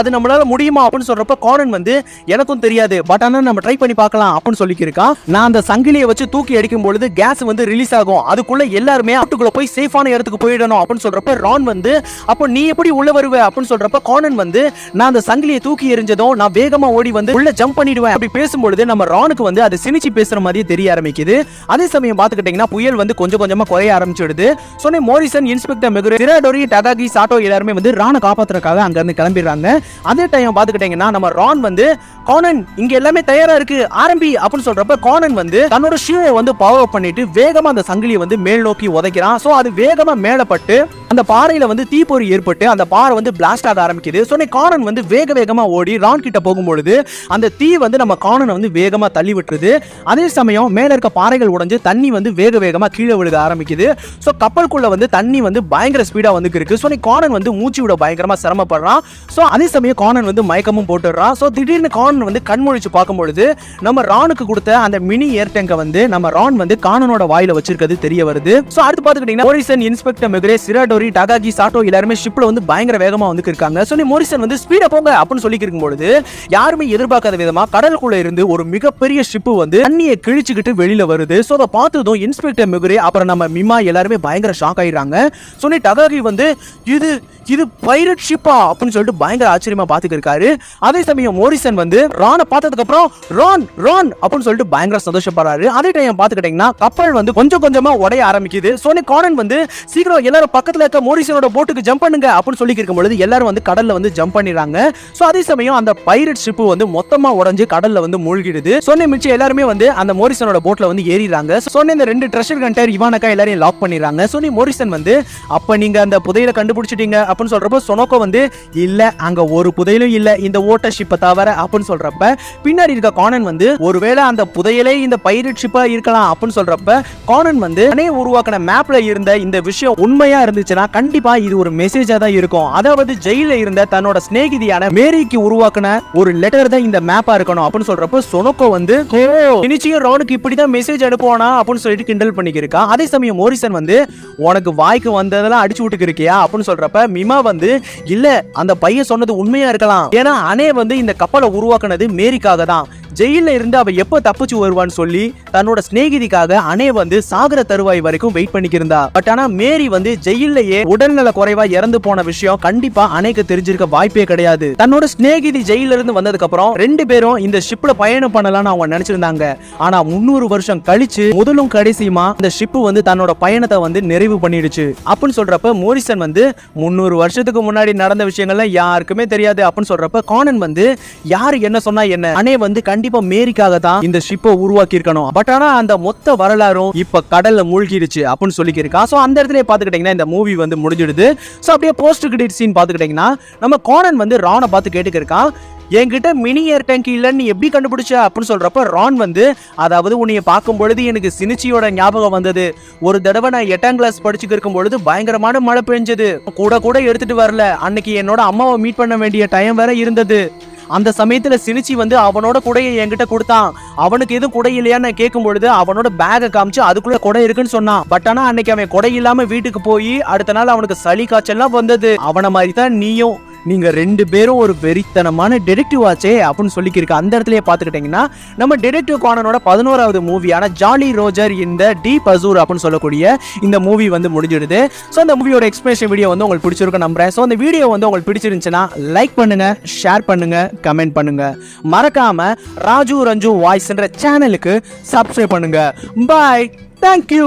A: அது நம்மளால முடியுமா அப்படின்னு சொல்றப்ப கானன் வந்து எனக்கும் தெரியாது, பட் ஆனா நம்ம ட்ரை பண்ணி பார்க்கலாம் அப்படின்னு சொல்லியிருக்கான். நான் அந்த சங்கிலியை வச்சு தூக்கி அடிக்கும் பொழுது கேஸ் வந்து ரிலீஸ் ஆகும், அதுக்குள்ள எல்லாருமே ஆட்டுக்குள்ள போய் சேஃபான இடத்துக்கு போயிடணும் அப்படின்னு சொல்றப்ப ரான் வந்து அப்போ நீ எப்படி உள்ள வருவ அப்படின்னு சொல்றப்ப கானன் வந்து நான் அந்த சங்கிலியை தூக்கி எறிஞ்சதும் நான் வேகமா ஓடி வந்து உள்ள ஜம்ப் பண்ணிடுவேன் அப்படி பேசும்பொழுது நம்ம ரானுக்கு வந்து அது சினிச்சு பேசுற மாதிரி தெரிய ஆரம்பிக்குது. அதே சமயம் பாத்துக்கிட்டீங்கன்னா புயல் வந்து கொஞ்சம் கொஞ்சமா குறைய ஆரம்பிச்சிடுது. சோனி மோரிசன் இன்ஸ்பெக்டர் மெகுரே சிராடோரி டகாகி சாட்டோ எல்லாருமே வந்து ரானை காப்பாத்துறதுக்காக அங்க இருந்து கிளம்பிடுறாங்க. அதே டைம் பாத்துக்கிட்டீங்கன்னா நம்ம ரான் வந்து கானன் இங்க எல்லாமே தயாரா இருக்கு ஆரம்பி அப்படின்னு சொல்றப்ப கானன் வந்து தன்னோட ஷூவை வந்து பவர் அப் பண்ணிட்டு வேகமா அந்த சங்கிலியை வந்து மேல் நோக்கி உதைக்கிறான். சோ அது வேகமா மேலப்பட்டு அந்த பாறையில வந்து தீப்பொறி ஏற்பட்டு அந்த பாறை வந்து பிளாஸ்ட் ஆக ஆரம்பிக்குது. சோனி கானன் வந்து வேகமா ஓடி ரான் கிட்ட போகும்பொழுது அந்த தீ வந்து நம்ம கானனை வந்து வேகமா தள்ளி விட்டுருது. அதே சமயம் மேல இருக்க பாறைகள் பாறைகள் உடைஞ்சு தண்ணி வந்து வேக வேகமா கீழே விழுக ஆரம்பிக்குது. ஸோ கப்பலுக்குள்ள வந்து தண்ணி வந்து பயங்கர ஸ்பீடா வந்து இருக்கு. ஸோ கானன் வந்து மூச்சு விட பயங்கரமா சிரமப்படுறான். ஸோ அதே சமயம் கானன் வந்து மயக்கமும் போட்டுடுறான். ஸோ திடீர்னு கானன் வந்து கண்மொழிச்சு பார்க்கும்பொழுது நம்ம ரானுக்கு கொடுத்த அந்த மினி ஏர் டேங்கை வந்து நம்ம ரான் வந்து கானனோட வாயில வச்சிருக்கிறது தெரிய வருது. ஸோ அடுத்து பார்த்துக்கிட்டீங்கன்னா மோரிசன், இன்ஸ்பெக்டர் மெகுரே, சிராடோரி, டகாகி, சாட்டோ எல்லாருமே ஷிப்ல வந்து பயங்கர வேகமா வந்து இருக்காங்க. ஸோ மோரிசன் வந்து ஸ்பீடா போங்க அப்படின்னு சொல்லி இருக்கும்பொழுது யாருமே எதிர்பார்க்காத விதமா கடலுக்குள்ள இருந்து ஒரு மிகப்பெரிய ஷிப் வந்து தண்ணியை கிழிச்சுக்கிட்டு வெளியில வருது. ஸோ அதை பார்த்ததும் இன்ஸ்பெக்டர் மெகுரே அப்புறம் நம்ம மிமா எல்லாருமே பயங்கர ஷாக் ஆயிடுறாங்க. ஸோ டகாகி வந்து இது பைரட் ஷிப்பா அப்படின்னு சொல்லிட்டு பயங்கர ஆச்சரியமா பாத்துக்கு இருக்காரு. அதே சமயம் மோரிசன் வந்து ரானை பார்த்ததுக்கு அப்புறம் ரான் அப்படின்னு சொல்லிட்டு பயங்கர சந்தோஷப்படுறாரு. அதே டைம் பாத்துக்கிட்டீங்கன்னா கப்பல் வந்து கொஞ்சம் கொஞ்சமா உடைய ஆரம்பிக்குது. சோனி கானன் வந்து சீக்கிரம் எல்லாரும் பக்கத்துல இருக்க மோரிசனோட போட்டுக்கு ஜம்ப் பண்ணுங்க அப்படின்னு சொல்லி இருக்கும் பொழுது எல்லாரும் வந்து கடல்ல வந்து ஜம்ப் பண்ணிடுறாங்க. சோ அதே சமயம் அந்த பைரட் ஷிப் வந்து மொத்தமா உடைஞ்சு கடல்ல வந்து மூழ்கிடுது. சோனி மிச்சம் எல்லாருமே வந்து அந்த மோரிசனோட போட்ல வந்து ஏறிடுறாங்க. சோனி இந்த 2 ட்ரெஷர் ஹண்டர் இவானக்கா எல்லாரையும் லாக் பண்ணிடுறாங்க. சோனி மோரிசன் வந்து அப்ப நீங்க அந்த புதையலை கண்டுபிடிச்சிட்டீங்க அப்படின்னு சொல்றப்ப சொனோக்கோ வந்து இல்ல அங்க ஒரு புதையலும் இல்ல இந்த ஓட்ட ஷிப்பை தவிர அப்படின்னு சொல்றப்ப பின்னாடி இருக்க கானன் வந்து ஒருவேளை அந்த புதையலே இந்த பைரட் ஷிப்பா இருக்கலாம் அப்படின்னு சொல்றப்ப கானன் வந்து உருவாக்கின மேப்ல இருந்த இந்த விஷயம் உண்மையா இருந்துச்சுன்னா கண்டிப்பா இது ஒரு மெசேஜா தான் இருக்கும். அதாவது ஜெயில இருந்த தன்னோட சிநேகிதியான மேரிக்கு உருவாக்கின ஒரு லெட்டர் தான் இந்த மேப்பா இருக்கணும் அப்படின்னு சொல்றப்ப சொனோக்கோ வந்து நிச்சயம் ரானுக்கு இப்படிதான் மெசேஜ் அனுப்புவானா அப்படின்னு சொல்லிட்டு கிண்டல் பண்ணிக்கிருக்கா. அதே சமயம் மோரிசன் வந்து உனக்கு வாய்க்கு வந்ததெல்லாம் அடிச்சு விட்டுக்கு இருக்கியா அப்படின்னு சொல்றப்ப மிமா வந்து இல்ல அந்த பையன் சொன்னது உண்மையா இருக்கலாம். ஏன்னா அனே வந்து இந்த கப்பலை உருவாக்குனது மேரிக்காக தான். ஜெயில இருந்து அவ எப்ப தப்பிச்சு வருவான்னு சொல்லி தன்னோட சிநேகிதிக்காக அனே வந்து சாகர தருவாய் வரைக்கும் வெயிட் பண்ணிக்கிருந்தா. பட் ஆனா மேரி வந்து ஜெயிலேயே உடல்நல குறைவா இறந்து போன விஷயம் கண்டிப்பா அனேக்கு தெரிஞ்சிருக்க வாய்ப்பே கிடையாது. தன்னோட சிநேகிதி ஜெயில இருந்து வந்ததுக்கு அப்புறம் 2 பேரும் இந்த ஷிப்ல பயணம் பண்ணலாம்னு அவங்க நினைச்சிருந்தாங்க. ஆனா 300 வருஷம் கழிச்சு முதலும் கடைசியுமா இந்த ஷிப் வந்து தன்னோட பயணத்தை வந்து நிறைவு பண்ணிடுச்சு அப்படின்னு சொல்றப்ப மோரிசன் வந்து 300 வருஷத்துக்கு முன்னாடி நடந்த விஷயங்கள்லாம் யாருக்குமே தெரியாது அப்படின்னு சொல்றப்ப கானன் வந்து யாரு என்ன சொன்னா என்ன அனே வந்து கண்டிப்பா மேரிக்காக தான் இந்த ஷிப்பை உருவாக்கி இருக்கணும். பட் ஆனா அந்த மொத்த வரலாறும் இப்ப கடல்ல மூழ்கிடுச்சு அப்படின்னு சொல்லியிருக்கா. சோ அந்த இடத்துல பாத்துக்கிட்டீங்கன்னா இந்த மூவி வந்து முடிஞ்சிடுது. சோ அப்படியே போஸ்ட் கிரெடிட் சீன் பாத்துக்கிட்டீங்கன்னா நம்ம கானன் வந்து ரானை பார்த்து கேட்டுக்கிருக்கான், என்கிட்ட மினி ஏர் டேங்க் இல்லன்னு எப்படி கண்டுபிடிச்ச அப்படின்னு சொல்றப்ப ரான் வந்து அதாவது உன்னைய பார்க்கும் பொழுது எனக்கு சினிச்சியோட ஞாபகம் வந்தது. ஒரு தடவை நான் 8ஆம் கிளாஸ் படிச்சுட்டு இருக்கும் பொழுது பயங்கரமான மழை பெஞ்சது, கூட எடுத்துட்டு வரல. அன்னைக்கு என்னோட அம்மாவை மீட் பண்ண வேண்டிய டைம் வேற இருந்தது. அந்த சமயத்துல சினிச்சி வந்து அவனோட குடையை என்கிட்ட கொடுத்தான். அவனுக்கு எதுவும் குடை இல்லையான்னு கேட்கும் பொழுது அவனோட பேக்கை காமிச்சு அதுக்குள்ள குடை இருக்குன்னு சொன்னான். பட் ஆனா அன்னைக்கு அவன் குடை இல்லாம வீட்டுக்கு போய் அடுத்த நாள் அவனுக்கு சளி காய்ச்சல்லாம் வந்தது. அவனை மாதிரி தான் நீயும். நீங்க 2 பேரும் ஒரு வெறித்தனமான டிடெக்டிவ் ஆச்சே அப்படின்னு சொல்லிக்கிருக்க. அந்த இடத்துலயே பாத்துக்கிட்டீங்கன்னா நம்ம டிடெக்டிவ் கானனோட 11வது மூவியான ஜாலி ரோஜர் இந்த டி பசூர் அப்படின்னு சொல்லக்கூடிய இந்த மூவி வந்து முடிஞ்சிடுது. ஸோ அந்த மூவியோட எக்ஸ்பிளேஷன் வீடியோ வந்து உங்களுக்கு பிடிச்சிருக்கும் நம்புறேன். ஸோ அந்த வீடியோ வந்து உங்களுக்கு பிடிச்சிருந்துச்சுன்னா லைக் பண்ணுங்க, ஷேர் பண்ணுங்க, கமெண்ட் பண்ணுங்க. மறக்காம ராஜு ரஞ்சு வாய்ஸ்ன்ற சேனலுக்கு சப்ஸ்கிரைப் பண்ணுங்க. பாய், தேங்க்யூ.